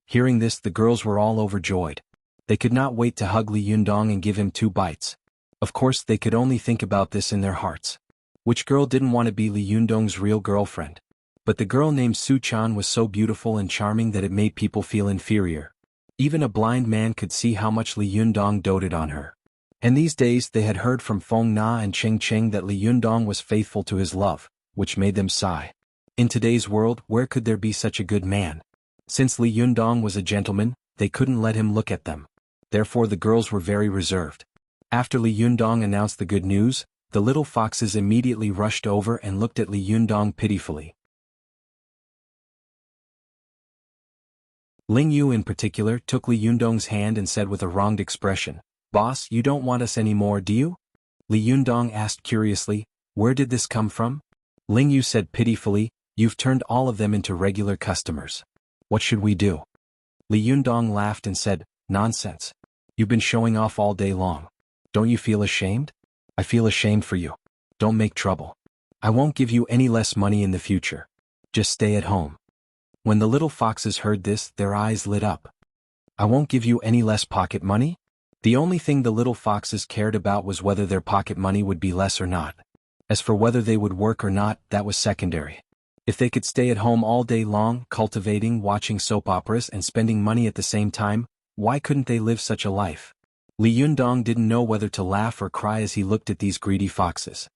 Hearing this, the girls were all overjoyed. They could not wait to hug Li Yundong and give him 2 bites. Of course, they could only think about this in their hearts. Which girl didn't want to be Li Yundong's real girlfriend? But the girl named Su Chan was so beautiful and charming that it made people feel inferior. Even a blind man could see how much Li Yundong doted on her. And these days they had heard from Feng Na and Ching Ching that Li Yundong was faithful to his love, which made them sigh. In today's world, where could there be such a good man? Since Li Yundong was a gentleman, they couldn't let him look at them. Therefore the girls were very reserved. After Li Yundong announced the good news, the little foxes immediately rushed over and looked at Li Yundong pitifully. Ling Yu in particular took Li Yundong's hand and said with a wronged expression, "Boss, you don't want us anymore, do you?" Li Yundong asked curiously, "Where did this come from?" Ling Yu said pitifully, "You've turned all of them into regular customers. What should we do?" Li Yundong laughed and said, "Nonsense. You've been showing off all day long. Don't you feel ashamed? I feel ashamed for you. Don't make trouble. I won't give you any less money in the future. Just stay at home." When the little foxes heard this, their eyes lit up. "I won't give you any less pocket money?" The only thing the little foxes cared about was whether their pocket money would be less or not. As for whether they would work or not, that was secondary. If they could stay at home all day long, cultivating, watching soap operas and spending money at the same time, why couldn't they live such a life? Li Yundong didn't know whether to laugh or cry as he looked at these greedy foxes.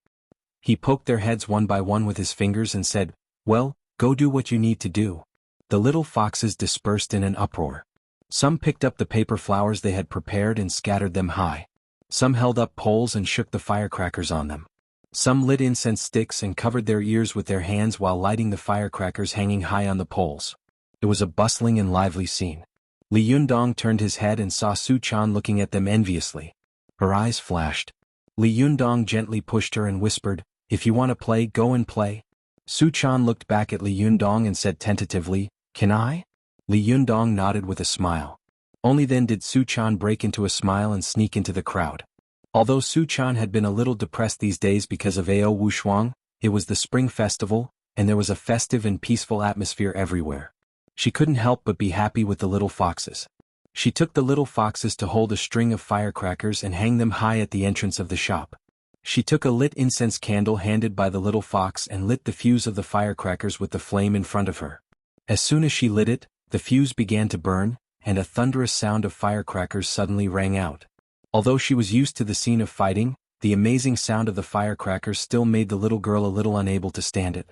He poked their heads one by one with his fingers and said, "Well, go do what you need to do. The little foxes dispersed in an uproar. Some picked up the paper flowers they had prepared and scattered them high. Some held up poles and shook the firecrackers on them. Some lit incense sticks and covered their ears with their hands while lighting the firecrackers hanging high on the poles. It was a bustling and lively scene. Li Yundong turned his head and saw Su Chan looking at them enviously. Her eyes flashed. Li Yundong gently pushed her and whispered, "If you want to play, go and play." Su Chan looked back at Li Yundong and said tentatively, "Can I?" Li Yundong nodded with a smile. Only then did Su Chan break into a smile and sneak into the crowd. Although Su Chan had been a little depressed these days because of Ao Wushuang, it was the Spring Festival, and there was a festive and peaceful atmosphere everywhere. She couldn't help but be happy with the little foxes. She took the little foxes to hold a string of firecrackers and hang them high at the entrance of the shop. She took a lit incense candle handed by the little fox and lit the fuse of the firecrackers with the flame in front of her. As soon as she lit it, the fuse began to burn, and a thunderous sound of firecrackers suddenly rang out. Although she was used to the scene of fighting, the amazing sound of the firecrackers still made the little girl a little unable to stand it.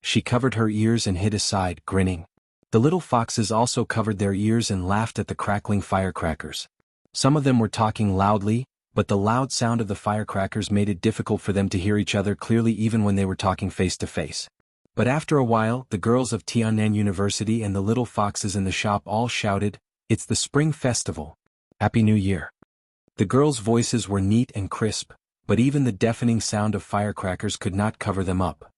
She covered her ears and hid aside, grinning. The little foxes also covered their ears and laughed at the crackling firecrackers. Some of them were talking loudly, but the loud sound of the firecrackers made it difficult for them to hear each other clearly even when they were talking face to face. But after a while, the girls of Tiannan University and the little foxes in the shop all shouted, "It's the Spring Festival! Happy New Year!" The girls' voices were neat and crisp, but even the deafening sound of firecrackers could not cover them up.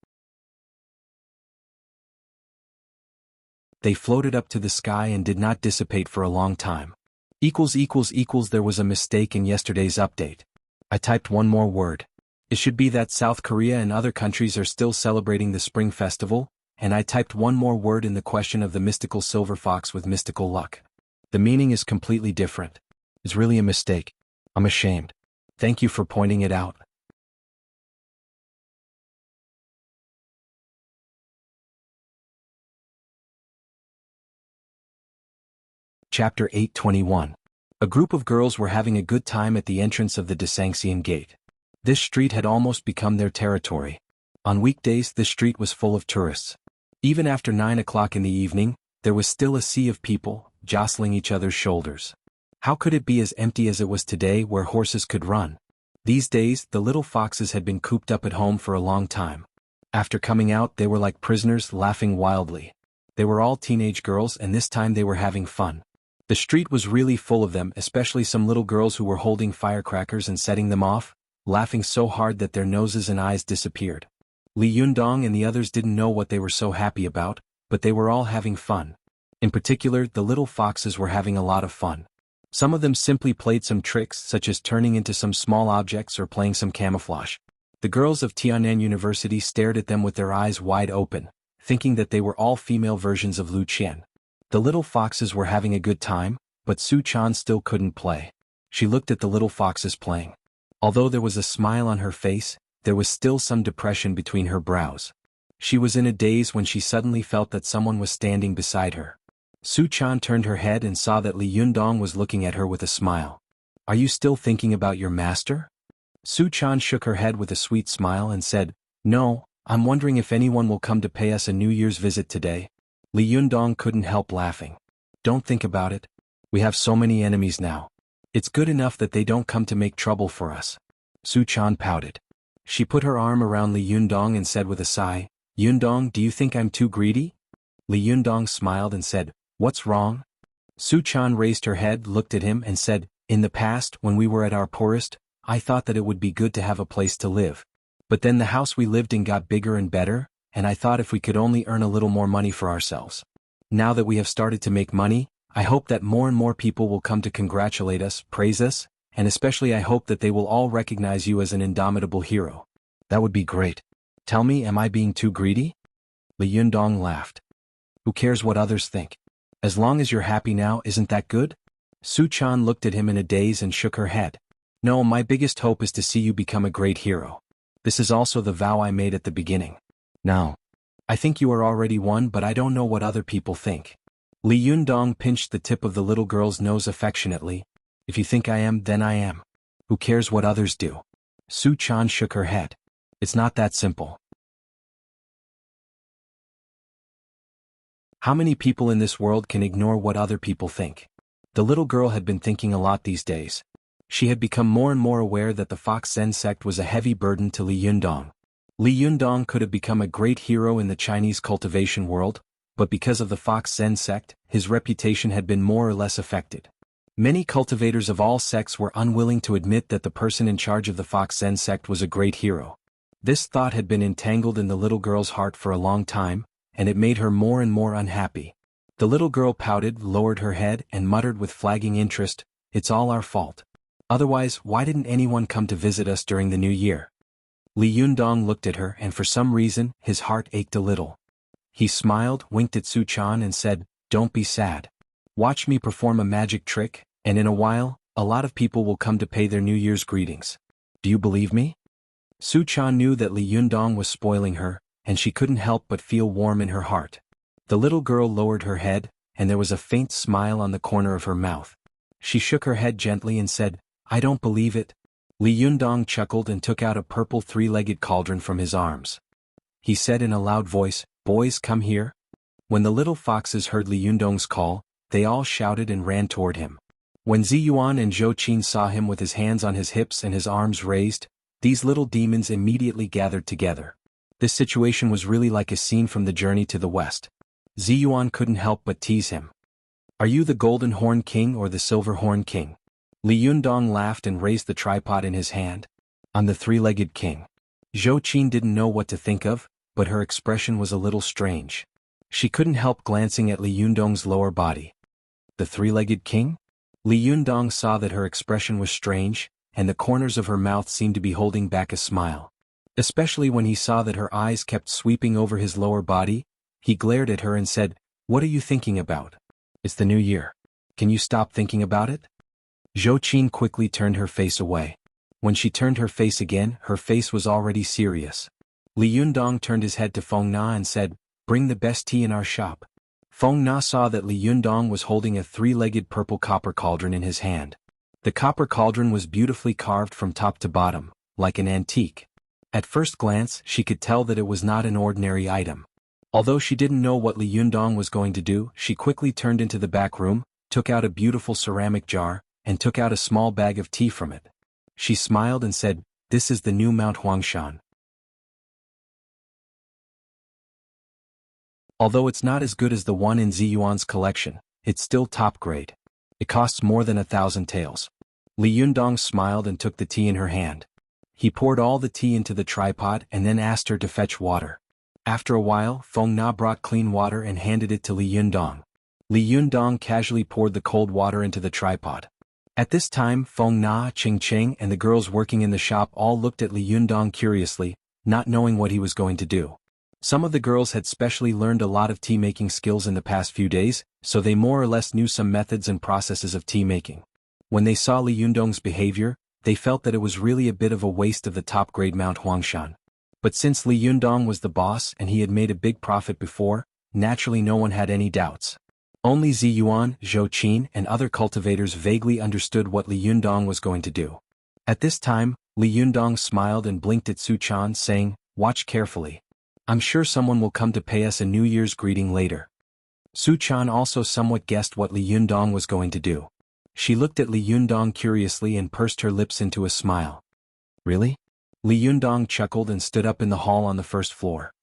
They floated up to the sky and did not dissipate for a long time. There was a mistake in yesterday's update. I typed one more word. It should be that South Korea and other countries are still celebrating the Spring Festival, and I typed one more word in the question of the mystical silver fox with mystical luck. The meaning is completely different. It's really a mistake. I'm ashamed. Thank you for pointing it out. Chapter 821. A group of girls were having a good time at the entrance of the Desangxian Gate. This street had almost become their territory. On weekdays this street was full of tourists. Even after 9 o'clock in the evening, there was still a sea of people, jostling each other's shoulders. How could it be as empty as it was today where horses could run? These days, the little foxes had been cooped up at home for a long time. After coming out they were like prisoners laughing wildly. They were all teenage girls and this time they were having fun. The street was really full of them, especially some little girls who were holding firecrackers and setting them off, laughing so hard that their noses and eyes disappeared. Li Yundong and the others didn't know what they were so happy about, but they were all having fun. In particular, the little foxes were having a lot of fun. Some of them simply played some tricks such as turning into some small objects or playing some camouflage. The girls of Tiannan University stared at them with their eyes wide open, thinking that they were all female versions of Lu Qian. The little foxes were having a good time, but Su Chan still couldn't play. She looked at the little foxes playing. Although there was a smile on her face, there was still some depression between her brows. She was in a daze when she suddenly felt that someone was standing beside her. Su Chan turned her head and saw that Li Yundong was looking at her with a smile. "Are you still thinking about your master?" Su Chan shook her head with a sweet smile and said, "No, I'm wondering if anyone will come to pay us a New Year's visit today." Li Yundong couldn't help laughing. "Don't think about it. We have so many enemies now. It's good enough that they don't come to make trouble for us." Su Chan pouted. She put her arm around Li Yundong and said with a sigh, "Yundong, do you think I'm too greedy?" Li Yundong smiled and said, "What's wrong?" Su Chan raised her head, looked at him and said, "In the past, when we were at our poorest, I thought that it would be good to have a place to live. But then the house we lived in got bigger and better, and I thought if we could only earn a little more money for ourselves. Now that we have started to make money, I hope that more and more people will come to congratulate us, praise us, and especially I hope that they will all recognize you as an indomitable hero. That would be great. Tell me, am I being too greedy?" Li Yundong laughed. "Who cares what others think? As long as you're happy now, isn't that good?" Su Chan looked at him in a daze and shook her head. "No, my biggest hope is to see you become a great hero. This is also the vow I made at the beginning. Now, I think you are already one, but I don't know what other people think." Li Yundong pinched the tip of the little girl's nose affectionately. "If you think I am, then I am. Who cares what others do?" Su Chan shook her head. "It's not that simple." How many people in this world can ignore what other people think? The little girl had been thinking a lot these days. She had become more and more aware that the Fox Zen sect was a heavy burden to Li Yundong. Li Yundong could have become a great hero in the Chinese cultivation world, but because of the Fox Zen sect, his reputation had been more or less affected. Many cultivators of all sects were unwilling to admit that the person in charge of the Fox Zen sect was a great hero. This thought had been entangled in the little girl's heart for a long time, and it made her more and more unhappy. The little girl pouted, lowered her head, and muttered with flagging interest, "It's all our fault. Otherwise, why didn't anyone come to visit us during the new year?" Li Yundong looked at her and for some reason, his heart ached a little. He smiled, winked at Su Chan and said, "Don't be sad. Watch me perform a magic trick, and in a while, a lot of people will come to pay their New Year's greetings. Do you believe me?" Su Chan knew that Li Yundong was spoiling her, and she couldn't help but feel warm in her heart. The little girl lowered her head, and there was a faint smile on the corner of her mouth. She shook her head gently and said, "I don't believe it." Li Yundong chuckled and took out a purple three-legged cauldron from his arms. He said in a loud voice, "Boys, come here." When the little foxes heard Li Yundong's call, they all shouted and ran toward him. When Ziyuan and Zhou Qin saw him with his hands on his hips and his arms raised, these little demons immediately gathered together. This situation was really like a scene from the Journey to the West. Ziyuan couldn't help but tease him. "Are you the Golden Horn King or the Silver Horn King?" Li Yundong laughed and raised the tripod in his hand. "I'm the three-legged king." Zhou Qin didn't know what to think of, but her expression was a little strange. She couldn't help glancing at Li Yundong's lower body. The three-legged king? Li Yundong saw that her expression was strange, and the corners of her mouth seemed to be holding back a smile. Especially when he saw that her eyes kept sweeping over his lower body, he glared at her and said, "What are you thinking about? It's the new year. Can you stop thinking about it?" Zhou Qin quickly turned her face away. When she turned her face again, her face was already serious. Li Yundong turned his head to Feng Na and said, "Bring the best tea in our shop." Feng Na saw that Li Yundong was holding a three-legged purple copper cauldron in his hand. The copper cauldron was beautifully carved from top to bottom, like an antique. At first glance, she could tell that it was not an ordinary item. Although she didn't know what Li Yundong was going to do, she quickly turned into the back room, took out a beautiful ceramic jar, and took out a small bag of tea from it. She smiled and said, "This is the new Mount Huangshan. Although it's not as good as the one in Ziyuan's collection, it's still top grade. It costs more than 1,000 taels." Li Yundong smiled and took the tea in her hand. He poured all the tea into the tripod and then asked her to fetch water. After a while, Feng Na brought clean water and handed it to Li Yundong. Li Yundong casually poured the cold water into the tripod. At this time, Feng Na, Ching Cheng and the girls working in the shop all looked at Li Yundong curiously, not knowing what he was going to do. Some of the girls had specially learned a lot of tea-making skills in the past few days, so they more or less knew some methods and processes of tea-making. When they saw Li Yundong's behavior, they felt that it was really a bit of a waste of the top-grade Mount Huangshan. But since Li Yundong was the boss and he had made a big profit before, naturally no one had any doubts. Only Ziyuan, Zhou Qin and other cultivators vaguely understood what Li Yundong was going to do. At this time, Li Yundong smiled and blinked at Su Chan, saying, "Watch carefully. I'm sure someone will come to pay us a New Year's greeting later." Su Chan also somewhat guessed what Li Yundong was going to do. She looked at Li Yundong curiously and pursed her lips into a smile. "Really?" Li Yundong chuckled and stood up in the hall on the first floor.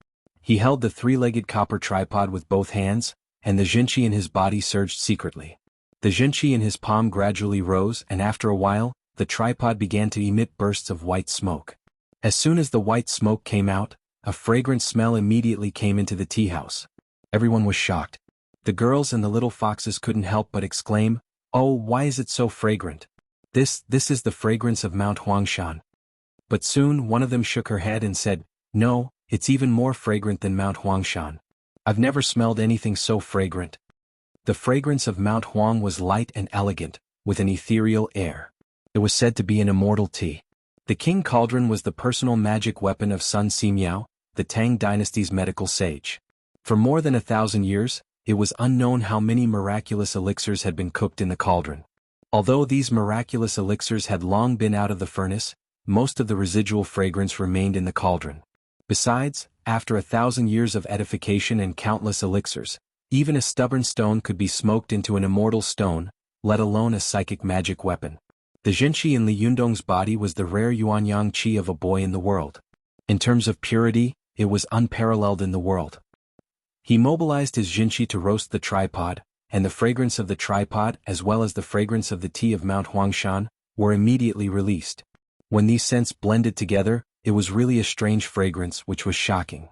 He held the three-legged copper tripod with both hands, and the jinqi in his body surged secretly. The jinqi in his palm gradually rose, and after a while, the tripod began to emit bursts of white smoke. As soon as the white smoke came out, a fragrant smell immediately came into the tea house. Everyone was shocked. The girls and the little foxes couldn't help but exclaim, "Oh, why is it so fragrant? This is the fragrance of Mount Huangshan." But soon one of them shook her head and said, "No, it's even more fragrant than Mount Huangshan. I've never smelled anything so fragrant." The fragrance of Mount Huang was light and elegant, with an ethereal air. It was said to be an immortal tea. The King Cauldron was the personal magic weapon of Sun Simiao, the Tang dynasty's medical sage. For more than 1,000 years, it was unknown how many miraculous elixirs had been cooked in the cauldron. Although these miraculous elixirs had long been out of the furnace, most of the residual fragrance remained in the cauldron. Besides, after 1,000 years of edification and countless elixirs, Even a stubborn stone could be smoked into an immortal stone, let alone a psychic magic weapon. The Jinqi in Li Yundong's body was the rare yuanyang qi of a boy in the world. In terms of purity, it was unparalleled in the world. He mobilized his Jinqi to roast the tripod, and the fragrance of the tripod as well as the fragrance of the tea of Mount Huangshan were immediately released. When these scents blended together, it was really a strange fragrance which was shocking.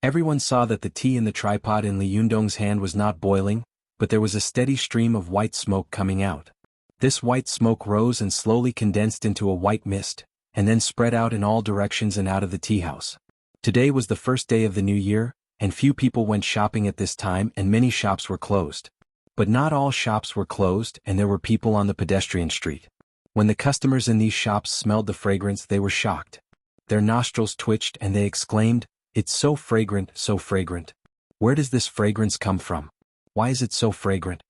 Everyone saw that the tea in the tripod in Li Yundong's hand was not boiling, but there was a steady stream of white smoke coming out. This white smoke rose and slowly condensed into a white mist, and then spread out in all directions and out of the tea house. Today was the first day of the new year, and few people went shopping at this time and many shops were closed. But not all shops were closed and there were people on the pedestrian street. When the customers in these shops smelled the fragrance, they were shocked. Their nostrils twitched and they exclaimed, "It's so fragrant, so fragrant. Where does this fragrance come from? Why is it so fragrant?"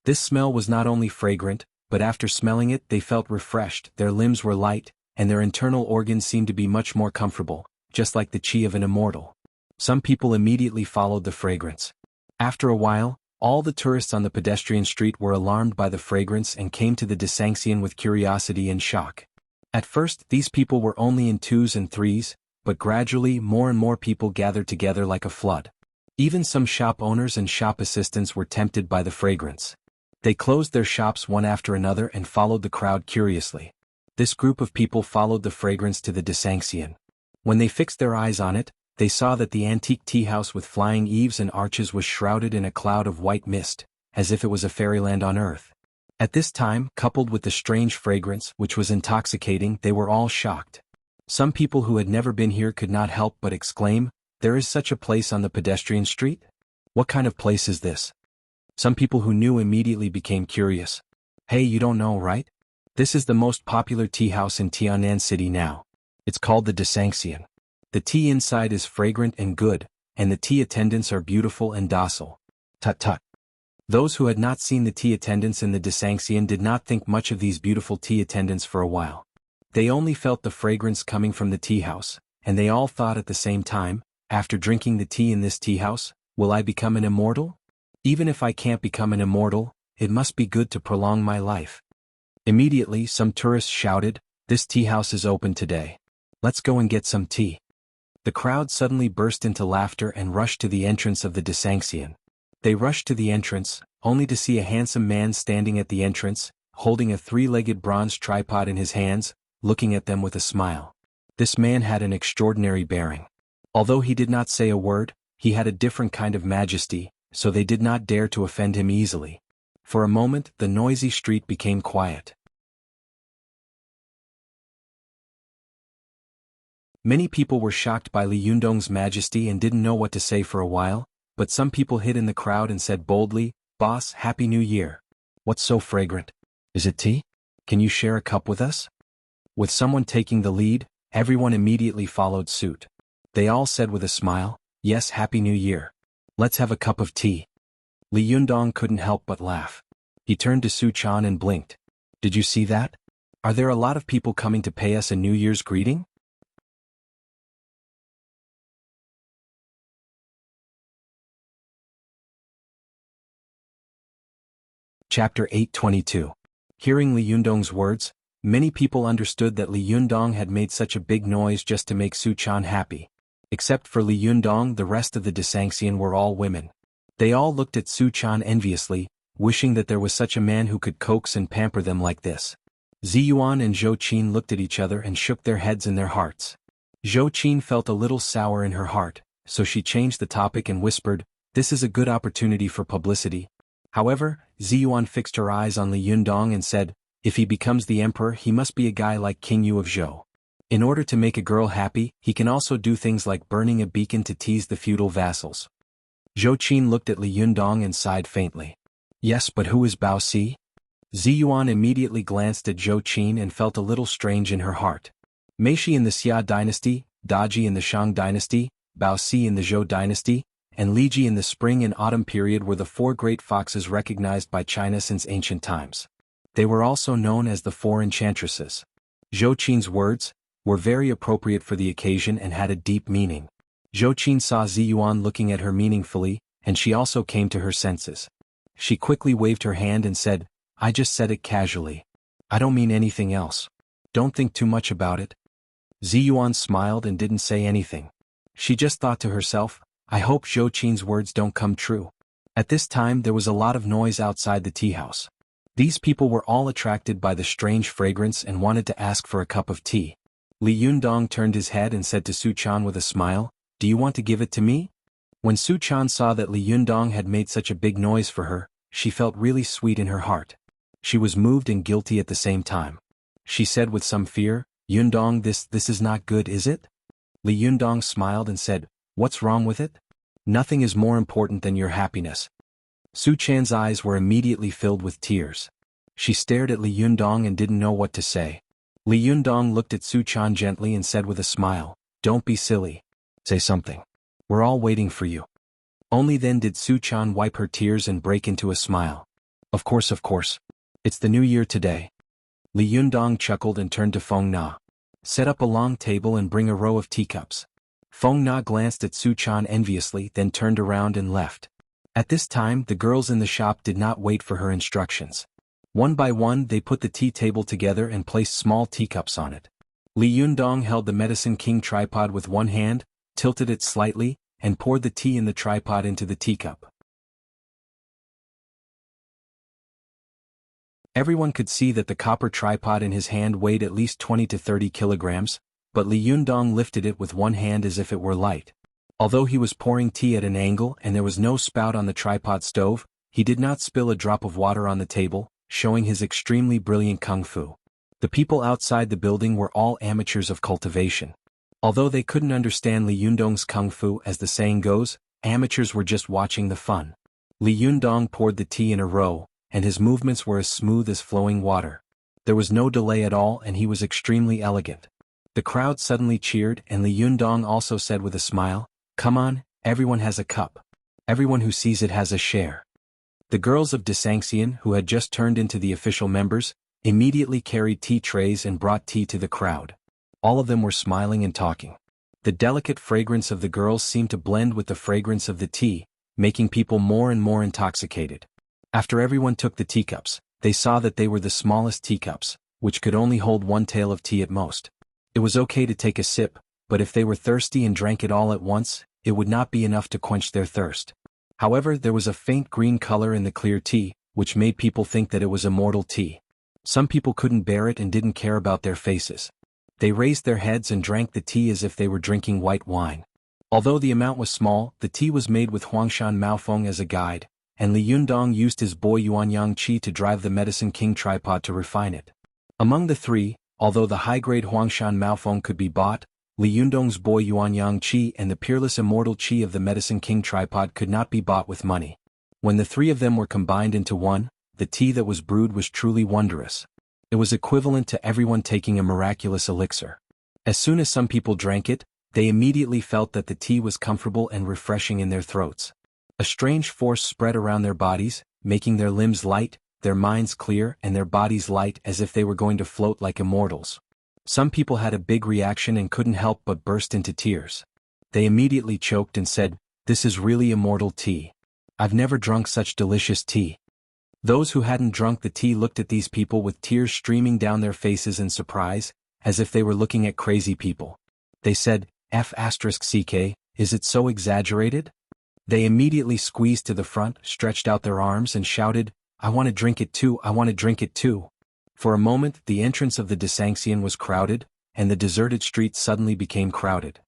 This smell was not only fragrant, but after smelling it they felt refreshed, their limbs were light, and their internal organs seemed to be much more comfortable, just like the qi of an immortal. Some people immediately followed the fragrance. After a while, all the tourists on the pedestrian street were alarmed by the fragrance and came to the Desanxian with curiosity and shock. At first, these people were only in twos and threes, but gradually more and more people gathered together like a flood. Even some shop owners and shop assistants were tempted by the fragrance. They closed their shops one after another and followed the crowd curiously. This group of people followed the fragrance to the Desanxian. When they fixed their eyes on it, they saw that the antique tea house with flying eaves and arches was shrouded in a cloud of white mist, as if it was a fairyland on earth. At this time, coupled with the strange fragrance, which was intoxicating, they were all shocked. Some people who had never been here could not help but exclaim, "There is such a place on the pedestrian street? What kind of place is this?" Some people who knew immediately became curious. "Hey, you don't know, right? This is the most popular tea house in Tianan City now. It's called the Desanxian. The tea inside is fragrant and good, and the tea attendants are beautiful and docile." Tut tut. Those who had not seen the tea attendants in the Desanxian did not think much of these beautiful tea attendants for a while. They only felt the fragrance coming from the tea house, and they all thought at the same time, "After drinking the tea in this tea house, will I become an immortal? Even if I can't become an immortal, it must be good to prolong my life." Immediately some tourists shouted, "This tea house is open today. Let's go and get some tea." The crowd suddenly burst into laughter and rushed to the entrance of the Desanxian. They rushed to the entrance, only to see a handsome man standing at the entrance, holding a three-legged bronze tripod in his hands, looking at them with a smile. This man had an extraordinary bearing. Although he did not say a word, he had a different kind of majesty, so they did not dare to offend him easily. For a moment, the noisy street became quiet. Many people were shocked by Li Yundong's majesty and didn't know what to say for a while, but some people hid in the crowd and said boldly, "Boss, Happy New Year. What's so fragrant? Is it tea? Can you share a cup with us?" With someone taking the lead, everyone immediately followed suit. They all said with a smile, "Yes, Happy New Year. Let's have a cup of tea." Li Yundong couldn't help but laugh. He turned to Su Chan and blinked. "Did you see that? Are there a lot of people coming to pay us a New Year's greeting?" Chapter 822. Hearing Li Yundong's words, many people understood that Li Yundong had made such a big noise just to make Su Chan happy. Except for Li Yundong, the rest of the Desanxian were all women. They all looked at Su Chan enviously, wishing that there was such a man who could coax and pamper them like this. Ziyuan and Zhou Qin looked at each other and shook their heads in their hearts. Zhou Qin felt a little sour in her heart, so she changed the topic and whispered, "This is a good opportunity for publicity." However, Ziyuan fixed her eyes on Li Yundong and said, "If he becomes the emperor, he must be a guy like King Yu of Zhou. In order to make a girl happy, he can also do things like burning a beacon to tease the feudal vassals." Zhou Qin looked at Li Yundong and sighed faintly. "Yes, but who is Bao Si?" Ziyuan immediately glanced at Zhou Qin and felt a little strange in her heart. Meishi in the Xia dynasty, Daji in the Shang dynasty, Bao Si in the Zhou dynasty, and Liji in the spring and autumn period were the four great foxes recognized by China since ancient times. They were also known as the Four Enchantresses. Zhou Qin's words were very appropriate for the occasion and had a deep meaning. Zhou Qin saw Ziyuan looking at her meaningfully, and she also came to her senses. She quickly waved her hand and said, I just said it casually. I don't mean anything else. Don't think too much about it. Ziyuan smiled and didn't say anything. She just thought to herself, I hope Zhou Qin's words don't come true. At this time there was a lot of noise outside the tea house. These people were all attracted by the strange fragrance and wanted to ask for a cup of tea. Li Yundong turned his head and said to Su Chan with a smile, Do you want to give it to me? When Su Chan saw that Li Yundong had made such a big noise for her, she felt really sweet in her heart. She was moved and guilty at the same time. She said with some fear, Yundong, this is not good, is it? Li Yundong smiled and said, What's wrong with it? Nothing is more important than your happiness. Su Chan's eyes were immediately filled with tears. She stared at Li Yundong and didn't know what to say. Li Yundong looked at Su Chan gently and said with a smile, Don't be silly. Say something. We're all waiting for you. Only then did Su Chan wipe her tears and break into a smile. Of course. It's the new year today. Li Yundong chuckled and turned to Feng Na. Set up a long table and bring a row of teacups. Feng Na glanced at Su Chan enviously, then turned around and left. At this time the girls in the shop did not wait for her instructions. One by one they put the tea table together and placed small teacups on it. Li Yundong held the Medicine King tripod with one hand, tilted it slightly, and poured the tea in the tripod into the teacup. Everyone could see that the copper tripod in his hand weighed at least 20 to 30 kilograms, but Li Yundong lifted it with one hand as if it were light. Although he was pouring tea at an angle and there was no spout on the tripod stove, he did not spill a drop of water on the table, showing his extremely brilliant kung fu. The people outside the building were all amateurs of cultivation. Although they couldn't understand Li Yundong's kung fu, as the saying goes, amateurs were just watching the fun. Li Yundong poured the tea in a row, and his movements were as smooth as flowing water. There was no delay at all and he was extremely elegant. The crowd suddenly cheered and Li Yundong also said with a smile, Come on, everyone has a cup. Everyone who sees it has a share. The girls of Desanxian, who had just turned into the official members, immediately carried tea trays and brought tea to the crowd. All of them were smiling and talking. The delicate fragrance of the girls seemed to blend with the fragrance of the tea, making people more and more intoxicated. After everyone took the teacups, they saw that they were the smallest teacups, which could only hold one tail of tea at most. It was okay to take a sip, but if they were thirsty and drank it all at once, it would not be enough to quench their thirst. However, there was a faint green color in the clear tea, which made people think that it was immortal tea. Some people couldn't bear it and didn't care about their faces. They raised their heads and drank the tea as if they were drinking white wine. Although the amount was small, the tea was made with Huangshan Maofeng as a guide, and Li Yundong used his boy Yuanyang Qi to drive the Medicine King tripod to refine it. Among the three, although the high-grade Huangshan Maofeng could be bought, Li Yundong's boy Yuanyang Qi and the peerless immortal Qi of the Medicine King tripod could not be bought with money. When the three of them were combined into one, the tea that was brewed was truly wondrous. It was equivalent to everyone taking a miraculous elixir. As soon as some people drank it, they immediately felt that the tea was comfortable and refreshing in their throats. A strange force spread around their bodies, making their limbs light, their minds clear and their bodies light as if they were going to float like immortals. Some people had a big reaction and couldn't help but burst into tears. They immediately choked and said, This is really immortal tea. I've never drunk such delicious tea. Those who hadn't drunk the tea looked at these people with tears streaming down their faces in surprise, as if they were looking at crazy people. They said, F***ck, is it so exaggerated? They immediately squeezed to the front, stretched out their arms and shouted, I want to drink it too, I want to drink it too. For a moment the entrance of the Desanxian was crowded, and the deserted street suddenly became crowded.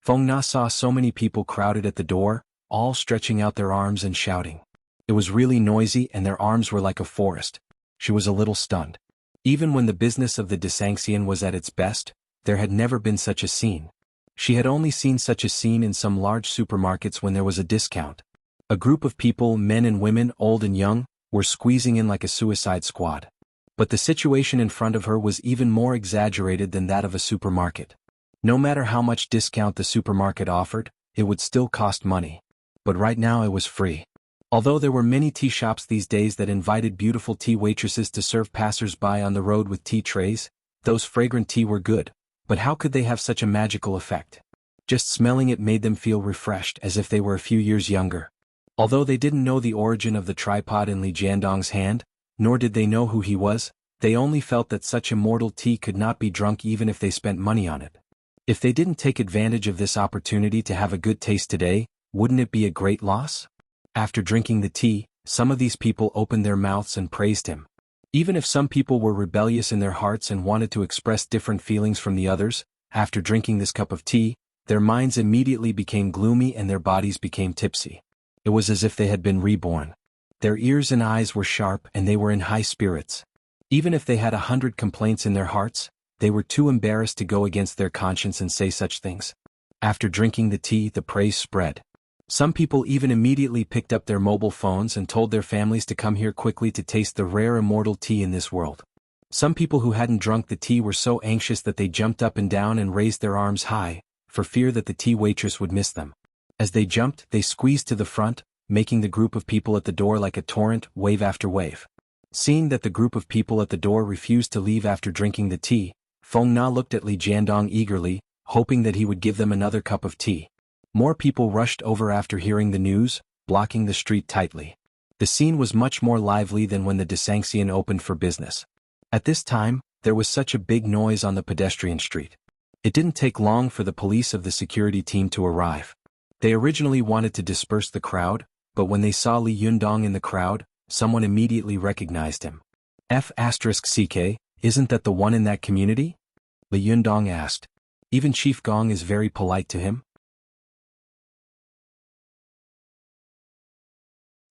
Feng Na saw so many people crowded at the door, all stretching out their arms and shouting. It was really noisy and their arms were like a forest. She was a little stunned. Even when the business of the Desanxian was at its best, there had never been such a scene. She had only seen such a scene in some large supermarkets when there was a discount. A group of people, men and women, old and young, were squeezing in like a suicide squad. But the situation in front of her was even more exaggerated than that of a supermarket. No matter how much discount the supermarket offered, it would still cost money. But right now it was free. Although there were many tea shops these days that invited beautiful tea waitresses to serve passers-by on the road with tea trays, those fragrant tea were good, But how could they have such a magical effect? Just smelling it made them feel refreshed as if they were a few years younger. Although they didn't know the origin of the tripod in Li Jiandong's hand, nor did they know who he was, they only felt that such immortal tea could not be drunk even if they spent money on it. If they didn't take advantage of this opportunity to have a good taste today, wouldn't it be a great loss? After drinking the tea, some of these people opened their mouths and praised him. Even if some people were rebellious in their hearts and wanted to express different feelings from the others, after drinking this cup of tea, their minds immediately became gloomy and their bodies became tipsy. It was as if they had been reborn. Their ears and eyes were sharp and they were in high spirits. Even if they had 100 complaints in their hearts, they were too embarrassed to go against their conscience and say such things. After drinking the tea, the praise spread. Some people even immediately picked up their mobile phones and told their families to come here quickly to taste the rare immortal tea in this world. Some people who hadn't drunk the tea were so anxious that they jumped up and down and raised their arms high, for fear that the tea waitress would miss them. As they jumped, they squeezed to the front, making the group of people at the door like a torrent, wave after wave. Seeing that the group of people at the door refused to leave after drinking the tea, Feng Na looked at Li Jiandong eagerly, hoping that he would give them another cup of tea. More people rushed over after hearing the news, blocking the street tightly. The scene was much more lively than when the Desanxian opened for business. At this time, there was such a big noise on the pedestrian street. It didn't take long for the police of the security team to arrive. They originally wanted to disperse the crowd, but when they saw Li Yundong in the crowd, someone immediately recognized him. F***CK, isn't that the one in that community? Li Yundong asked. Even Chief Gong is very polite to him.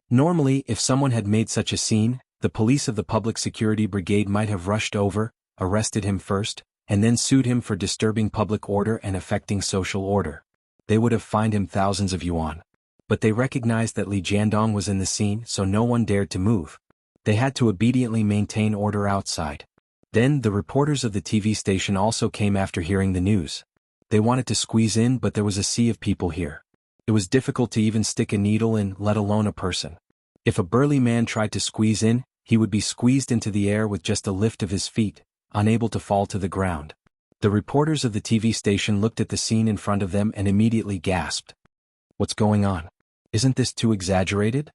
Normally, if someone had made such a scene, the police of the public security brigade might have rushed over, arrested him first, and then sued him for disturbing public order and affecting social order. They would have fined him thousands of yuan. But they recognized that Li Jiandong was in the scene, so no one dared to move. They had to obediently maintain order outside. Then the reporters of the TV station also came after hearing the news. They wanted to squeeze in, but there was a sea of people here. It was difficult to even stick a needle in, let alone a person. If a burly man tried to squeeze in, he would be squeezed into the air with just a lift of his feet, unable to fall to the ground. The reporters of the TV station looked at the scene in front of them and immediately gasped. What's going on? Isn't this too exaggerated?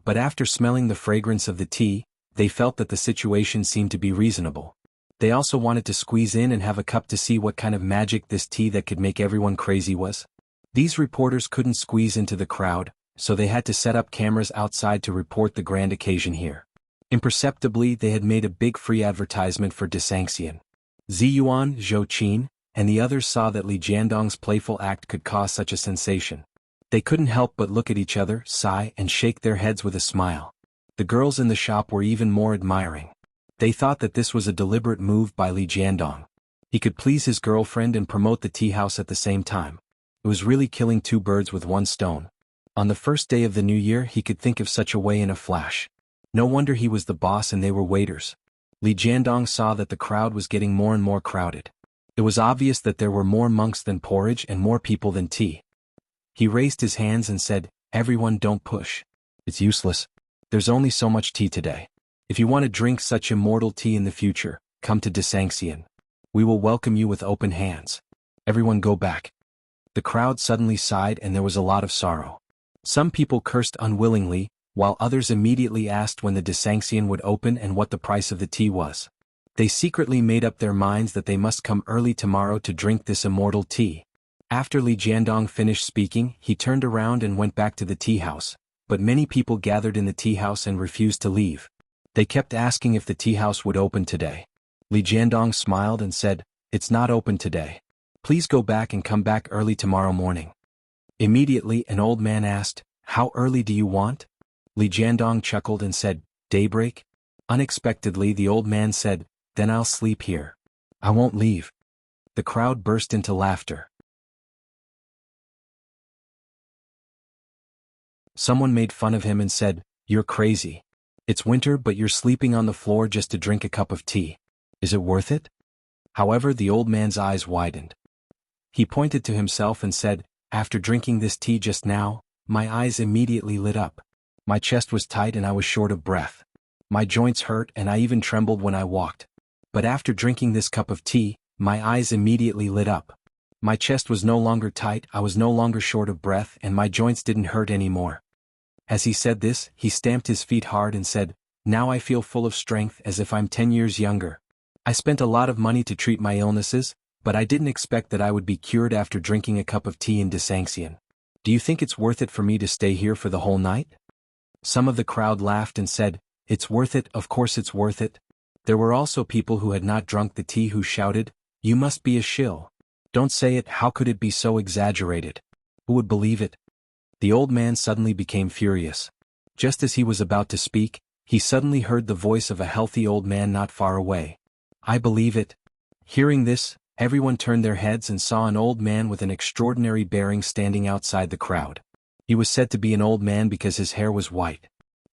But after smelling the fragrance of the tea, they felt that the situation seemed to be reasonable. They also wanted to squeeze in and have a cup to see what kind of magic this tea that could make everyone crazy was. These reporters couldn't squeeze into the crowd, so they had to set up cameras outside to report the grand occasion here. Imperceptibly, they had made a big free advertisement for Desanxian. Ziyuan, Zhou Qin, and the others saw that Li Jiandong's playful act could cause such a sensation. They couldn't help but look at each other, sigh, and shake their heads with a smile. The girls in the shop were even more admiring. They thought that this was a deliberate move by Li Jiandong. He could please his girlfriend and promote the tea house at the same time. It was really killing two birds with one stone. On the first day of the new year, he could think of such a way in a flash. No wonder he was the boss and they were waiters. Li Jiandong saw that the crowd was getting more and more crowded. It was obvious that there were more monks than porridge and more people than tea. He raised his hands and said, "Everyone, don't push. It's useless. There's only so much tea today. If you want to drink such immortal tea in the future, come to Desanxian. We will welcome you with open hands. Everyone go back." The crowd suddenly sighed and there was a lot of sorrow. Some people cursed unwillingly, while others immediately asked when the Desanxian would open and what the price of the tea was. They secretly made up their minds that they must come early tomorrow to drink this immortal tea. After Li Jiandong finished speaking, he turned around and went back to the tea house, but many people gathered in the tea house and refused to leave. They kept asking if the tea house would open today. Li Jiandong smiled and said, "It's not open today. Please go back and come back early tomorrow morning." Immediately an old man asked, "How early do you want?" Li Jiandong chuckled and said, "Daybreak?" Unexpectedly the old man said, "Then I'll sleep here. I won't leave." The crowd burst into laughter. Someone made fun of him and said, "You're crazy. It's winter but you're sleeping on the floor just to drink a cup of tea. Is it worth it?" However, the old man's eyes widened. He pointed to himself and said, "After drinking this tea just now, my eyes immediately lit up. My chest was tight and I was short of breath. My joints hurt and I even trembled when I walked. But after drinking this cup of tea, my eyes immediately lit up. My chest was no longer tight, I was no longer short of breath, and my joints didn't hurt anymore. As he said this, he stamped his feet hard and said, "Now I feel full of strength as if I'm 10 years younger. I spent a lot of money to treat my illnesses, but I didn't expect that I would be cured after drinking a cup of tea in Desanxian. Do you think it's worth it for me to stay here for the whole night?" Some of the crowd laughed and said, "It's worth it, of course it's worth it." There were also people who had not drunk the tea who shouted, "You must be a shill. Don't say it, how could it be so exaggerated? Who would believe it?" The old man suddenly became furious. Just as he was about to speak, he suddenly heard the voice of a healthy old man not far away. "I believe it." Hearing this, everyone turned their heads and saw an old man with an extraordinary bearing standing outside the crowd. He was said to be an old man because his hair was white.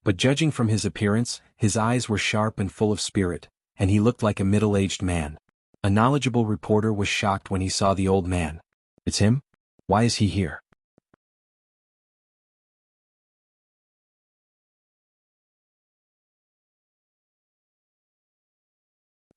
But judging from his appearance, his eyes were sharp and full of spirit, and he looked like a middle-aged man. A knowledgeable reporter was shocked when he saw the old man. "It's him? Why is he here?"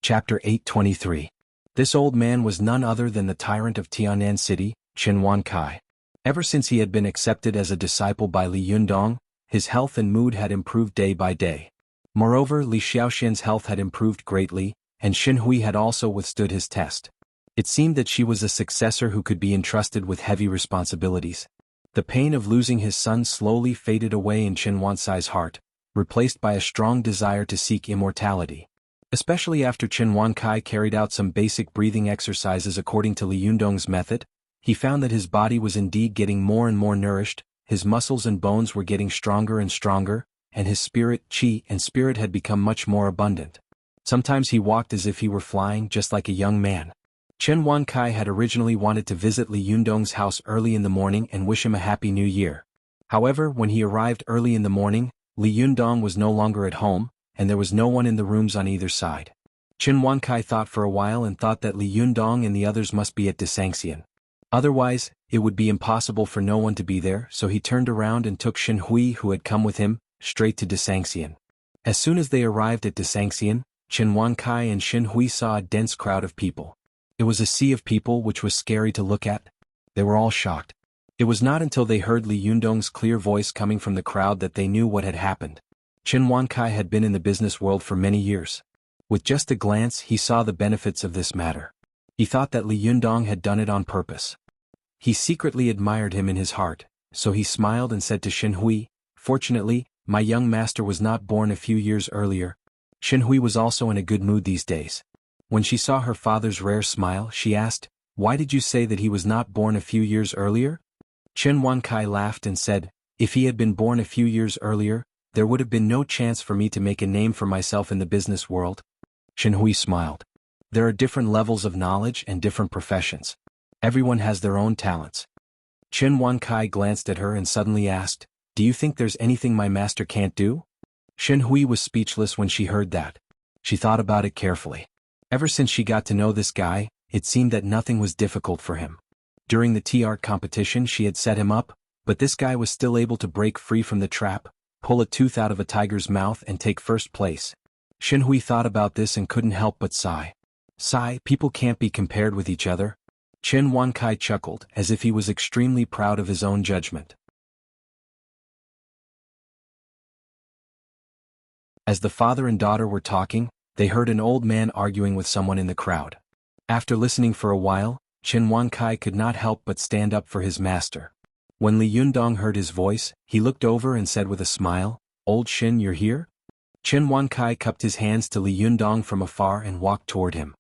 Chapter 823. This old man was none other than the tyrant of Tianan City, Chen Kai. Ever since he had been accepted as a disciple by Li Yundong, his health and mood had improved day by day. Moreover, Li Xiaoxian's health had improved greatly, and Xin Hui had also withstood his test. It seemed that she was a successor who could be entrusted with heavy responsibilities. The pain of losing his son slowly faded away in Chen Wansai's heart, replaced by a strong desire to seek immortality. Especially after Chen Wankai carried out some basic breathing exercises according to Li Yundong's method, he found that his body was indeed getting more and more nourished, his muscles and bones were getting stronger and stronger, and his spirit, qi and spirit had become much more abundant. Sometimes he walked as if he were flying, just like a young man. Chen Wankai had originally wanted to visit Li Yundong's house early in the morning and wish him a happy new year. However, when he arrived early in the morning, Li Yundong was no longer at home, and there was no one in the rooms on either side. Chen Wankai thought for a while and thought that Li Yundong and the others must be at Desanxian. Otherwise, it would be impossible for no one to be there, so he turned around and took Xin Hui, who had come with him, straight to Desanxian. As soon as they arrived at Desanxian, Chen Wankai and Xin Hui saw a dense crowd of people. It was a sea of people which was scary to look at. They were all shocked. It was not until they heard Li Yundong's clear voice coming from the crowd that they knew what had happened. Chen Wankai had been in the business world for many years. With just a glance he saw the benefits of this matter. He thought that Li Yundong had done it on purpose. He secretly admired him in his heart, so he smiled and said to Xin Hui, "Fortunately, my young master was not born a few years earlier." Xin Hui was also in a good mood these days. When she saw her father's rare smile, she asked, "Why did you say that he was not born a few years earlier?" Chen Wankai laughed and said, "If he had been born a few years earlier, there would have been no chance for me to make a name for myself in the business world." Xin Hui smiled. There are different levels of knowledge and different professions. Everyone has their own talents. Chen Wankai glanced at her and suddenly asked, "Do you think there's anything my master can't do?" Xin Hui was speechless when she heard that. She thought about it carefully. Ever since she got to know this guy, it seemed that nothing was difficult for him. During the tea art competition she had set him up, but this guy was still able to break free from the trap, pull a tooth out of a tiger's mouth and take first place. Xin Hui thought about this and couldn't help but sigh. Sigh, people can't be compared with each other. Chen Wankai chuckled, as if he was extremely proud of his own judgment. As the father and daughter were talking, they heard an old man arguing with someone in the crowd. After listening for a while, Chen Wankai could not help but stand up for his master. When Li Yundong heard his voice, he looked over and said with a smile, "Old Xin, you're here?" Chen Wankai cupped his hands to Li Yundong from afar and walked toward him.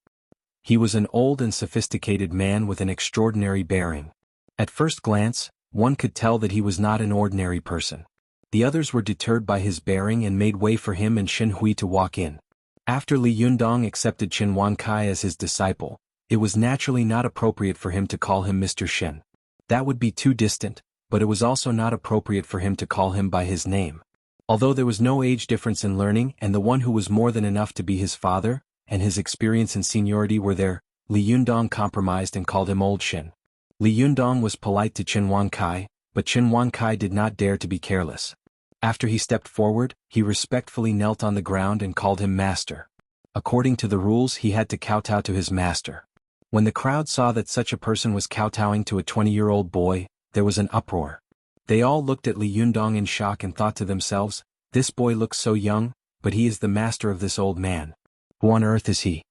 He was an old and sophisticated man with an extraordinary bearing. At first glance, one could tell that he was not an ordinary person. The others were deterred by his bearing and made way for him and Xin Hui to walk in. After Li Yundong accepted Chen Wankai as his disciple, it was naturally not appropriate for him to call him Mr. Shen. That would be too distant, but it was also not appropriate for him to call him by his name. Although there was no age difference in learning and the one who was more than enough to be his father, and his experience and seniority were there, Li Yundong compromised and called him Old Shen. Li Yundong was polite to Chen Wankai, but Chen Wankai did not dare to be careless. After he stepped forward, he respectfully knelt on the ground and called him master. According to the rules he had to kowtow to his master. When the crowd saw that such a person was kowtowing to a 20-year-old boy, there was an uproar. They all looked at Li Yundong in shock and thought to themselves, this boy looks so young, but he is the master of this old man. Who on earth is he?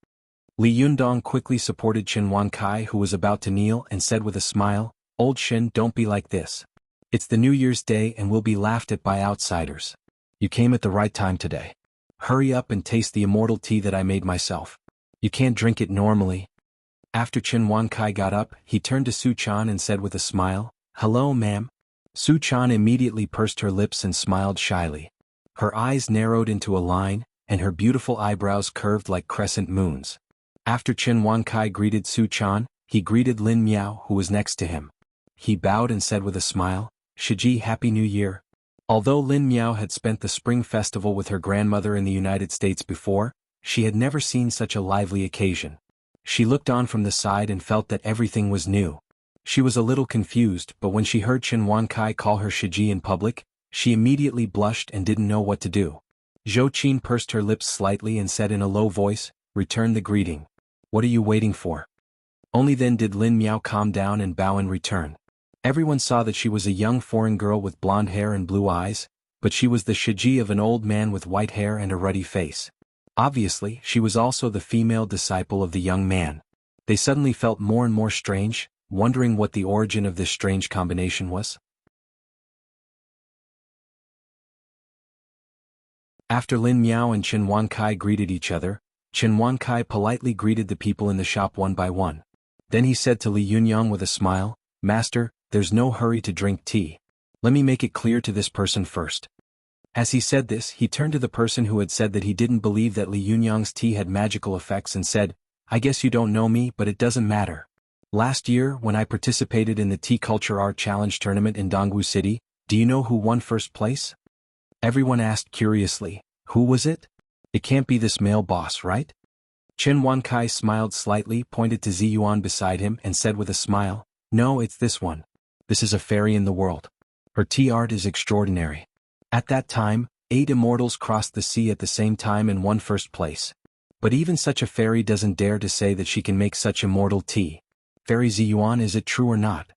Li Yundong quickly supported Qin Wankai, who was about to kneel, and said with a smile, Old Shin, don't be like this. It's the New Year's Day and we'll be laughed at by outsiders. You came at the right time today. Hurry up and taste the immortal tea that I made myself. You can't drink it normally. After Qin Wankai got up, he turned to Su Chan and said with a smile, Hello, ma'am. Su Chan immediately pursed her lips and smiled shyly. Her eyes narrowed into a line, and her beautiful eyebrows curved like crescent moons. After Qin Wankai greeted Su Chan, he greeted Lin Miao, who was next to him. He bowed and said with a smile, Shiji, Happy New Year. Although Lin Miao had spent the Spring Festival with her grandmother in the United States before, she had never seen such a lively occasion. She looked on from the side and felt that everything was new. She was a little confused, but when she heard Qin Wankai call her Shiji in public, she immediately blushed and didn't know what to do. Zhou Qin pursed her lips slightly and said in a low voice, Return the greeting. What are you waiting for? Only then did Lin Miao calm down and bow in return. Everyone saw that she was a young foreign girl with blonde hair and blue eyes, but she was the Shiji of an old man with white hair and a ruddy face. Obviously, she was also the female disciple of the young man. They suddenly felt more and more strange, wondering what the origin of this strange combination was. After Lin Miao and Qin Wankai greeted each other, Qin Wankai politely greeted the people in the shop one by one. Then he said to Li Yunyang with a smile, Master, there's no hurry to drink tea. Let me make it clear to this person first. As he said this, he turned to the person who had said that he didn't believe that Li Yunyang's tea had magical effects and said, I guess you don't know me, but it doesn't matter. Last year, when I participated in the Tea Culture Art Challenge tournament in Dongwu City, do you know who won first place? Everyone asked curiously, who was it? It can't be this male boss, right? Qin Wankai smiled slightly, pointed to Ziyuan beside him and said with a smile, No, it's this one. This is a fairy in the world. Her tea art is extraordinary. At that time, 8 immortals crossed the sea at the same time and won first place. But even such a fairy doesn't dare to say that she can make such immortal tea. Fairy Ziyuan, is it true or not?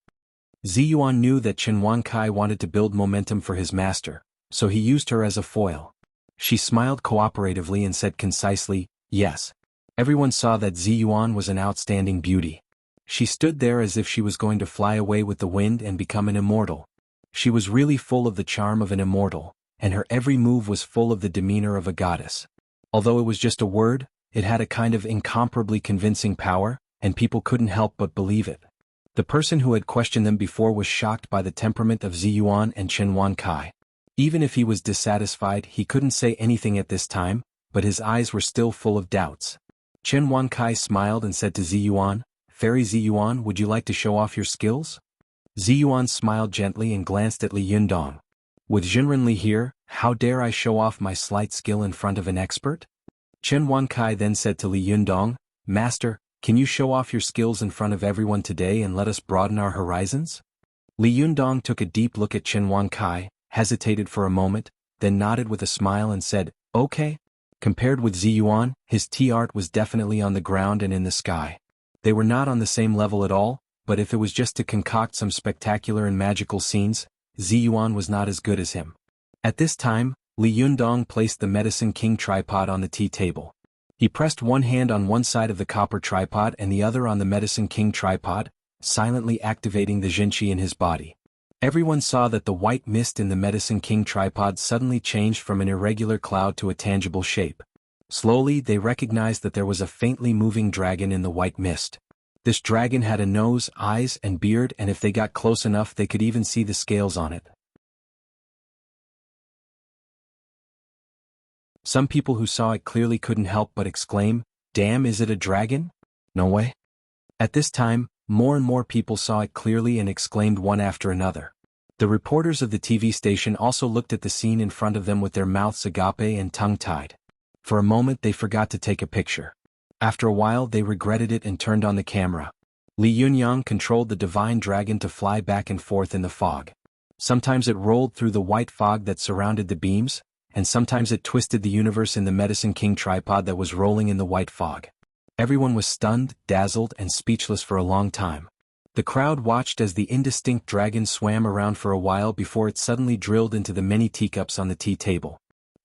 Ziyuan knew that Qin Wankai wanted to build momentum for his master, so he used her as a foil. She smiled cooperatively and said concisely, Yes. Everyone saw that Ziyuan was an outstanding beauty. She stood there as if she was going to fly away with the wind and become an immortal. She was really full of the charm of an immortal, and her every move was full of the demeanor of a goddess. Although it was just a word, it had a kind of incomparably convincing power, and people couldn't help but believe it. The person who had questioned them before was shocked by the temperament of Ziyuan and Qin Wankai. Even if he was dissatisfied, he couldn't say anything at this time, but his eyes were still full of doubts. Qin Wankai smiled and said to Ziyuan, Fairy Ziyuan, would you like to show off your skills? Ziyuan smiled gently and glanced at Li Yundong. With Jinren Li here, how dare I show off my slight skill in front of an expert? Qin Wankai then said to Li Yundong, Master, can you show off your skills in front of everyone today and let us broaden our horizons? Li Yundong took a deep look at Qin Wankai, hesitated for a moment, then nodded with a smile and said, Okay. Compared with Ziyuan, his tea art was definitely on the ground and in the sky. They were not on the same level at all, but if it was just to concoct some spectacular and magical scenes, Ziyuan was not as good as him. At this time, Li Yundong placed the Medicine King tripod on the tea table. He pressed one hand on one side of the copper tripod and the other on the Medicine King tripod, silently activating the Jinqi in his body. Everyone saw that the white mist in the Medicine King tripod suddenly changed from an irregular cloud to a tangible shape. Slowly, they recognized that there was a faintly moving dragon in the white mist. This dragon had a nose, eyes, and beard, and if they got close enough they could even see the scales on it. Some people who saw it clearly couldn't help but exclaim, Damn, is it a dragon? No way. At this time, more and more people saw it clearly and exclaimed one after another. The reporters of the TV station also looked at the scene in front of them with their mouths agape and tongue-tied. For a moment they forgot to take a picture. After a while they regretted it and turned on the camera. Li Yunyang controlled the divine dragon to fly back and forth in the fog. Sometimes it rolled through the white fog that surrounded the beams, and sometimes it twisted the universe in the Medicine King tripod that was rolling in the white fog. Everyone was stunned, dazzled, and speechless for a long time. The crowd watched as the indistinct dragon swam around for a while before it suddenly drilled into the many teacups on the tea table.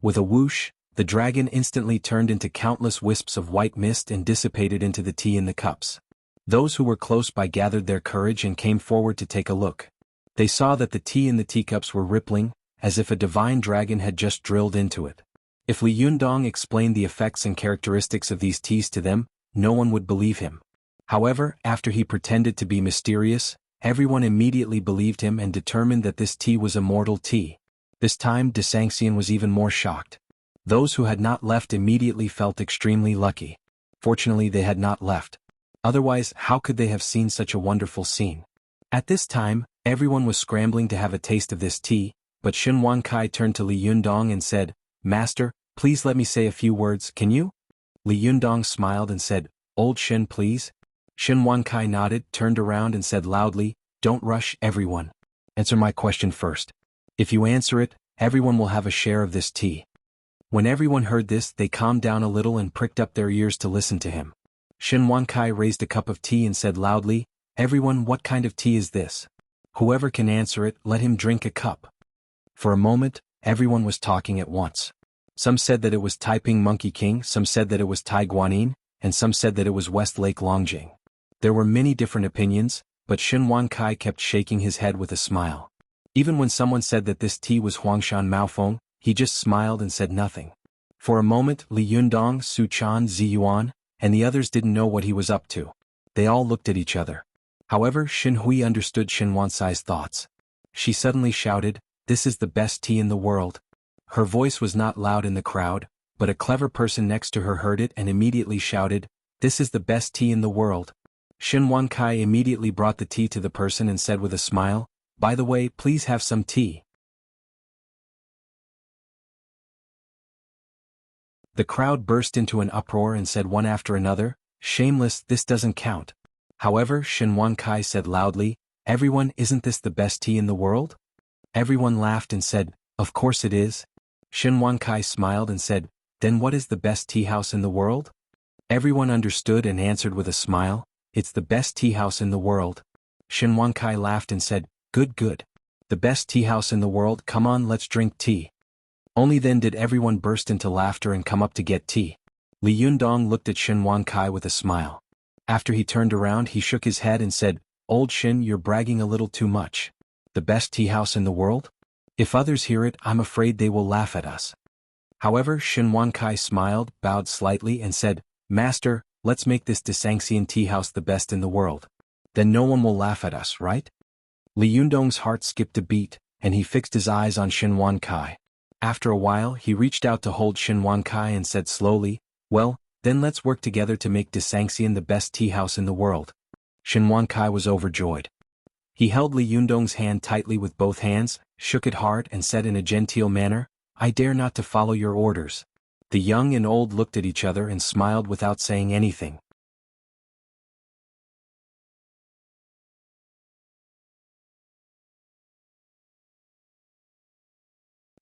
With a whoosh, the dragon instantly turned into countless wisps of white mist and dissipated into the tea in the cups. Those who were close by gathered their courage and came forward to take a look. They saw that the tea in the teacups were rippling, as if a divine dragon had just drilled into it. If Li Yundong explained the effects and characteristics of these teas to them, no one would believe him. However, after he pretended to be mysterious, everyone immediately believed him and determined that this tea was immortal tea. This time Desangxian was even more shocked. Those who had not left immediately felt extremely lucky. Fortunately they had not left. Otherwise, how could they have seen such a wonderful scene? At this time, everyone was scrambling to have a taste of this tea, but Xin Wankai turned to Li Yundong and said, "Master, please let me say a few words, can you?" Li Yundong smiled and said, "Old Xin, please." Xin Wankai nodded, turned around and said loudly, "Don't rush, everyone. Answer my question first. If you answer it, everyone will have a share of this tea." When everyone heard this, they calmed down a little and pricked up their ears to listen to him. Xin Wankai raised a cup of tea and said loudly, "Everyone, what kind of tea is this? Whoever can answer it, let him drink a cup." For a moment, everyone was talking at once. Some said that it was Taiping Monkey King, some said that it was Tai Guanin, and some said that it was West Lake Longjing. There were many different opinions, but Xin Wankai kept shaking his head with a smile. Even when someone said that this tea was Huangshan Maofeng, he just smiled and said nothing. For a moment, Li Yundong, Su Chan, Ziyuan, and the others didn't know what he was up to. They all looked at each other. However, Xin Hui understood Xin Wansai's thoughts. She suddenly shouted, "This is the best tea in the world." Her voice was not loud in the crowd, but a clever person next to her heard it and immediately shouted, "This is the best tea in the world." Xin Wankai immediately brought the tea to the person and said with a smile, "By the way, please have some tea." The crowd burst into an uproar and said one after another, "Shameless, this doesn't count." However, Xin Wankai said loudly, "Everyone, isn't this the best tea in the world?" Everyone laughed and said, "Of course it is." Xin Wankai smiled and said, "Then what is the best tea house in the world?" Everyone understood and answered with a smile, "It's the best tea house in the world." Xin Wankai laughed and said, "Good, good. The best tea house in the world, come on, let's drink tea." Only then did everyone burst into laughter and come up to get tea. Li Yundong looked at Xin Wankai with a smile. After he turned around, he shook his head and said, "Old Xin, you're bragging a little too much. The best tea house in the world? If others hear it, I'm afraid they will laugh at us." However, Xin Wankai smiled, bowed slightly and said, "Master, let's make this Desangxian tea house the best in the world. Then no one will laugh at us, right?" Li Yundong's heart skipped a beat, and he fixed his eyes on Xin Wankai. After a while, he reached out to hold Xin Wankai and said slowly, "Well, then let's work together to make Desangxian the best tea house in the world." Xin Wankai was overjoyed. He held Li Yundong's hand tightly with both hands, shook it hard and said in a genteel manner, "I dare not to follow your orders." The young and old looked at each other and smiled without saying anything.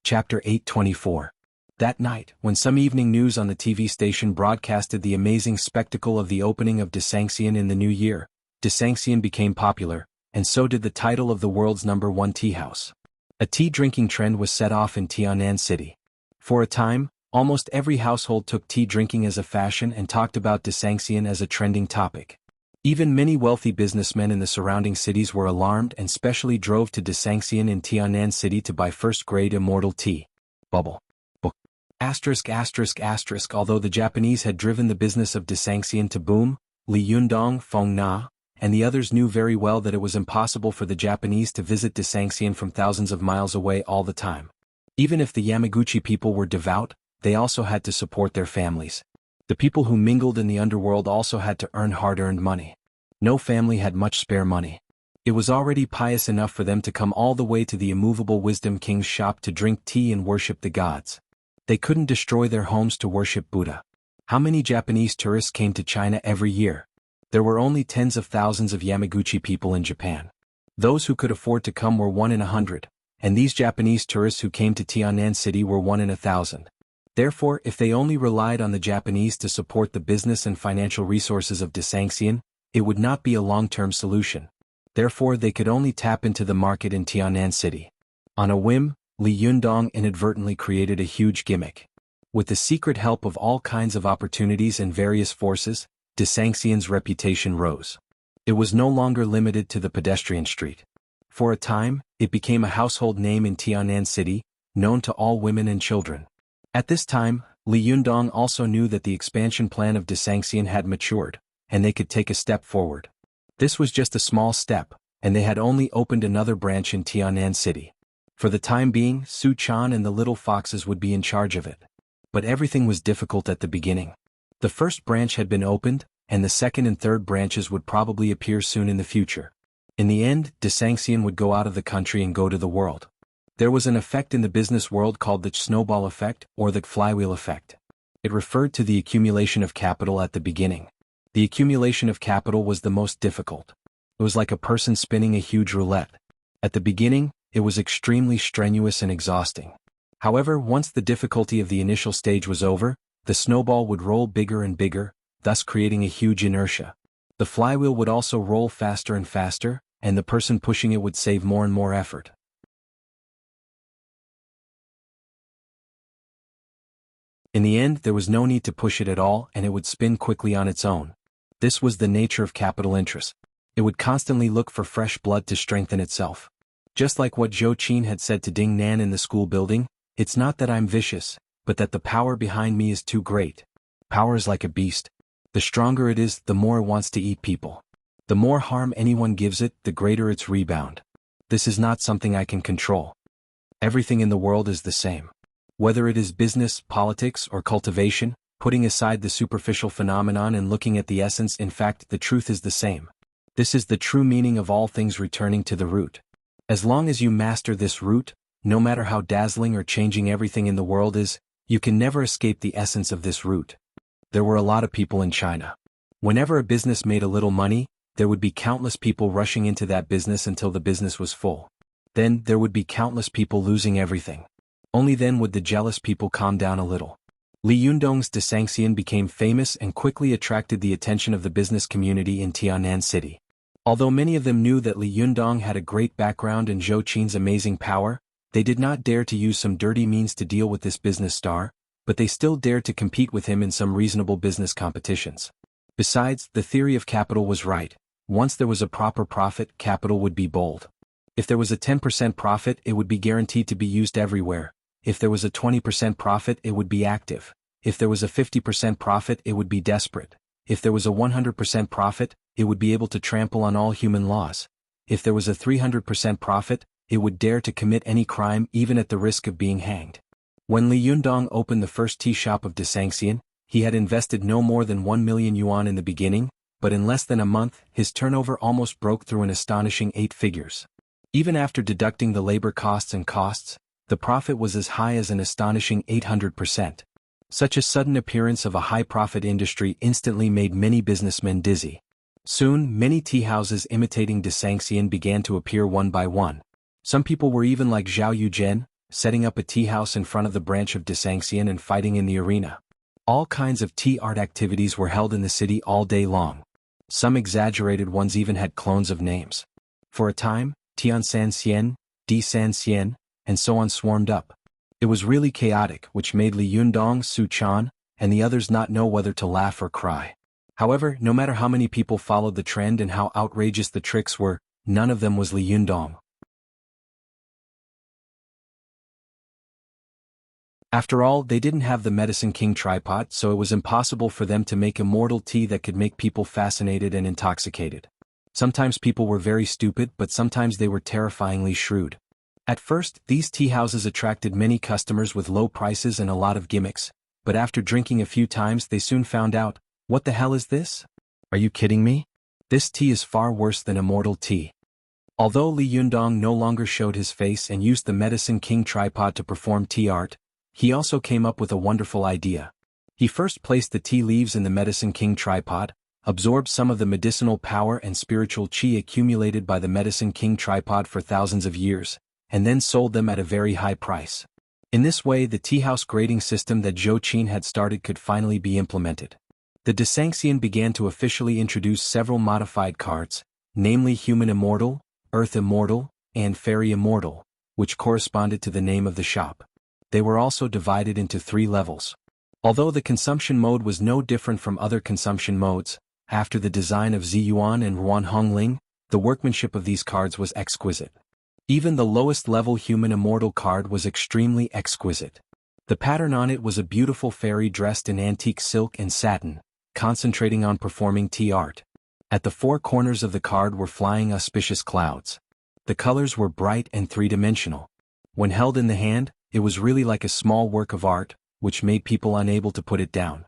Chapter 824. That night, when some evening news on the TV station broadcasted the amazing spectacle of the opening of Desangxian in the new year, Desangxian became popular, and so did the title of the world's #1 tea house. A tea drinking trend was set off in Tianan City. For a time, almost every household took tea drinking as a fashion and talked about Desangxian as a trending topic. Even many wealthy businessmen in the surrounding cities were alarmed and specially drove to Desangxian in Tianan City to buy first-grade immortal tea. Bubble. Book. ******. Although the Japanese had driven the business of Desangxian to boom, Li Yundong, Feng Na, and the others knew very well that it was impossible for the Japanese to visit Desangxian from thousands of miles away all the time. Even if the Yamaguchi people were devout, they also had to support their families. The people who mingled in the underworld also had to earn hard-earned money. No family had much spare money. It was already pious enough for them to come all the way to the immovable Wisdom King's shop to drink tea and worship the gods. They couldn't destroy their homes to worship Buddha. How many Japanese tourists came to China every year? There were only tens of thousands of Yamaguchi people in Japan. Those who could afford to come were 1 in 100, and these Japanese tourists who came to Tianan City were 1 in 1,000. Therefore, if they only relied on the Japanese to support the business and financial resources of Desanxian, it would not be a long-term solution. Therefore, they could only tap into the market in Tianan City. On a whim, Li Yundong inadvertently created a huge gimmick. With the secret help of all kinds of opportunities and various forces, Desanxian's reputation rose. It was no longer limited to the pedestrian street. For a time, it became a household name in Tianan City, known to all women and children. At this time, Li Yundong also knew that the expansion plan of Desanxian had matured, and they could take a step forward. This was just a small step, and they had only opened another branch in Tianan City. For the time being, Su Chan and the little foxes would be in charge of it. But everything was difficult at the beginning. The first branch had been opened, and the second and third branches would probably appear soon in the future. In the end, Desanxian would go out of the country and go to the world. There was an effect in the business world called the snowball effect or the flywheel effect. It referred to the accumulation of capital at the beginning. The accumulation of capital was the most difficult. It was like a person spinning a huge roulette. At the beginning, it was extremely strenuous and exhausting. However, once the difficulty of the initial stage was over, the snowball would roll bigger and bigger, thus creating a huge inertia. The flywheel would also roll faster and faster, and the person pushing it would save more and more effort. In the end, there was no need to push it at all, and it would spin quickly on its own. This was the nature of capital interest. It would constantly look for fresh blood to strengthen itself. Just like what Zhou Qin had said to Ding Nan in the school building, it's not that I'm vicious, but that the power behind me is too great. Power is like a beast. The stronger it is, the more it wants to eat people. The more harm anyone gives it, the greater its rebound. This is not something I can control. Everything in the world is the same. Whether it is business, politics, or cultivation, putting aside the superficial phenomenon and looking at the essence, in fact, the truth is the same. This is the true meaning of all things returning to the root. As long as you master this root, no matter how dazzling or changing everything in the world is, you can never escape the essence of this root. There were a lot of people in China. Whenever a business made a little money, there would be countless people rushing into that business until the business was full. Then, there would be countless people losing everything. Only then would the jealous people calm down a little. Li Yundong's Desanxian became famous and quickly attracted the attention of the business community in Tianan City. Although many of them knew that Li Yundong had a great background in Zhou Qin's amazing power, they did not dare to use some dirty means to deal with this business star, but they still dared to compete with him in some reasonable business competitions. Besides, the theory of capital was right. Once there was a proper profit, capital would be bold. If there was a 10% profit, it would be guaranteed to be used everywhere. If there was a 20% profit, it would be active. If there was a 50% profit, it would be desperate. If there was a 100% profit, it would be able to trample on all human laws. If there was a 300% profit, it would dare to commit any crime even at the risk of being hanged. When Li Yundong opened the first tea shop of Desanxian, he had invested no more than 1 million yuan in the beginning, but in less than a month, his turnover almost broke through an astonishing 8 figures. Even after deducting the labor costs and costs, the profit was as high as an astonishing 800%. Such a sudden appearance of a high-profit industry instantly made many businessmen dizzy. Soon, many tea houses imitating Desanxian began to appear one by one. Some people were even like Zhao Yuzhen, setting up a tea house in front of the branch of Desanxian and fighting in the arena. All kinds of tea art activities were held in the city all day long. Some exaggerated ones even had clones of names. For a time, Tian San Xian, Di San Xian, and so on swarmed up. It was really chaotic, which made Li Yundong, Su Chan, and the others not know whether to laugh or cry. However, no matter how many people followed the trend and how outrageous the tricks were, none of them was Li Yundong. After all, they didn't have the Medicine King tripod, so it was impossible for them to make immortal tea that could make people fascinated and intoxicated. Sometimes people were very stupid, but sometimes they were terrifyingly shrewd. At first, these tea houses attracted many customers with low prices and a lot of gimmicks, but after drinking a few times they soon found out, what the hell is this? Are you kidding me? This tea is far worse than immortal tea. Although Li Yundong no longer showed his face and used the Medicine King tripod to perform tea art, he also came up with a wonderful idea. He first placed the tea leaves in the Medicine King tripod, absorbed some of the medicinal power and spiritual qi accumulated by the Medicine King tripod for thousands of years, and then sold them at a very high price. In this way, the tea house grading system that Zhou Qin had started could finally be implemented. The Desanxian began to officially introduce several modified cards, namely Human Immortal, Earth Immortal, and Fairy Immortal, which corresponded to the name of the shop. They were also divided into 3 levels. Although the consumption mode was no different from other consumption modes, after the design of Ziyuan and Ruan Hongling, the workmanship of these cards was exquisite. Even the lowest level Human Immortal card was extremely exquisite. The pattern on it was a beautiful fairy dressed in antique silk and satin, concentrating on performing tea art. At the 4 corners of the card were flying auspicious clouds. The colors were bright and 3-dimensional. When held in the hand, it was really like a small work of art, which made people unable to put it down.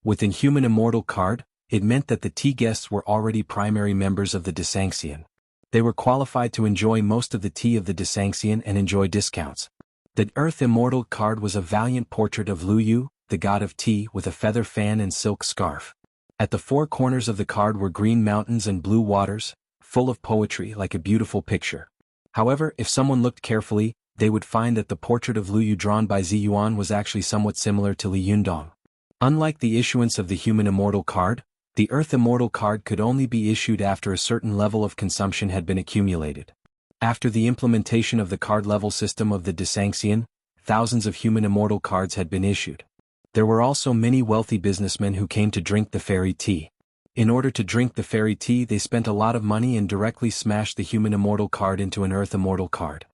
Within Human Immortal card, it meant that the tea guests were already primary members of the Desanxian. They were qualified to enjoy most of the tea of the Desanxian and enjoy discounts. The Earth Immortal card was a valiant portrait of Lu Yu, the god of tea, with a feather fan and silk scarf. At the 4 corners of the card were green mountains and blue waters, full of poetry like a beautiful picture. However, if someone looked carefully, they would find that the portrait of Lu Yu drawn by Ziyuan was actually somewhat similar to Li Yundong. Unlike the issuance of the Human Immortal card, the Earth Immortal card could only be issued after a certain level of consumption had been accumulated. After the implementation of the card level system of the Desanxian, thousands of Human Immortal cards had been issued. There were also many wealthy businessmen who came to drink the fairy tea. In order to drink the fairy tea, they spent a lot of money and directly smashed the Human Immortal card into an Earth Immortal card.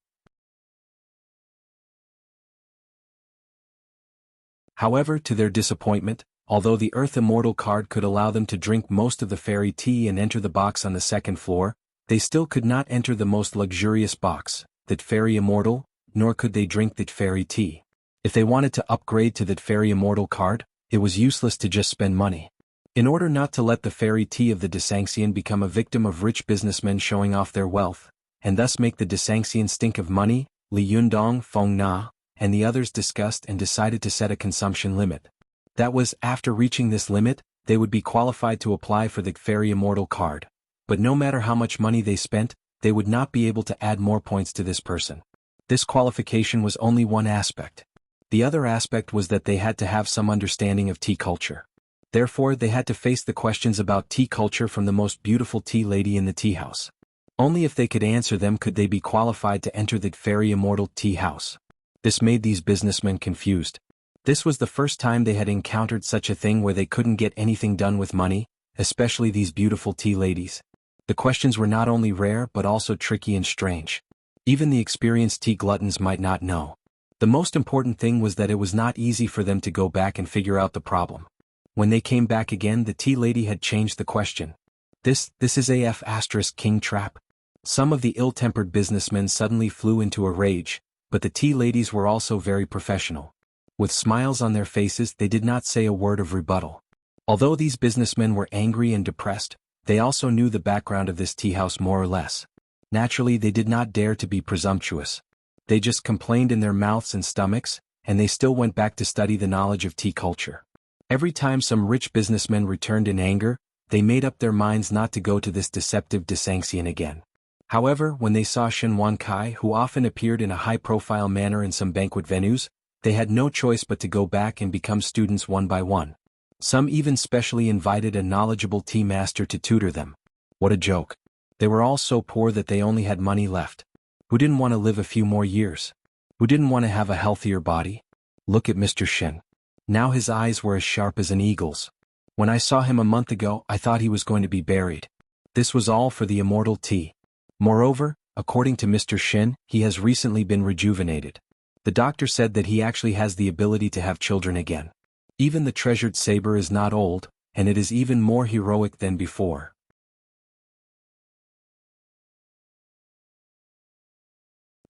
However, to their disappointment, although the Earth Immortal card could allow them to drink most of the fairy tea and enter the box on the 2nd floor, they still could not enter the most luxurious box, that Fairy Immortal, nor could they drink that fairy tea. If they wanted to upgrade to that Fairy Immortal card, it was useless to just spend money. In order not to let the fairy tea of the Desanxian become a victim of rich businessmen showing off their wealth, and thus make the Desanxian stink of money, Li Yundong, Feng Na, and the others discussed and decided to set a consumption limit. That was, after reaching this limit, they would be qualified to apply for the Fairy Immortal card. But no matter how much money they spent, they would not be able to add more points to this person. This qualification was only one aspect. The other aspect was that they had to have some understanding of tea culture. Therefore, they had to face the questions about tea culture from the most beautiful tea lady in the tea house. Only if they could answer them could they be qualified to enter the Fairy Immortal tea house. This made these businessmen confused. This was the first time they had encountered such a thing where they couldn't get anything done with money, especially these beautiful tea ladies. The questions were not only rare but also tricky and strange. Even the experienced tea gluttons might not know. The most important thing was that it was not easy for them to go back and figure out the problem. When they came back again, the tea lady had changed the question. This is AF * king trap. Some of the ill-tempered businessmen suddenly flew into a rage, but the tea ladies were also very professional. With smiles on their faces, they did not say a word of rebuttal. Although these businessmen were angry and depressed, they also knew the background of this tea house more or less. Naturally, they did not dare to be presumptuous. They just complained in their mouths and stomachs, and they still went back to study the knowledge of tea culture. Every time some rich businessmen returned in anger, they made up their minds not to go to this deceptive Desanxian again. However, when they saw Shen Wankai, who often appeared in a high-profile manner in some banquet venues, they had no choice but to go back and become students one by one. Some even specially invited a knowledgeable tea master to tutor them. What a joke. They were all so poor that they only had money left. Who didn't want to live a few more years? Who didn't want to have a healthier body? Look at Mr. Shen. Now his eyes were as sharp as an eagle's. When I saw him a month ago, I thought he was going to be buried. This was all for the immortal tea. Moreover, according to Mr. Shen, he has recently been rejuvenated. The doctor said that he actually has the ability to have children again. Even the treasured saber is not old, and it is even more heroic than before.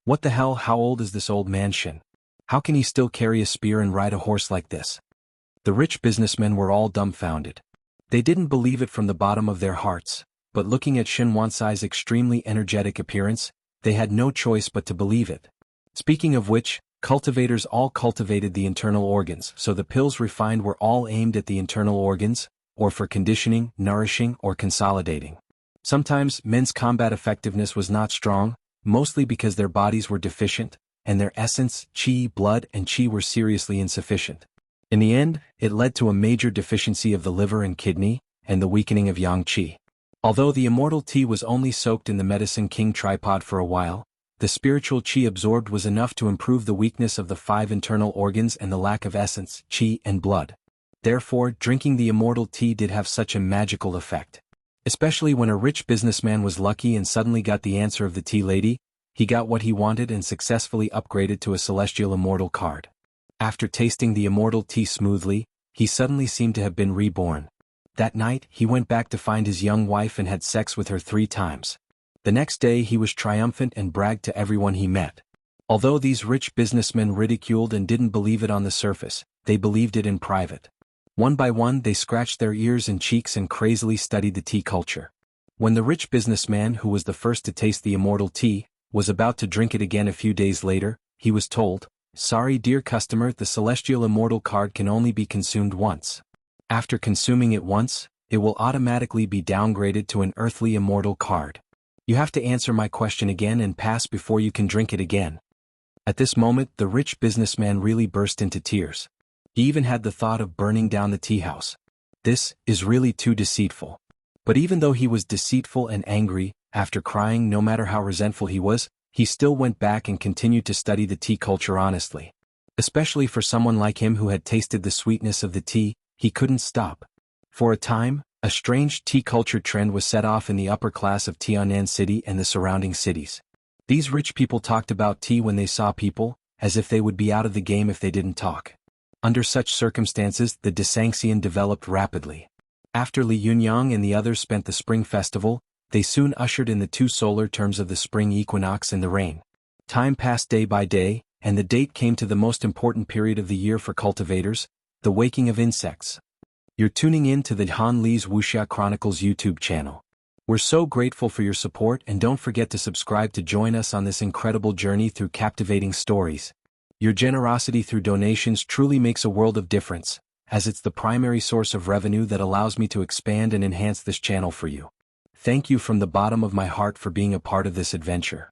What the hell? How old is this old man Shen? How can he still carry a spear and ride a horse like this? The rich businessmen were all dumbfounded. They didn't believe it from the bottom of their hearts, but looking at Shen Wansai's extremely energetic appearance, they had no choice but to believe it. Speaking of which, cultivators all cultivated the internal organs, so the pills refined were all aimed at the internal organs, or for conditioning, nourishing, or consolidating. Sometimes, men's combat effectiveness was not strong, mostly because their bodies were deficient, and their essence, qi, blood, and qi were seriously insufficient. In the end, it led to a major deficiency of the liver and kidney, and the weakening of yang qi. Although the immortal tea was only soaked in the medicine king tripod for a while, the spiritual qi absorbed was enough to improve the weakness of the 5 internal organs and the lack of essence, qi, and blood. Therefore, drinking the immortal tea did have such a magical effect. Especially when a rich businessman was lucky and suddenly got the answer of the tea lady, he got what he wanted and successfully upgraded to a celestial immortal card. After tasting the immortal tea smoothly, he suddenly seemed to have been reborn. That night, he went back to find his young wife and had sex with her 3 times. The next day he was triumphant and bragged to everyone he met. Although these rich businessmen ridiculed and didn't believe it on the surface, they believed it in private. One by one they scratched their ears and cheeks and crazily studied the tea culture. When the rich businessman who was the first to taste the immortal tea, was about to drink it again a few days later, he was told, "Sorry dear customer, the celestial immortal card can only be consumed once. After consuming it once, it will automatically be downgraded to an earthly immortal card. You have to answer my question again and pass before you can drink it again." At this moment the rich businessman really burst into tears. He even had the thought of burning down the tea house. This is really too deceitful. But even though he was deceitful and angry, after crying no matter how resentful he was, he still went back and continued to study the tea culture honestly. Especially for someone like him who had tasted the sweetness of the tea, he couldn't stop. For a time, a strange tea culture trend was set off in the upper class of Tianan City and the surrounding cities. These rich people talked about tea when they saw people, as if they would be out of the game if they didn't talk. Under such circumstances, the Desanxian developed rapidly. After Li Yunyang and the others spent the spring festival, they soon ushered in the 2 solar terms of the spring equinox and the rain. Time passed day by day, and the date came to the most important period of the year for cultivators, the waking of insects. You're tuning in to the Han Li's Wuxia Chronicles YouTube channel. We're so grateful for your support, and don't forget to subscribe to join us on this incredible journey through captivating stories. Your generosity through donations truly makes a world of difference, as it's the primary source of revenue that allows me to expand and enhance this channel for you. Thank you from the bottom of my heart for being a part of this adventure.